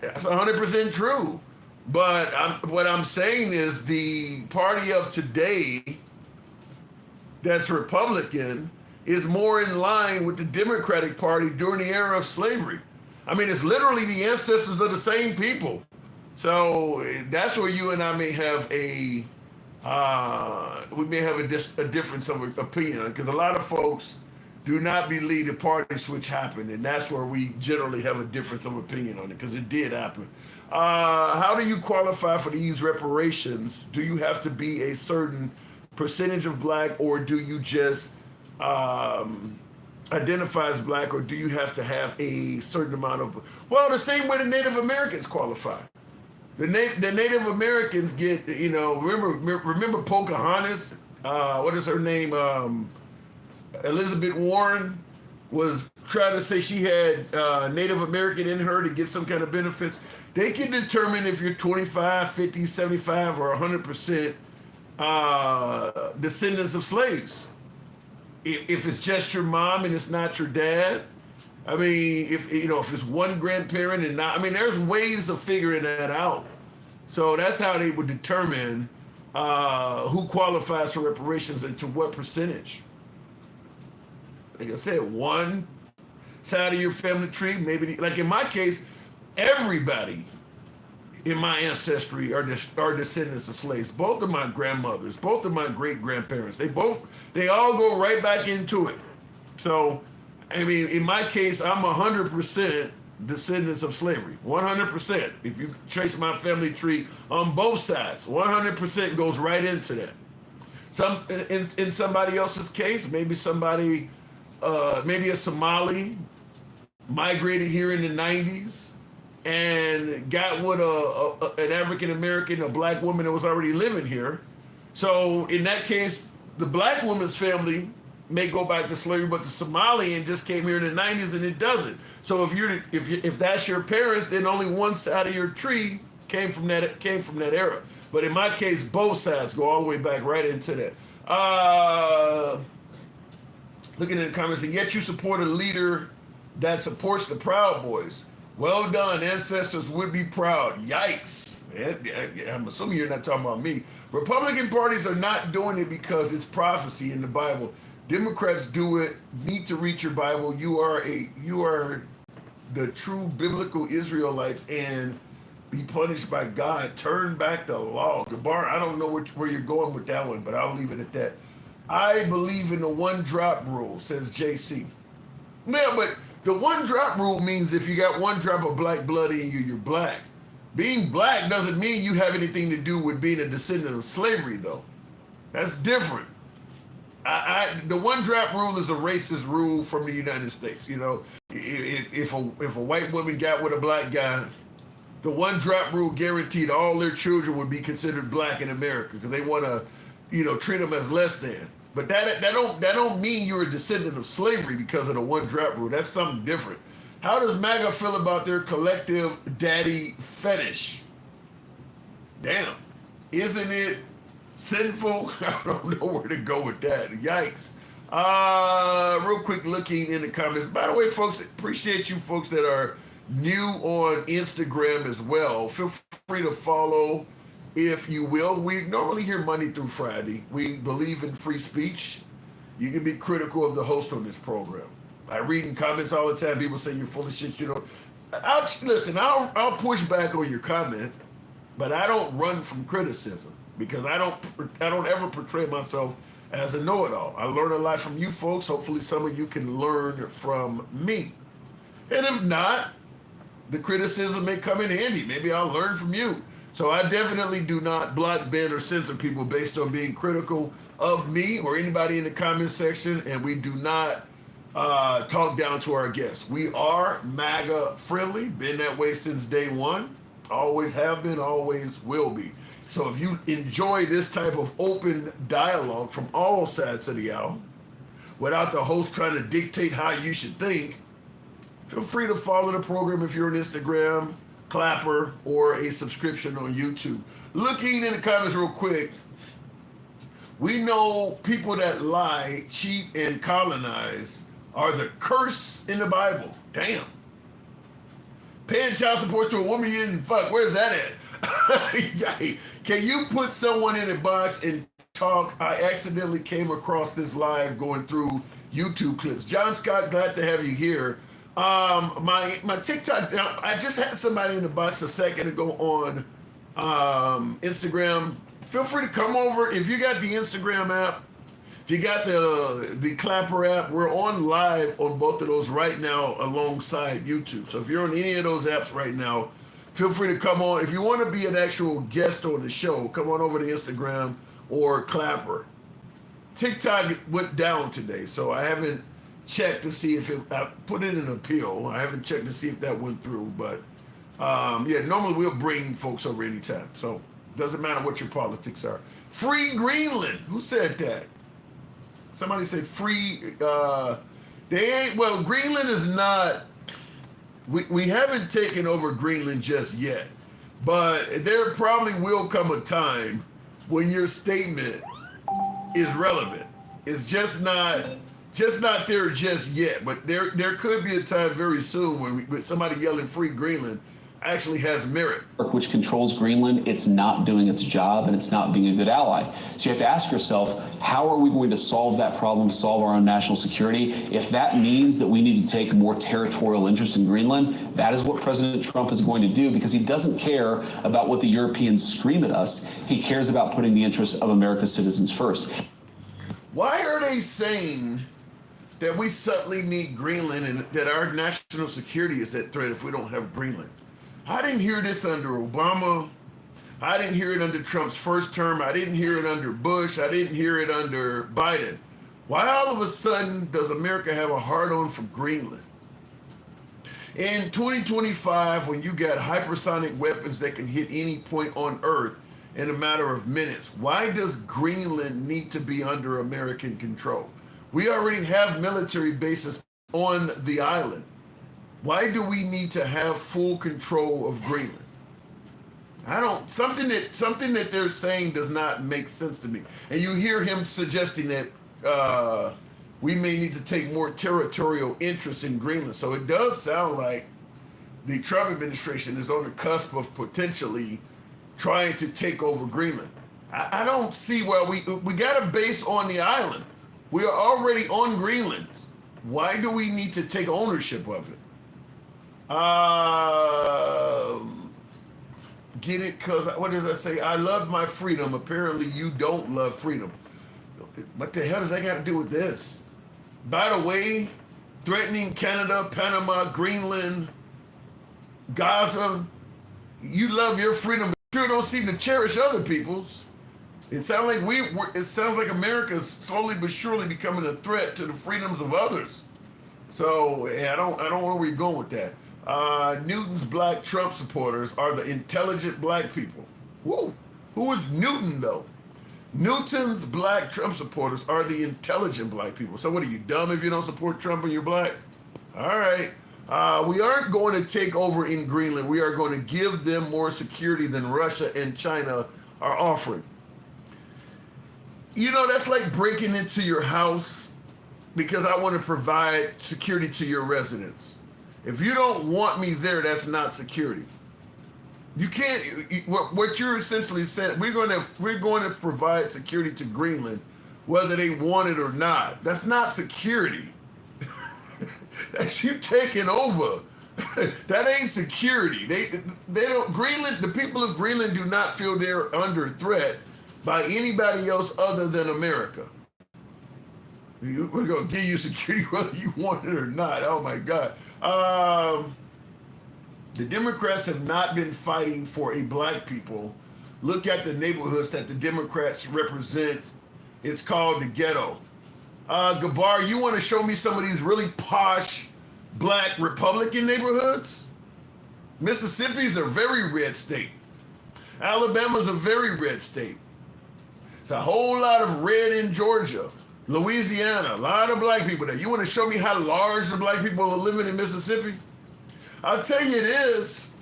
That's 100% true. But what I'm saying is the party of today that's Republican is more in line with the Democratic Party during the era of slavery. I mean, it's literally the ancestors of the same people. So that's where you and I may have a difference of opinion, because a lot of folks do not believe the party switch happened, and that's where we generally have a difference of opinion on it, because it did happen. How do you qualify for these reparations? Do you have to be a certain percentage of black, or do you just identify as black, or do you have to have a certain amount of... Well, the same way the Native Americans qualify. The Native Americans get, remember Pocahontas? What is her name? Elizabeth Warren was trying to say she had Native American in her to get some kind of benefits. They can determine if you're 25, 50, 75, or 100% descendants of slaves. If it's just your mom and it's not your dad. I mean, if it's one grandparent and not, I mean, there's ways of figuring that out. So that's how they would determine who qualifies for reparations and to what percentage. Like I said, one side of your family tree, maybe, like in my case, everybody in my ancestry are descendants of slaves. Both of my grandmothers, both of my great-grandparents, they all go right back into it. So, I mean, in my case, I'm 100% descendants of slavery, 100%. If you trace my family tree on both sides, 100% goes right into that. In somebody else's case, maybe somebody, maybe a Somali migrated here in the 90s and got with an African-American, a black woman that was already living here. So in that case, the black woman's family may go back to slavery, but the Somalian just came here in the 90s and it doesn't. So if that's your parents, then only one side of your tree came from that era. But in my case, both sides go all the way back right into that. Looking at the comments, and yet you support a leader that supports the Proud Boys. Well done, ancestors would be proud. Yikes. I'm assuming you're not talking about me. Republican parties are not doing it because it's prophecy in the Bible. Democrats do it. Need to read your Bible. You are the true biblical Israelites and be punished by God. Turn back the law. Gabar, I don't know where you're going with that one, but I'll leave it at that. I believe in the one drop rule, says JC. Yeah, but the one drop rule means if you got one drop of black blood in you, you're black. Being black doesn't mean you have anything to do with being a descendant of slavery, though. That's different. The one drop rule is a racist rule from the United States. You know, if a white woman got with a black guy, the one drop rule guaranteed all their children would be considered black in America because they want to, treat them as less than. But that don't mean you're a descendant of slavery because of the one drop rule. That's something different. How does MAGA feel about their collective daddy fetish? Damn, isn't it sinful? I don't know where to go with that. Yikes. Real quick looking in the comments. By the way, folks, appreciate you folks that are new on Instagram as well. Feel free to follow if you will. We normally hear Monday through Friday. We believe in free speech. You can be critical of the host on this program. I read in comments all the time, people say you're full of shit, I'll push back on your comment, but I don't run from criticism because I don't ever portray myself as a know-it-all. I learn a lot from you folks. Hopefully some of you can learn from me. And if not, the criticism may come in handy. Maybe I'll learn from you. So I definitely do not block, ban, or censor people based on being critical of me or anybody in the comment section, and we do not talk down to our guests. We are MAGA friendly, been that way since day one, always have been, always will be. So if you enjoy this type of open dialogue from all sides of the aisle, without the host trying to dictate how you should think, feel free to follow the program if you're on Instagram, Clapper, or a subscription on YouTube. Looking in the comments real quick, we know people that lie, cheat, and colonize are the curse in the Bible. Damn. Paying child support to a woman you didn't fuck, where's that at? Can you put someone in a box and talk? I accidentally came across this live going through YouTube clips. John Scott, glad to have you here. My TikTok, I just had somebody in the box a second ago on Instagram. Feel free to come over. If you got the Instagram app, if you got the Clapper app, we're on live on both of those right now alongside YouTube. So if you're on any of those apps right now, feel free to come on. If you want to be an actual guest on the show, come on over to Instagram or Clapper. TikTok went down today, so I haven't checked to see if I put it in appeal. I haven't checked to see if that went through, but yeah, normally we'll bring folks over anytime. So doesn't matter what your politics are. Free Greenland. Who said that? Somebody said free. They ain't. Well, Greenland is not. We haven't taken over Greenland just yet, but there probably will come a time when your statement is relevant. It's just not there just yet, but there could be a time very soon when somebody yelling free Greenland actually has merit. Which controls Greenland, it's not doing its job and it's not being a good ally. So you have to ask yourself, how are we going to solve that problem, solve our own national security? If that means that we need to take more territorial interest in Greenland, that is what President Trump is going to do, because he doesn't care about what the Europeans scream at us. He cares about putting the interests of America's citizens first. Why are they saying that we suddenly need Greenland and that our national security is at threat if we don't have Greenland? I didn't hear this under Obama. I didn't hear it under Trump's first term. I didn't hear it under Bush. I didn't hear it under Biden. Why all of a sudden does America have a hard-on for Greenland? In 2025, when you got hypersonic weapons that can hit any point on Earth in a matter of minutes, why does Greenland need to be under American control? We already have military bases on the island. Why do we need to have full control of Greenland? Something that they're saying does not make sense to me. And you hear him suggesting that we may need to take more territorial interest in Greenland. So it does sound like the Trump administration is on the cusp of potentially trying to take over Greenland. I don't see why we got a base on the island. We are already on Greenland. Why do we need to take ownership of it? Get it? Because what does that say? I love my freedom. Apparently you don't love freedom. What the hell does that got to do with this? By the way, threatening Canada, Panama, Greenland, Gaza, you love your freedom, but you don't seem to cherish other people's. It sounds like America is slowly but surely becoming a threat to the freedoms of others. So yeah, I don't know where you're going with that. Newton's black Trump supporters are the intelligent black people. Woo! Who is Newton though? Newton's black Trump supporters are the intelligent black people. So what are you, dumb if you don't support Trump and you're black? All right. We aren't going to take over in Greenland. We are going to give them more security than Russia and China are offering. You know, that's like breaking into your house because I want to provide security to your residence. If you don't want me there, that's not security. You can't. What you're essentially saying, we're going to provide security to Greenland, whether they want it or not. That's not security. That's you taking over. That ain't security. They don't. Greenland. The people of Greenland do not feel they're under threat by anybody else other than America. We're going to give you security whether you want it or not. Oh my God. The Democrats have not been fighting for a black people. Look at the neighborhoods that the Democrats represent. It's called the ghetto. Gabar, you want to show me some of these really posh black Republican neighborhoods? Mississippi's a very red state. Alabama's a very red state. It's a whole lot of red in Georgia. Louisiana, a lot of black people there. You want to show me how large the black people are living in Mississippi? I'll tell you this.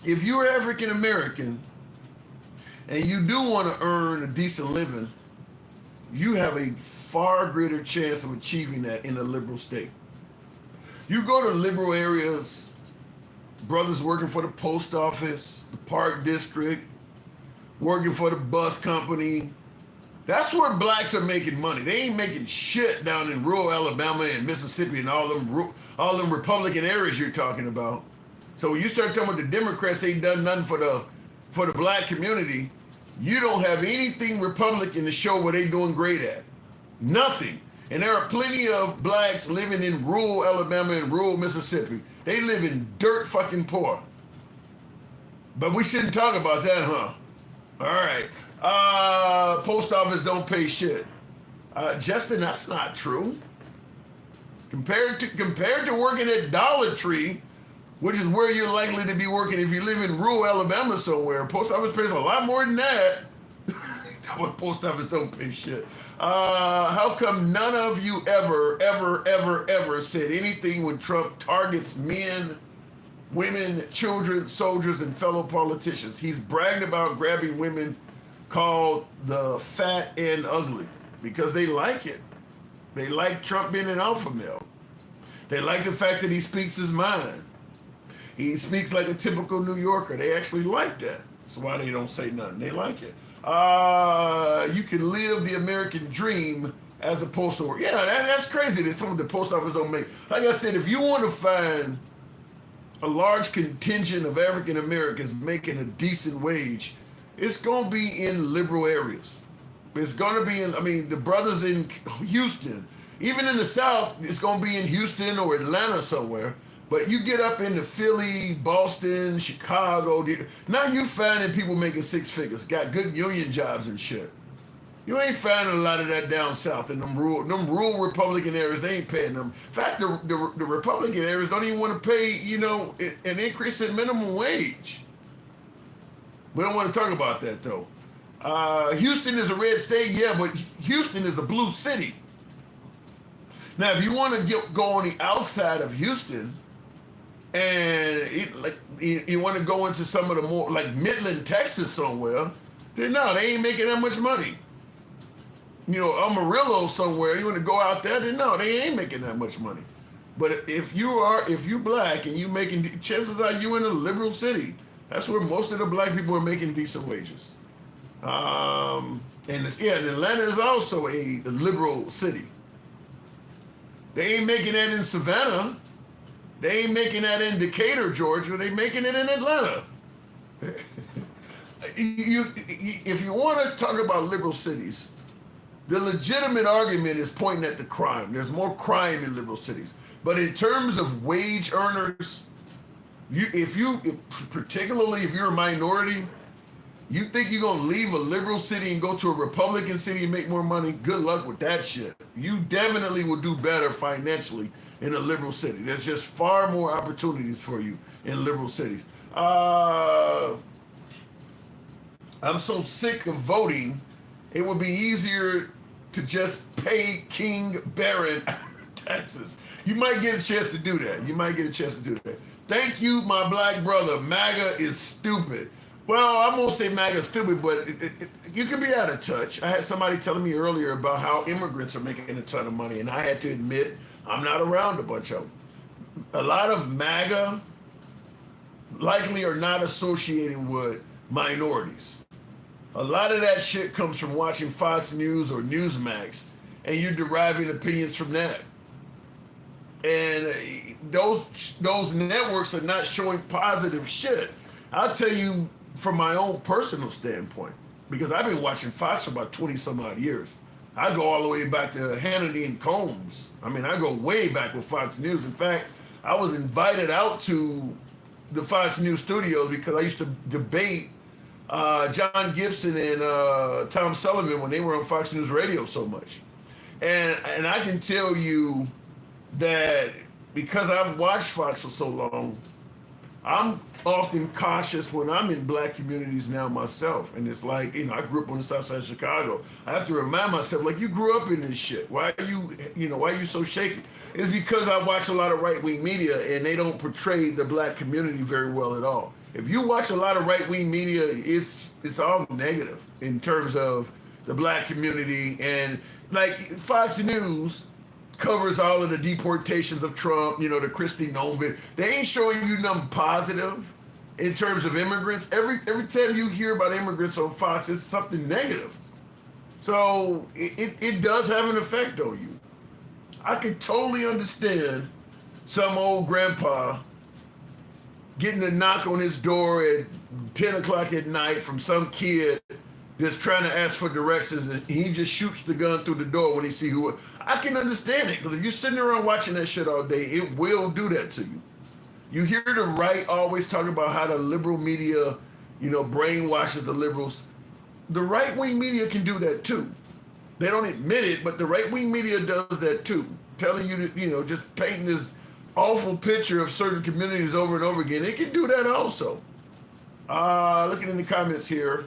If you're African American and you do want to earn a decent living, you have a far greater chance of achieving that in a liberal state. You go to liberal areas, brothers working for the post office, the park district, working for the bus company. That's where blacks are making money. They ain't making shit down in rural Alabama and Mississippi and all them Republican areas you're talking about. So when you start talking about the Democrats ain't done nothing for the black community, you don't have anything Republican to show what they doing great at. Nothing. And there are plenty of blacks living in rural Alabama and rural Mississippi. They live in dirt fucking poor. But we shouldn't talk about that, huh? All right. Post office don't pay shit. Justin, that's not true. Compared to working at Dollar Tree, which is where you're likely to be working if you live in rural Alabama somewhere, post office pays a lot more than that. Post office don't pay shit. How come none of you ever said anything when Trump targets men, women, children, soldiers, and fellow politicians? He's bragged about grabbing women called the fat and ugly because they like it. They like Trump being an alpha male. They like the fact that he speaks his mind. He speaks like a typical New Yorker. They actually like that. That's why they don't say nothing. They like it. You can live the American dream as a postal worker. Yeah, that's crazy that some of the post office don't make. Like I said, if you want to find a large contingent of African Americans making a decent wage, it's going to be in liberal areas. It's going to be in, the brothers in Houston, even in the South, it's going to be in Houston or Atlanta somewhere. But you get up into Philly, Boston, Chicago, now you finding people making six figures, got good union jobs and shit. You ain't finding a lot of that down south in them rural Republican areas. They ain't paying them. In fact, the Republican areas don't even want to pay, an increase in minimum wage. We don't want to talk about that though. Houston is a red state, yeah, but Houston is a blue city. Now, if you want to go on the outside of Houston, and you want to go into some of the more like Midland, Texas somewhere, then no, they ain't making that much money. Amarillo somewhere, you want to go out there, then no, they ain't making that much money. But if you black and you making, chances are you in a liberal city. That's where most of the black people are making decent wages. And Atlanta is also a liberal city. They ain't making that in Savannah. They ain't making that in Decatur, Georgia. They making it in Atlanta. If you want to talk about liberal cities, the legitimate argument is pointing at the crime. There's more crime in liberal cities. But in terms of wage earners, particularly if you're a minority, you think you're going to leave a liberal city and go to a Republican city and make more money? Good luck with that shit. You definitely will do better financially in a liberal city. There's just far more opportunities for you in liberal cities. I'm so sick of voting, it would be easier to just pay King Baron taxes. You might get a chance to do that. Thank you, my black brother. MAGA is stupid. Well, I won't say MAGA is stupid, but you can be out of touch. I had somebody telling me earlier about how immigrants are making a ton of money, and I had to admit I'm not around a bunch of them. A lot of MAGA likely are not associating with minorities. A lot of that shit comes from watching Fox News or Newsmax, and you're deriving opinions from that. And those networks are not showing positive shit. I'll tell you from my own personal standpoint, because I've been watching Fox for about 20 some odd years. I go all the way back to Hannity and Combs. I go way back with Fox News. In fact, I was invited out to the Fox News studios because I used to debate John Gibson and Tom Sullivan when they were on Fox News Radio so much. And I can tell you that because I've watched Fox for so long, I'm often cautious when I'm in black communities now myself. And it's like, I grew up on the south side of Chicago. I have to remind myself, like, you grew up in this shit. Why are you so shaky? It's because I watch a lot of right-wing media and they don't portray the black community very well at all. If you watch a lot of right-wing media, it's all negative in terms of the black community. And like Fox News covers all of the deportations of Trump, the Christi Noem. They ain't showing you nothing positive in terms of immigrants. Every time you hear about immigrants on Fox, it's something negative. So it does have an effect on you. I could totally understand some old grandpa getting a knock on his door at 10 o'clock at night from some kid that's trying to ask for directions, and he just shoots the gun through the door when he see who. I can understand it, because if you're sitting around watching that shit all day, it will do that to you. You hear the right always talk about how the liberal media, brainwashes the liberals. The right-wing media can do that too. They don't admit it, but the right-wing media does that too, telling you to, just painting this awful picture of certain communities over and over again. It can do that also. Looking in the comments here,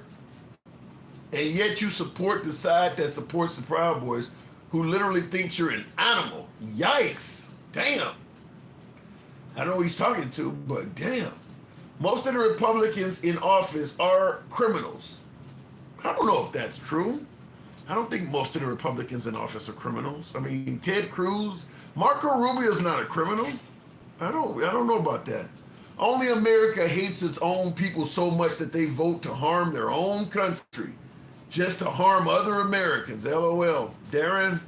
and yet you support the side that supports the Proud Boys, who literally thinks you're an animal. Yikes. Damn. I don't know who he's talking to, but damn. Most of the Republicans in office are criminals. I don't know if that's true. I don't think most of the Republicans in office are criminals. I mean, Ted Cruz, Marco Rubio's not a criminal. I don't know about that. Only America hates its own people so much that they vote to harm their own country, just to harm other Americans. LOL. Darren,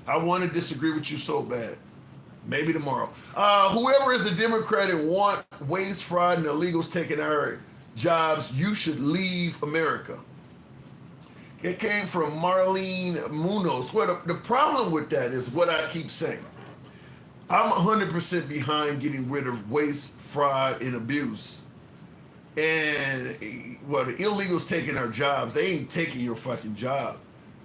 I want to disagree with you so bad. Maybe tomorrow. Whoever is a Democrat and want waste, fraud, and illegals taking our jobs, you should leave America. It came from Marlene Munoz. Well, the problem with that is what I keep saying. I'm 100% behind getting rid of waste, fraud, and abuse. And, the illegals taking our jobs, they ain't taking your fucking job.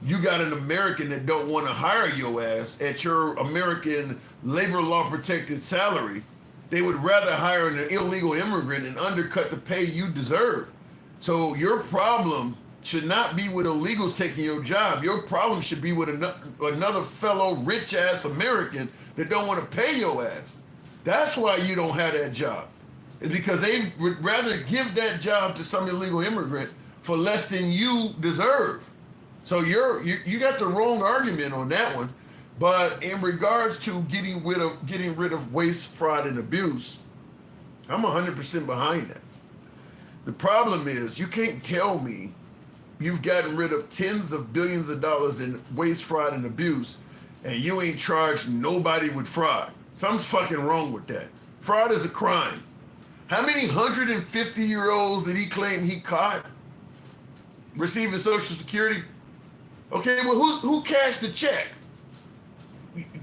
You got an American that don't want to hire your ass at your American labor law protected salary. They would rather hire an illegal immigrant and undercut the pay you deserve. So your problem should not be with illegals taking your job. Your problem should be with another fellow rich ass American that don't want to pay your ass. That's why you don't have that job. It's because they would rather give that job to some illegal immigrant for less than you deserve. So you got the wrong argument on that one. But in regards to getting rid of waste, fraud, and abuse, I'm 100% behind that. The problem is you can't tell me you've gotten rid of tens of billions of dollars in waste, fraud, and abuse, and you ain't charged nobody with fraud. Something's fucking wrong with that. Fraud is a crime. How many 150-year-olds did he claim he caught receiving Social Security? Okay, well, who cashed the check?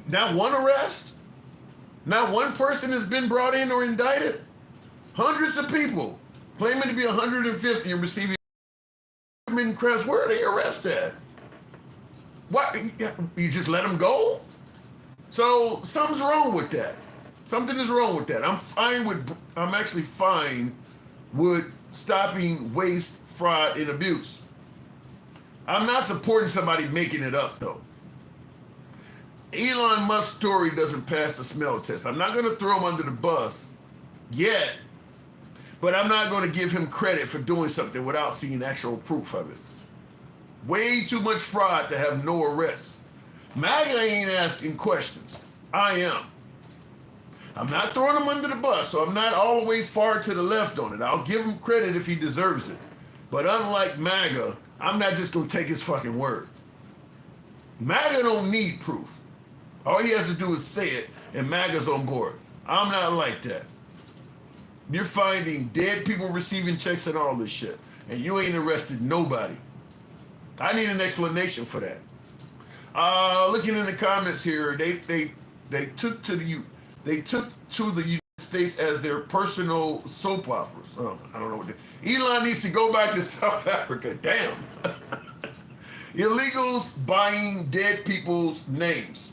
Not one arrest? Not one person has been brought in or indicted? Hundreds of people claiming to be 150 and receiving crabs. Where are they arrested at? What? You just let them go? So something's wrong with that. Something is wrong with that. I'm actually fine with stopping waste, fraud, and abuse. I'm not supporting somebody making it up, though. Elon Musk's story doesn't pass the smell test. I'm not going to throw him under the bus yet, but I'm not going to give him credit for doing something without seeing actual proof of it. Way too much fraud to have no arrest. MAGA ain't asking questions. I am. I'm not throwing him under the bus, so I'm not all the way far to the left on it. I'll give him credit if he deserves it. But unlike MAGA, I'm not just going to take his fucking word. MAGA don't need proof. All he has to do is say it, and MAGA's on board. I'm not like that. You're finding dead people receiving checks and all this shit, and you ain't arrested nobody. I need an explanation for that. Looking in the comments here, they took to the United States as their personal soap operas. Oh, I don't know what Elon needs to go back to South Africa. Damn. Illegals buying dead people's names.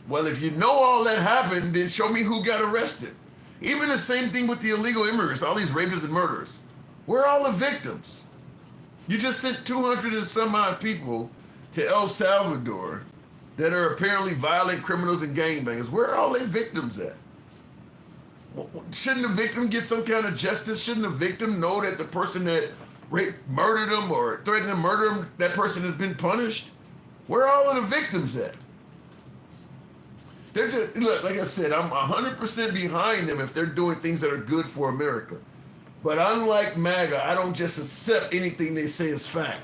Well, if you know all that happened, then show me who got arrested. Even the same thing with the illegal immigrants, all these rapists and murderers. We're all the victims. You just sent 200 and some odd people to El Salvador that are apparently violent criminals and gangbangers. Where are all their victims at? Shouldn't the victim get some kind of justice? Shouldn't the victim know that the person that murdered them or threatened to murder them, that person has been punished? Where are all of the victims at? They're just, look, like I said, I'm 100% behind them if they're doing things that are good for America. But unlike MAGA, I don't just accept anything they say as fact.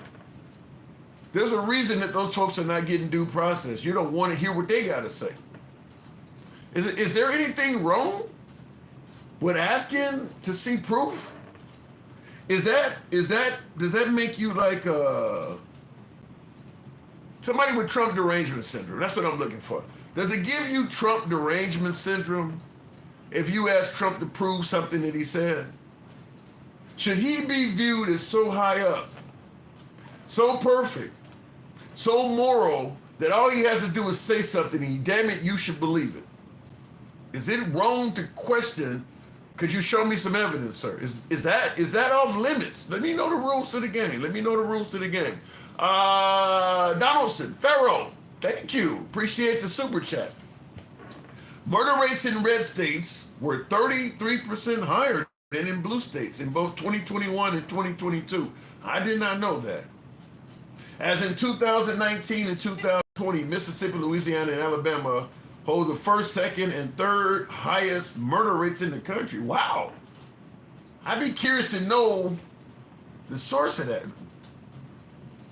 There's a reason that those folks are not getting due process. You don't want to hear what they got to say. Is there anything wrong with asking to see proof? Does that make you like somebody with Trump derangement syndrome? That's what I'm looking for. Does it give you Trump derangement syndrome if you ask Trump to prove something that he said? Should he be viewed as so high up, so perfect, so moral, that all he has to do is say something and damn it, you should believe it? Is it wrong to question, could you show me some evidence, sir? Is that off limits? Let me know the rules to the game. Donaldson, Farrell, thank you. Appreciate the super chat. Murder rates in red states were 33% higher than in blue states in both 2021 and 2022. I did not know that. As in 2019 and 2020, Mississippi, Louisiana, and Alabama hold the first, second, and third highest murder rates in the country. Wow. I'd be curious to know the source of that.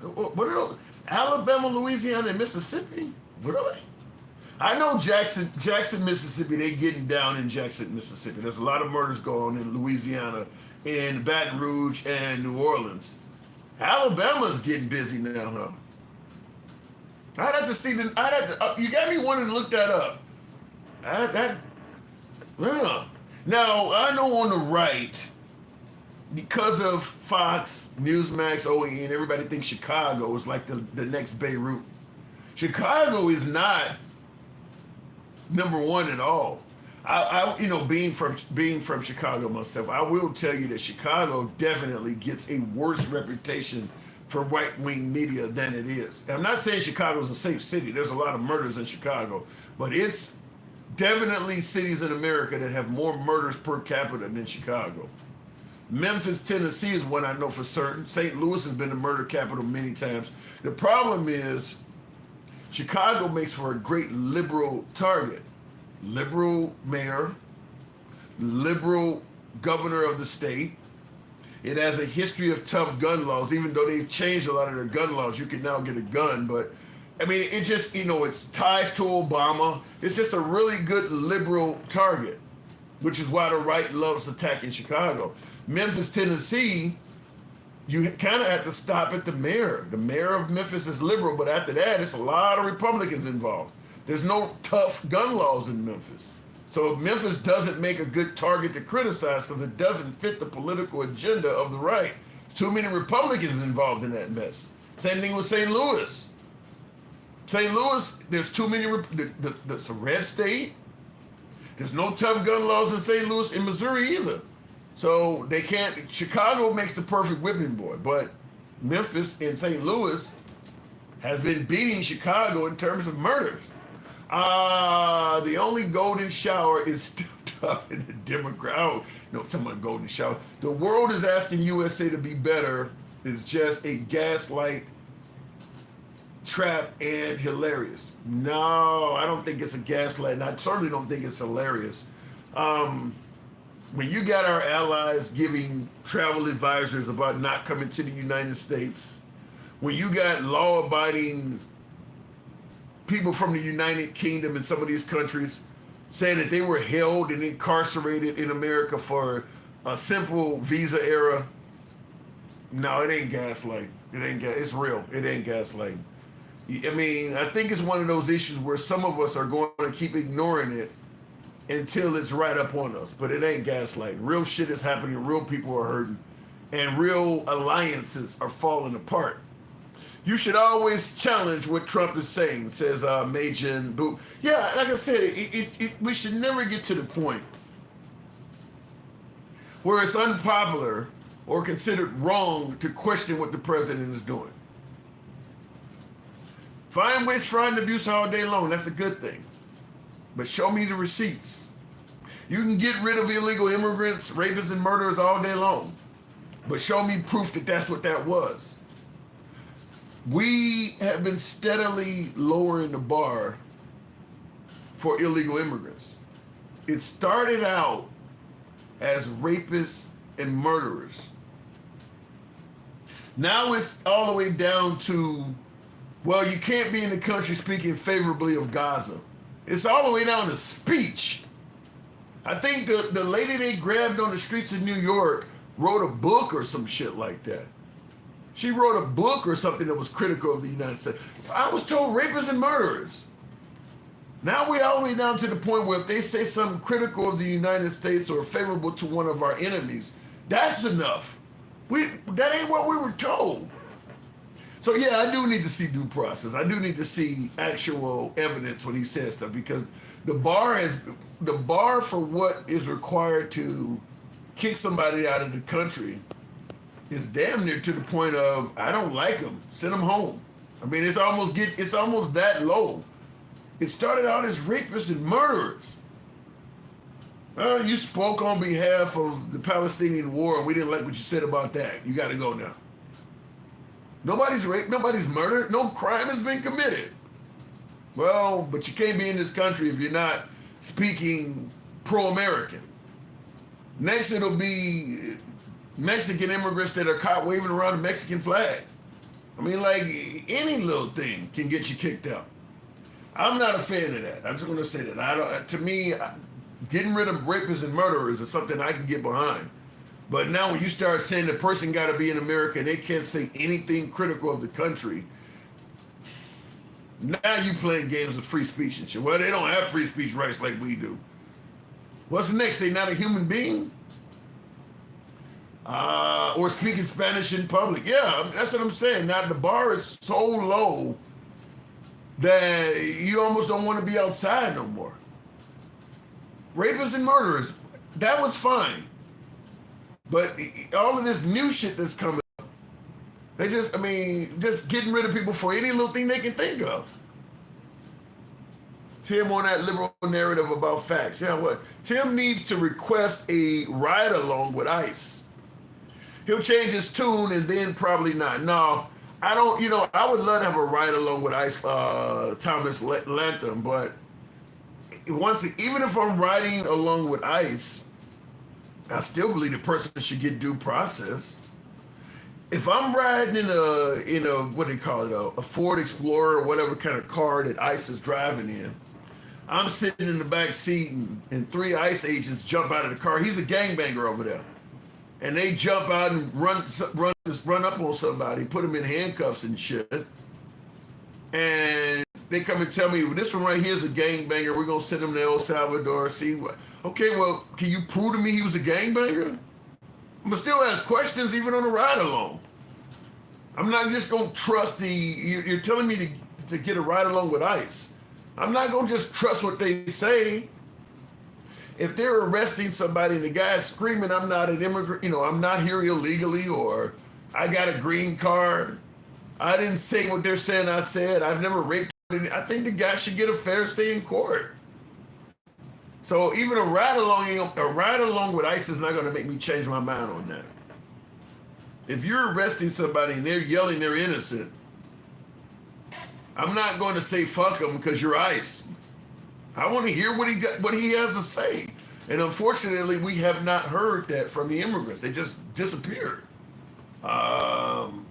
What are those? Alabama, Louisiana, and Mississippi? Really? I know Jackson, Mississippi, they getting down in Jackson, Mississippi. There's a lot of murders going on in Louisiana, in Baton Rouge, and New Orleans. Alabama's getting busy now, huh? I'd have to see you got me wanting to look that up. Now, I know on the right, because of Fox, Newsmax, OAN, everybody thinks Chicago is like the next Beirut. Chicago is not number one at all. Being from Chicago myself, I will tell you that Chicago definitely gets a worse reputation for right-wing media than it is. I'm not saying Chicago's a safe city. There's a lot of murders in Chicago, but it's definitely cities in America that have more murders per capita than Chicago. Memphis, Tennessee is one I know for certain. St. Louis has been a murder capital many times. The problem is Chicago makes for a great liberal target. Liberal mayor, liberal governor of the state. It has a history of tough gun laws, even though they've changed a lot of their gun laws. You can now get a gun, but I mean, it just, it's ties to Obama. It's just a really good liberal target, which is why the right loves attacking Chicago. Memphis, Tennessee, you kind of have to stop at the mayor. The mayor of Memphis is liberal, but after that, it's a lot of Republicans involved. There's no tough gun laws in Memphis. So Memphis doesn't make a good target to criticize because it doesn't fit the political agenda of the right. Too many Republicans involved in that mess. Same thing with St. Louis. St. Louis, there's too many, it's a red state. There's no tough gun laws in St. Louis, in Missouri either. So they can't, Chicago makes the perfect whipping boy, but Memphis and St. Louis has been beating Chicago in terms of murders. The only golden shower is stepped up in the Democrat. Oh, no, talking about golden shower. The world is asking USA to be better. It's just a gaslight trap and hilarious. No, I don't think it's a gaslight, and I certainly don't think it's hilarious. When you got our allies giving travel advisors about not coming to the United States, when you got law-abiding people from the United Kingdom and some of these countries saying that they were held and incarcerated in America for a simple visa error, no, it ain't gaslight. It's real. It ain't gaslight. I mean, I think it's one of those issues where some of us are going to keep ignoring it until it's right up on us, but it ain't gaslight. Real shit is happening, real people are hurting, and real alliances are falling apart. You should always challenge what Trump is saying, says Majin Boo. Yeah, like I said, we should never get to the point where it's unpopular or considered wrong to question what the president is doing. Find waste, fraud, and abuse all day long. That's a good thing. But show me the receipts. You can get rid of illegal immigrants, rapists, and murderers all day long. But show me proof that that's what that was. We have been steadily lowering the bar for illegal immigrants. It started out as rapists and murderers. Now it's all the way down to, well, you can't be in the country speaking favorably of Gaza. It's all the way down to speech. I think the lady they grabbed on the streets of New York wrote a book or some shit like that. She wrote a book or something that was critical of the United States. I was told rapists and murderers. Now we're all the way down to the point where if they say something critical of the United States or favorable to one of our enemies, that's enough. That ain't what we were told. So yeah, I do need to see due process. I do need to see actual evidence when he says stuff, because the bar for what is required to kick somebody out of the country is damn near to the point of, I don't like them, send them home. I mean, it's almost that low. It started out as rapists and murderers. You spoke on behalf of the Palestinian war, and we didn't like what you said about that. You got to go now. Nobody's raped, nobody's murdered, no crime has been committed. Well, but you can't be in this country if you're not speaking pro-American. Next, it'll be Mexican immigrants that are caught waving around a Mexican flag. I mean, like, any little thing can get you kicked out. I'm not a fan of that. I'm just going to say that. To me, getting rid of rapists and murderers is something I can get behind. But now when you start saying the person got to be in America and they can't say anything critical of the country, now you playing games of free speech and shit. Well, they don't have free speech rights like we do. What's next? They not a human being? Or speaking Spanish in public. Yeah, that's what I'm saying. Now the bar is so low that you almost don't want to be outside no more. Rapists and murderers, that was fine. But all of this new shit that's coming up, they just getting rid of people for any little thing they can think of. Tim on that liberal narrative about facts. Yeah, what? Tim needs to request a ride along with ICE. He'll change his tune and then probably not. No, I don't, I would love to have a ride along with ICE, Thomas Latham, but even if I'm riding along with ICE, I still believe the person should get due process. If I'm riding in a what do you call it, a Ford Explorer or whatever kind of car that ICE is driving in, I'm sitting in the back seat and 3 ICE agents jump out of the car. He's a gangbanger over there. And they jump out and run up on somebody, put him in handcuffs and shit. And they come and tell me, well, this one right here is a gangbanger. We're going to send him to El Salvador, see what. Okay, well, can you prove to me he was a gangbanger? I'm going to still ask questions even on the ride along. I'm not just going to trust you're telling me to get a ride along with ICE. I'm not going to just trust what they say. If they're arresting somebody and the guy's screaming, I'm not an immigrant, I'm not here illegally, or I got a green card, I didn't say what they're saying I said, I've never raped anybody, I think the guy should get a fair say in court. So even a ride along with ICE is not going to make me change my mind on that. If you're arresting somebody and they're yelling they're innocent, I'm not going to say fuck them because you're ICE. I want to hear what he has to say. And unfortunately, we have not heard that from the immigrants. They just disappeared. And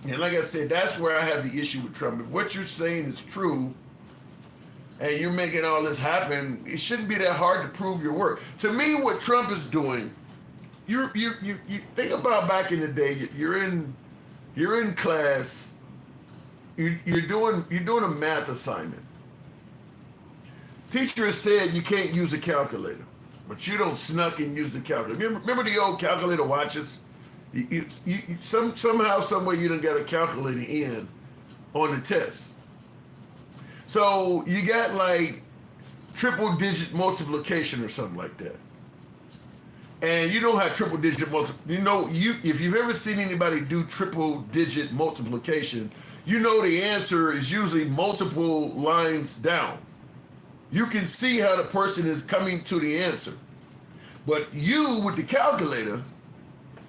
like I said, that's where I have the issue with Trump. If what you're saying is true and you're making all this happen, it shouldn't be that hard to prove your work. To me, what Trump is doing, you think about back in the day, you're in class, you're doing a math assignment. Teacher has said you can't use a calculator, but you don't snuck and use the calculator. Remember the old calculator watches? Somehow, some way you done got a calculator in on the test. So you got like triple digit multiplication or something like that. And you know how triple digit if you've ever seen anybody do triple digit multiplication, you know the answer is usually multiple lines down. You can see how the person is coming to the answer. But you, with the calculator,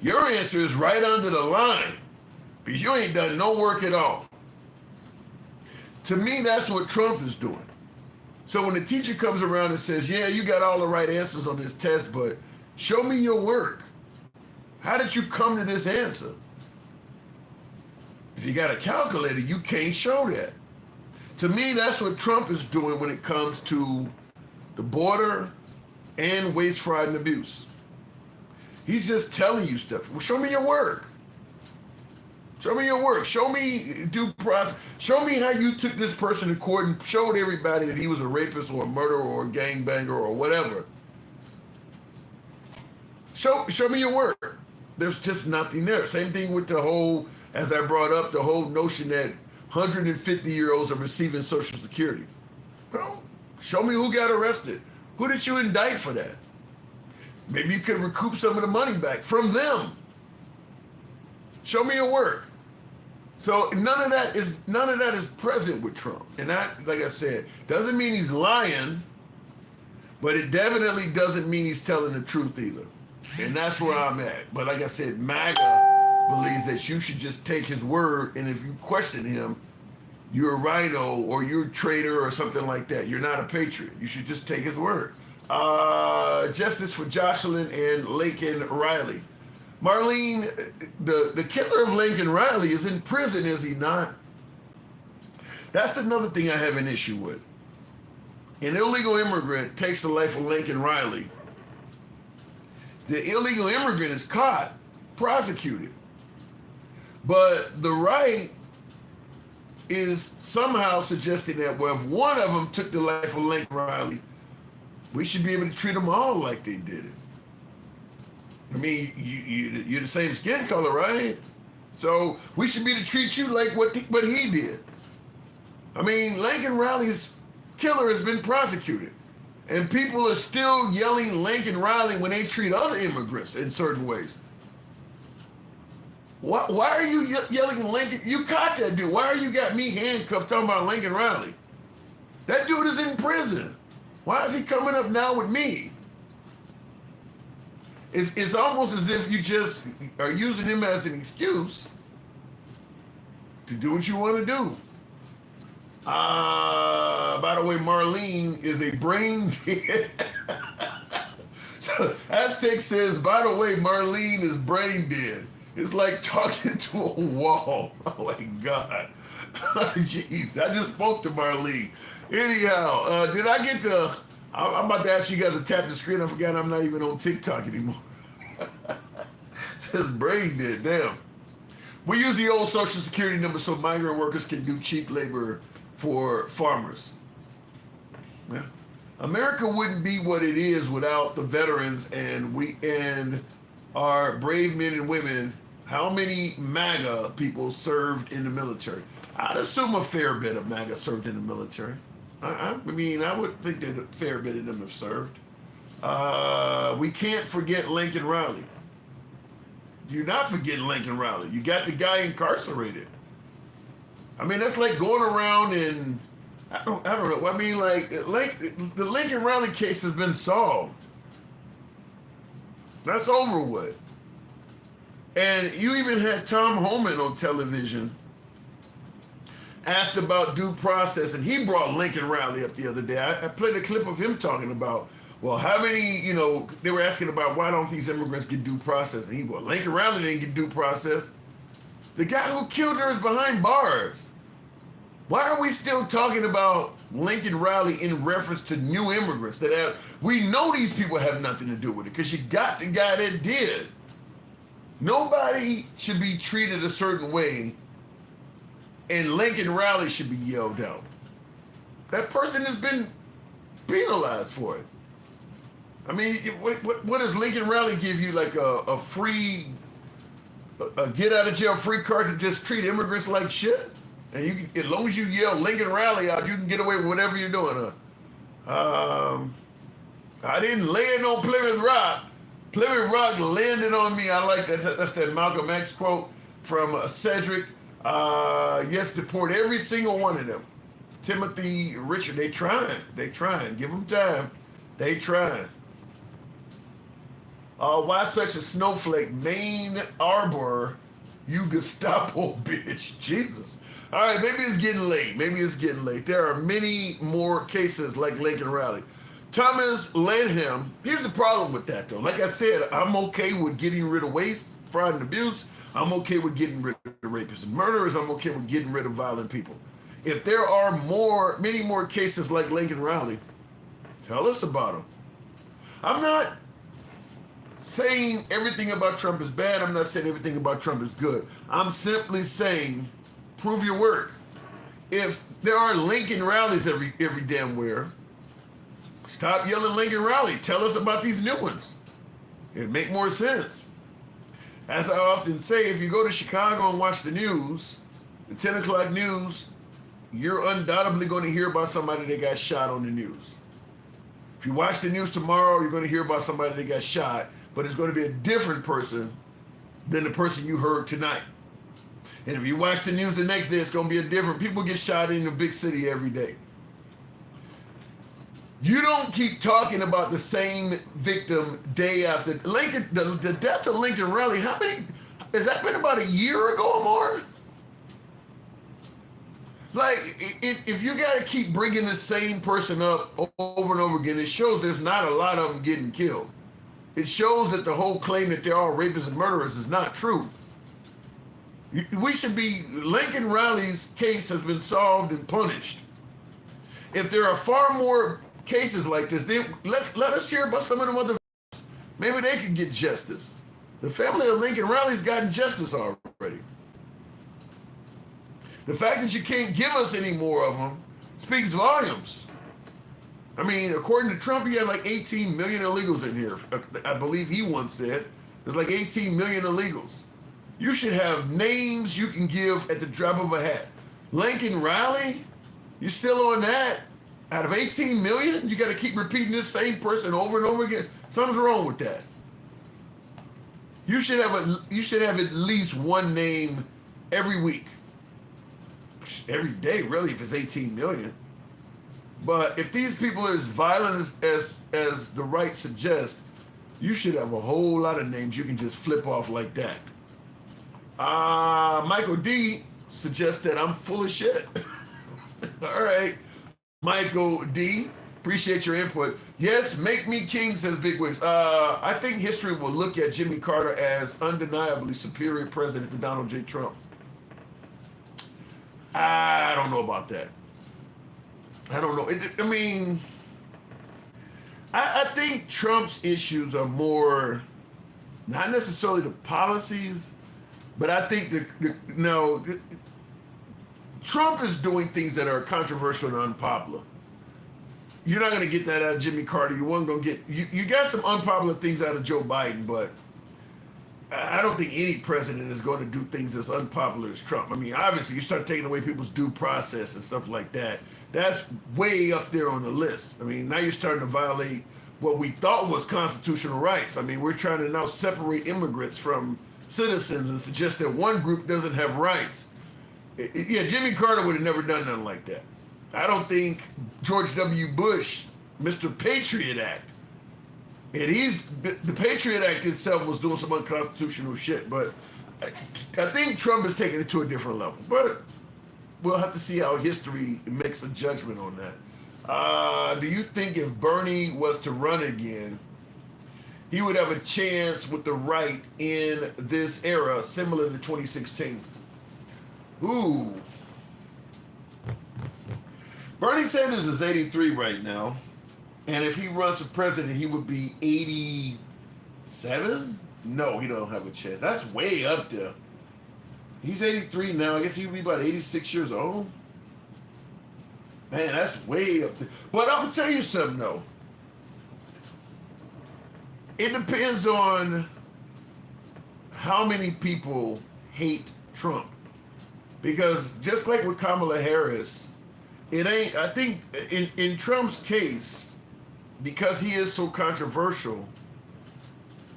your answer is right under the line because you ain't done no work at all. To me, that's what Trump is doing. So when the teacher comes around and says, yeah, you got all the right answers on this test, but show me your work. How did you come to this answer? If you got a calculator, you can't show that. To me, that's what Trump is doing when it comes to the border and waste, fraud, and abuse. He's just telling you stuff. Well, show me your work. Show me your work. Show me due process. Show me how you took this person to court and showed everybody that he was a rapist or a murderer or a gangbanger or whatever. Show me your work. There's just nothing there. Same thing with the whole, as I brought up, the whole notion that 150-year-olds are receiving Social Security. Well, show me who got arrested. Who did you indict for that? Maybe you could recoup some of the money back from them. Show me your work. So none of that is present with Trump. And that, like I said, doesn't mean he's lying, but it definitely doesn't mean he's telling the truth either. And that's where I'm at. But like I said, MAGA believes that you should just take his word, and if you question him, you're a rhino or you're a traitor or something like that. You're not a patriot. You should just take his word. Justice for Jocelyn and Laken Riley. Marlene, the killer of Lincoln Riley is in prison, is he not? That's another thing I have an issue with. An illegal immigrant takes the life of Lincoln Riley. The illegal immigrant is caught, prosecuted. But the right is somehow suggesting that, well, if one of them took the life of Lincoln Riley, we should be able to treat them all like they did it. I mean, you're the same skin color, right? So we should be able to treat you like what he did. I mean, Lincoln Riley's killer has been prosecuted. And people are still yelling Lincoln Riley when they treat other immigrants in certain ways. Why are you yelling Lincoln? You caught that dude. Why are you got me handcuffed talking about Lincoln Riley? That dude is in prison. Why is he coming up now with me? It's almost as if you just are using him as an excuse to do what you want to do. By the way, Marlene is a brain dead. So Aztec says, by the way, Marlene is brain dead. It's like talking to a wall. Oh my God. Jeez, I just spoke to Marlene. Anyhow, did I get to, I'm about to ask you guys to tap the screen. I forgot I'm not even on TikTok anymore. It says brain dead, damn. We use the old Social Security number so migrant workers can do cheap labor for farmers. Yeah. America wouldn't be what it is without the veterans and our brave men and women. How many MAGA people served in the military? I'd assume a fair bit of MAGA served in the military. I mean, I would think that a fair bit of them have served. We can't forget Lincoln Riley. You're not forgetting Lincoln Riley. You got the guy incarcerated. I mean, that's like going around and I don't know. I mean, like the Lincoln Riley case has been solved. That's over with. And you even had Tom Homan on television asked about due process, and he brought Lincoln Riley up the other day. I played a clip of him talking about, well, how many, they were asking about why don't these immigrants get due process? And Lincoln Riley didn't get due process. The guy who killed her is behind bars. Why are we still talking about Lincoln Riley in reference to new immigrants we know these people have nothing to do with it because you got the guy that did. Nobody should be treated a certain way and Lincoln Riley should be yelled out. That person has been penalized for it. I mean, what does Lincoln Riley give you, like a free, get out of jail free card to just treat immigrants like shit? And you can, as long as you yell Lincoln Riley out, you can get away with whatever you're doing. I didn't land on Plymouth Rock. Plymouth Rock landed on me. I like that. That's that Malcolm X quote from Cedric. Yes, deport every single one of them. Timothy, Richard, they trying. They trying. Give them time. They trying. Why such a snowflake? Maine Arbor, you Gestapo bitch. Jesus. All right, maybe it's getting late. Maybe it's getting late. There are many more cases like Lincoln Raleigh. Thomas Lanham, here's the problem with that, though. Like I said, I'm okay with getting rid of waste, fraud, and abuse. I'm okay with getting rid of rapists and murderers. I'm okay with getting rid of violent people. If there are many more cases like Lincoln Raleigh, tell us about them. I'm not saying everything about Trump is bad. I'm not saying everything about Trump is good. I'm simply saying, prove your work. If there are Lincoln rallies every damn where, stop yelling Lincoln Raleigh. Tell us about these new ones. It'd make more sense. As I often say, if you go to Chicago and watch the news, the 10 o'clock news, you're undoubtedly going to hear about somebody that got shot on the news. If you watch the news tomorrow, you're going to hear about somebody that got shot, but it's going to be a different person than the person you heard tonight. And if you watch the news the next day, it's going to be a different. People get shot in a big city every day. You don't keep talking about the same victim day after Lincoln. The death of Lincoln Raleigh. How many? Has that been about a year ago or more? Like, if you got to keep bringing the same person up over and over again, it shows there's not a lot of them getting killed. It shows that the whole claim that they're all rapists and murderers is not true. We should be, Lincoln Raleigh's case has been solved and punished. If there are far more cases like this, then let us hear about some of them other. Maybe they could get justice. The family of Lincoln Raleigh's gotten justice already. The fact that you can't give us any more of them speaks volumes. I mean, according to Trump, he had like 18 million illegals in here. I believe he once said there's like 18 million illegals. You should have names you can give at the drop of a hat. Lincoln Raleigh, you still on that? Out of 18 million, you got to keep repeating this same person over and over again. Something's wrong with that. You should have at least one name every week. Every day, really, if it's 18 million. But if these people are as violent as the right suggests, you should have a whole lot of names you can just flip off like that. Michael D suggests that I'm full of shit. All right, Michael D, appreciate your input. Yes, make me king, says Big Wigs. I think history will look at Jimmy Carter as undeniably superior president to Donald J. Trump. I don't know about that. I don't know. I think Trump's issues are more, not necessarily the policies, but I think Trump is doing things that are controversial and unpopular. You're not going to get that out of Jimmy Carter. You weren't going to get, you got some unpopular things out of Joe Biden, but I don't think any president is going to do things as unpopular as Trump. I mean, obviously, you start taking away people's due process and stuff like that. That's way up there on the list. I mean, now you're starting to violate what we thought was constitutional rights. I mean, we're trying to now separate immigrants from citizens and suggest that one group doesn't have rights. Yeah, Jimmy Carter would have never done nothing like that. I don't think George W. Bush, Mr. Patriot Act, and the Patriot Act itself was doing some unconstitutional shit, but I think Trump is taking it to a different level. But we'll have to see how history makes a judgment on that. Do you think if Bernie was to run again, he would have a chance with the right in this era, similar to 2016? Ooh. Bernie Sanders is 83 right now. And if he runs for president, he would be 87? No, he don't have a chance. That's way up there. He's 83 now. I guess he would be about 86 years old. Man, that's way up there. But I'm going to tell you something, though. It depends on how many people hate Trump. Because just like with Kamala Harris, it ain't, I think in Trump's case, because he is so controversial,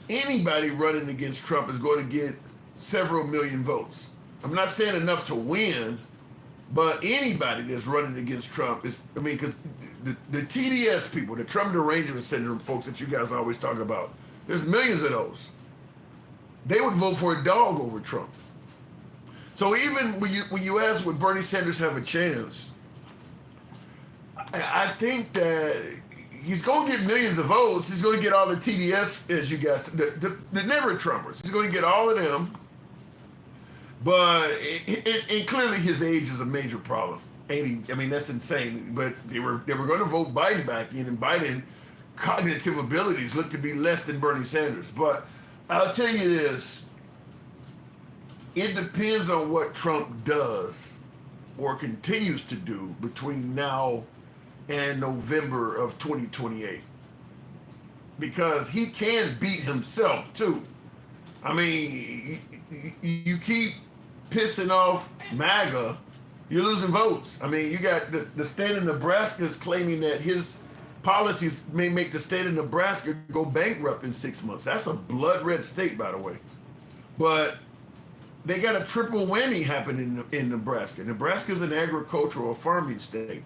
anybody running against Trump is going to get several million votes. I'm not saying enough to win, but anybody that's running against Trump is, I mean, because the TDS people, the Trump derangement syndrome folks that you guys always talk about, there's millions of those. They would vote for a dog over Trump. So even when you ask would Bernie Sanders have a chance, I think that he's going to get millions of votes. He's going to get all the TDS, as you guys, the never Trumpers. He's going to get all of them. But and clearly his age is a major problem. Ain't he? I mean, that's insane. But they were going to vote Biden back in, and Biden cognitive abilities look to be less than Bernie Sanders. But I'll tell you this. It depends on what Trump does or continues to do between now and November of 2028. Because he can beat himself, too. I mean, you keep pissing off MAGA, you're losing votes. I mean, you got the state of Nebraska is claiming that his policies may make the state of Nebraska go bankrupt in 6 months. That's a blood red state, by the way. But they got a triple whammy happening in Nebraska. Nebraska is an agricultural farming state.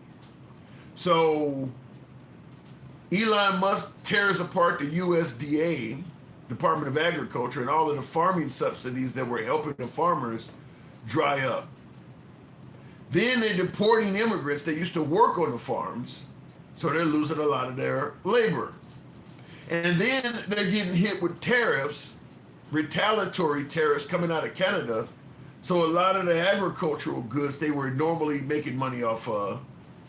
So Elon Musk tears apart the USDA, Department of Agriculture, and all of the farming subsidies that were helping the farmers dry up. Then they're deporting immigrants that used to work on the farms, so they're losing a lot of their labor. And then they're getting hit with tariffs, retaliatory tariffs coming out of Canada. So a lot of the agricultural goods they were normally making money off of,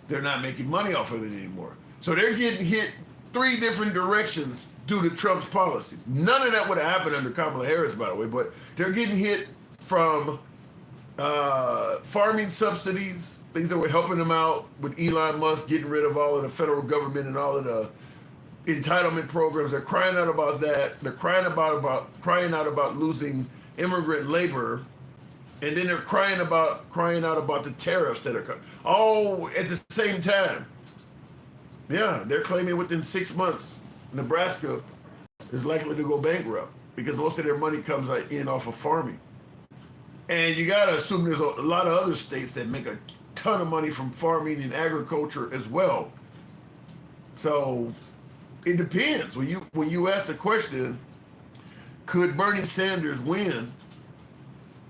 they're not making money off of it anymore. So they're getting hit 3 different directions due to Trump's policies. None of that would have happened under Kamala Harris, by the way, but they're getting hit from farming subsidies, things that were helping them out with Elon Musk getting rid of all of the federal government and all of the entitlement programs. They're crying out about that. They're crying out about losing immigrant labor, and then they're crying out about the tariffs that are coming, all at the same time. Yeah, they're claiming within 6 months, Nebraska is likely to go bankrupt because most of their money comes in off of farming. And you got to assume there's a lot of other states that make a ton of money from farming and agriculture as well. So it depends. When you ask the question, could Bernie Sanders win?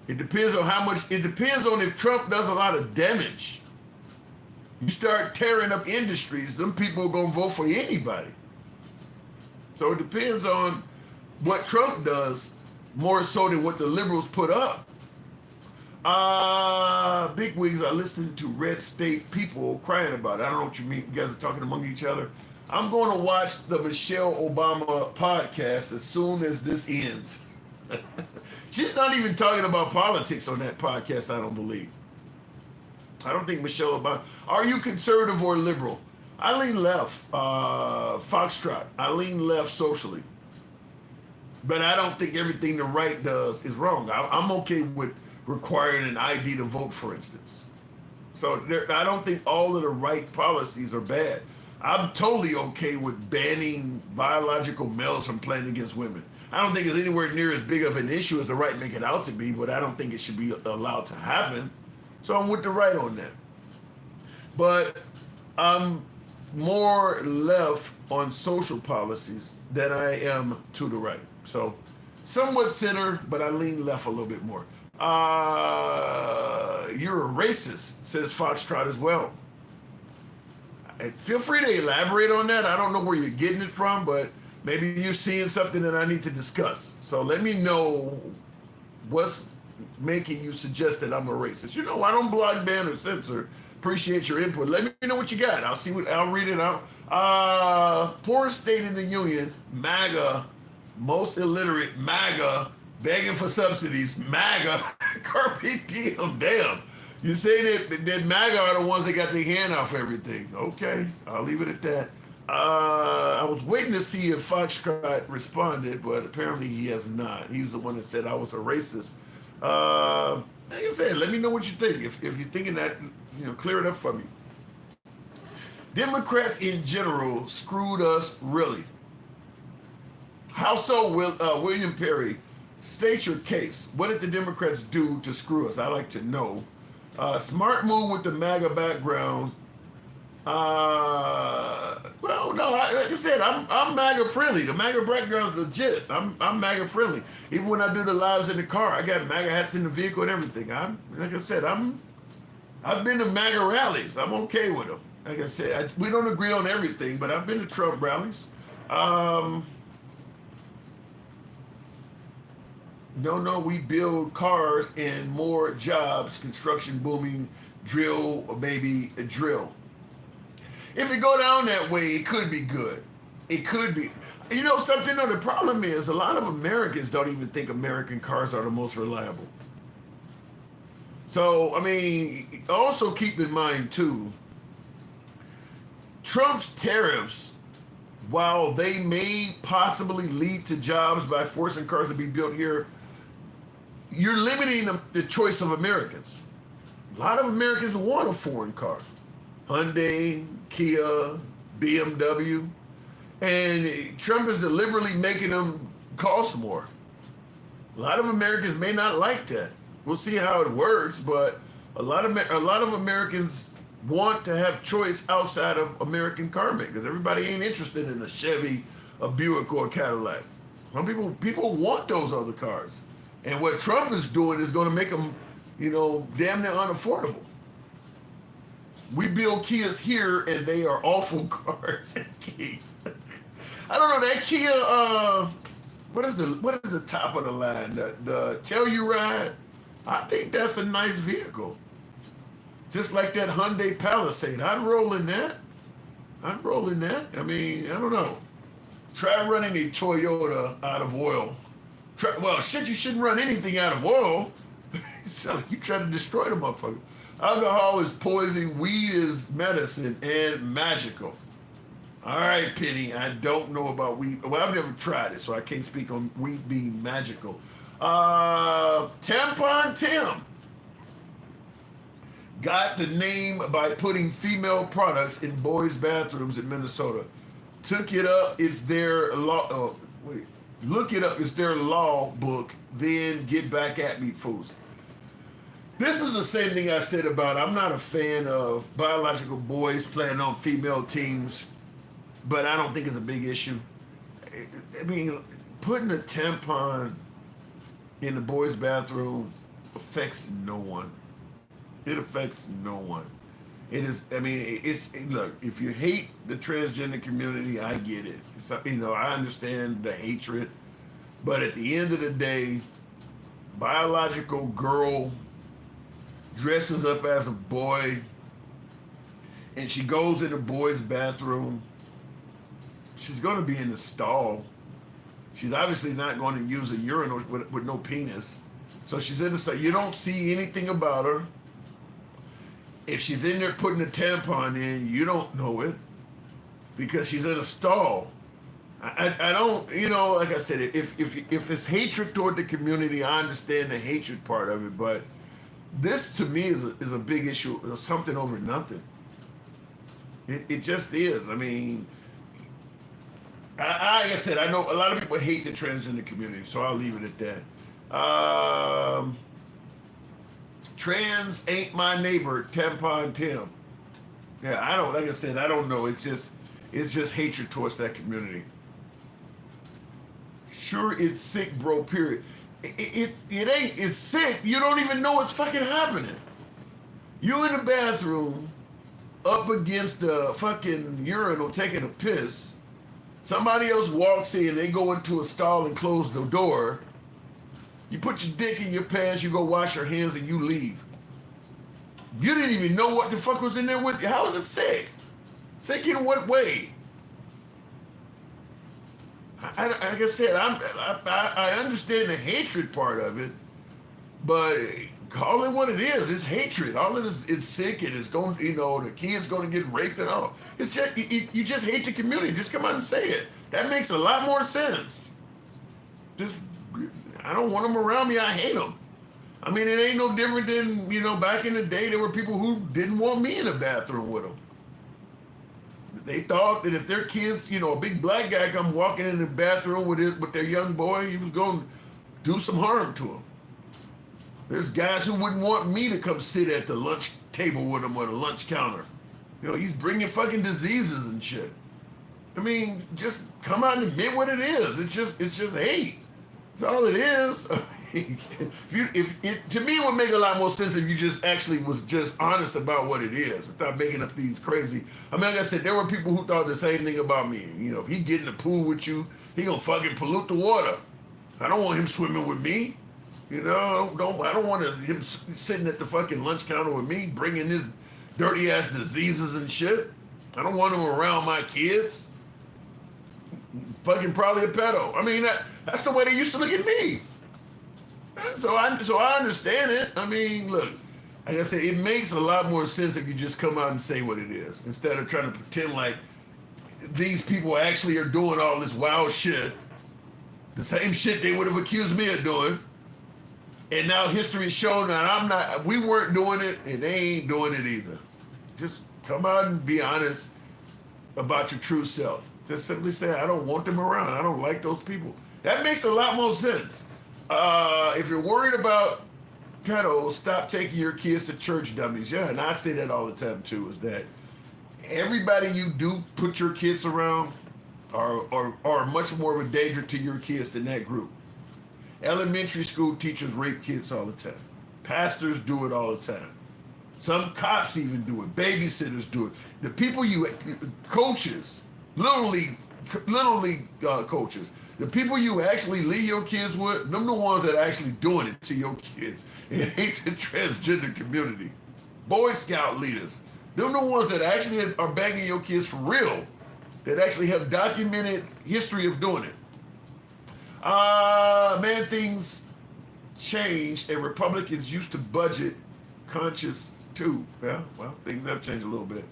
It depends on how much. It depends on if Trump does a lot of damage. You start tearing up industries, them people are going to vote for anybody. So it depends on what Trump does more so than what the liberals put up. Big wigs, I listened to red state people crying about it. I don't know what you mean. You guys are talking among each other. I'm going to watch the Michelle Obama podcast as soon as this ends. She's not even talking about politics on that podcast, I don't believe. I don't think Michelle Obama. Are you conservative or liberal? I lean left. Foxtrot. I lean left socially. But I don't think everything the right does is wrong. I'm okay with requiring an ID to vote, for instance. So I don't think all of the right policies are bad. I'm totally okay with banning biological males from playing against women. I don't think it's anywhere near as big of an issue as the right make it out to be, but I don't think it should be allowed to happen. So I'm with the right on that. But I'm more left on social policies than I am to the right. So somewhat center, but I lean left a little bit more. You're a racist, says Foxtrot as well. Feel free to elaborate on that. I don't know where you're getting it from, but maybe you're seeing something that I need to discuss. So let me know what's making you suggest that I'm a racist. You know, I don't block, ban, or censor. Appreciate your input. Let me know what you got. I'll read it out. Poorest state in the union, MAGA, most illiterate, MAGA, begging for subsidies, MAGA, carpe diem, damn. You say that MAGA are the ones that got their hand off everything. Okay, I'll leave it at that. I was waiting to see if Foxtrot responded, but apparently he has not. He was the one that said I was a racist. Like I said, let me know what you think. If you're thinking that, clear it up for me. Democrats in general screwed us really. Household William Perry, state your case. What did the Democrats do to screw us? I like to know. Smart move with the MAGA background. Well, no, like I said, I'm MAGA friendly. The MAGA background is legit. I'm MAGA friendly. Even when I do the lives in the car, I got MAGA hats in the vehicle and everything. Like I said, I've been to MAGA rallies. I'm okay with them. Like I said, we don't agree on everything, but I've been to Trump rallies. No, we build cars and more jobs, construction booming, drill, baby, drill. If it go down that way, it could be good. It could be. You know something, though? The problem is a lot of Americans don't even think American cars are the most reliable. So, I mean, also keep in mind, too, Trump's tariffs, while they may possibly lead to jobs by forcing cars to be built here, you're limiting the choice of Americans. A lot of Americans want a foreign car. Hyundai, Kia, BMW. And Trump is deliberately making them cost more. A lot of Americans may not like that. We'll see how it works, but a lot of Americans want to have choice outside of American car makers. Everybody ain't interested in a Chevy, a Buick, or a Cadillac. Some people want those other cars. And what Trump is doing is going to make them, damn near unaffordable. We build Kias here, and they are awful cars. I don't know, that Kia, what is the top of the line? The Telluride? I think that's a nice vehicle. Just like that Hyundai Palisade. I'd roll in that. I mean, I don't know. Try running a Toyota out of oil. You shouldn't run anything out of oil. You try to destroy the motherfucker. Alcohol is poison, weed is medicine, and magical. All right, Penny, I don't know about weed. Well, I've never tried it, so I can't speak on weed being magical. Tampon Tim got the name by putting female products in boys' bathrooms in Minnesota. Took it up, it's their law. Look it up, it's their law book. Then get back at me, fools. This is the same thing I said about I'm not a fan of biological boys playing on female teams, but I don't think it's a big issue. I mean, putting a tampon in the boys' bathroom affects no one. It affects no one. It is, look, if you hate the transgender community, I get it. I understand the hatred, but at the end of the day, biological girl dresses up as a boy and she goes in the boys' bathroom. She's going to be in the stall. She's obviously not going to use a urinal with no penis. So she's in the stall. You don't see anything about her. If she's in there putting a tampon in, you don't know it because she's in a stall. I don't, like I said, if it's hatred toward the community, I understand the hatred part of it, but this to me is a big issue, something over nothing. It just is. I mean, like I said, I know a lot of people hate the transgender community, so I'll leave it at that. Trans ain't my neighbor, Tampon Tim. Yeah, I don't, like I said, I don't know. It's just hatred towards that community. Sure, it's sick, bro, period. It ain't, it's sick. You don't even know what's fucking happening. You in the bathroom up against the fucking urinal taking a piss. Somebody else walks in, they go into a stall and close the door. You put your dick in your pants, you go wash your hands, and you leave. You didn't even know what the fuck was in there with you. How is it sick? Sick in what way? Like I said, I understand the hatred part of it, but call it what it is. It's hatred. All it is, it's sick, and it's going, the kid's going to get raped and all. It's just, you just hate the community. Just come out and say it. That makes a lot more sense. I don't want them around me. I hate them. I mean, it ain't no different than, back in the day, there were people who didn't want me in the bathroom with them. they thought that if their kids, a big black guy come walking in the bathroom with their young boy, he was going to do some harm to him. There's guys who wouldn't want me to come sit at the lunch table with him or the lunch counter. He's bringing fucking diseases and shit. I mean, just come out and admit what it is. It's just hate. That's all it is. To me, it would make a lot more sense if you just actually was just honest about what it is, without making up these crazy. I mean, like I said, there were people who thought the same thing about me. If he get in the pool with you, he gonna fucking pollute the water. I don't want him swimming with me. I don't want him sitting at the fucking lunch counter with me, bringing his dirty ass diseases and shit. I don't want him around my kids. Fucking probably a pedo. I mean, that's the way they used to look at me. So I understand it. I mean, look, like I said, it makes a lot more sense if you just come out and say what it is, instead of trying to pretend like these people actually are doing all this wild shit, the same shit they would have accused me of doing. And now history has shown that we weren't doing it, and they ain't doing it either. Just come out and be honest about your true self. Just simply say, I don't want them around. I don't like those people. That makes a lot more sense. If you're worried about pedos, stop taking your kids to church, dummies. Yeah, and I say that all the time too, is that everybody you do put your kids around are much more of a danger to your kids than that group. Elementary school teachers rape kids all the time. Pastors do it all the time. Some cops even do it. Babysitters do it. The people coaches, little league coaches, the people you actually leave your kids with, them the ones that are actually doing it to your kids. It ain't the transgender community. Boy Scout leaders, them the ones that actually are banging your kids for real, that actually have documented history of doing it. Man, things changed, and Republicans used to budget conscious too. Yeah, well, things have changed a little bit.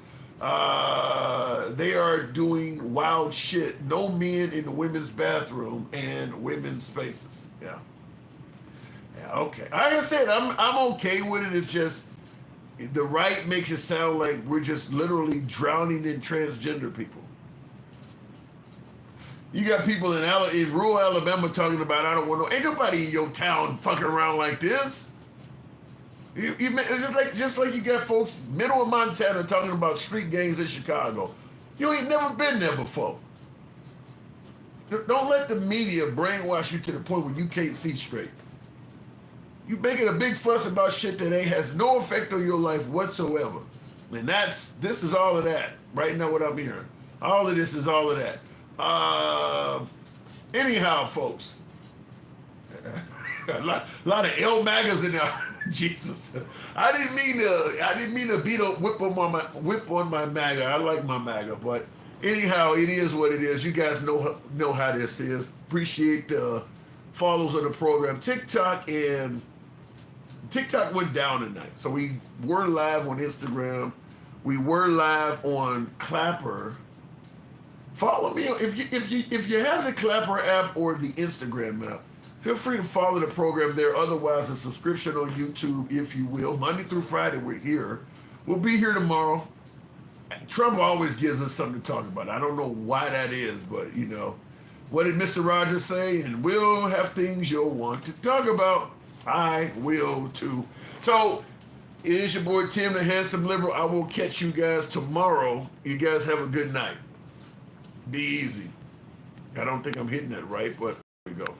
They are doing wild shit. No men in the women's bathroom and women's spaces. Yeah, okay. Like I said, I'm okay with it. It's just the right makes it sound like we're just literally drowning in transgender people. You got people in rural Alabama talking about, I don't want no, ain't nobody in your town fucking around like this. It's just like you got folks middle of Montana talking about street gangs in Chicago. You ain't never been there before. Don't let the media brainwash you to the point where you can't see straight. You making a big fuss about shit that has no effect on your life whatsoever. And this is all of that. Right now what I'm hearing. All of this is all of that. Anyhow, folks. A lot of L MAGAs in there. Jesus, I didn't mean to whip on my MAGA. I like my MAGA, but anyhow, it is what it is. You guys know how this is. Appreciate the follows of the program. TikTok went down tonight, so we were live on Instagram. We were live on Clapper. Follow me if you have the Clapper app or the Instagram app. Feel free to follow the program there. Otherwise, a subscription on YouTube, if you will. Monday through Friday, we're here. We'll be here tomorrow. Trump always gives us something to talk about. I don't know why that is, but, what did Mr. Rogers say? And we'll have things you'll want to talk about. I will, too. So, it is your boy, Tim, the Handsome Liberal. I will catch you guys tomorrow. You guys have a good night. Be easy. I don't think I'm hitting that right, but here we go.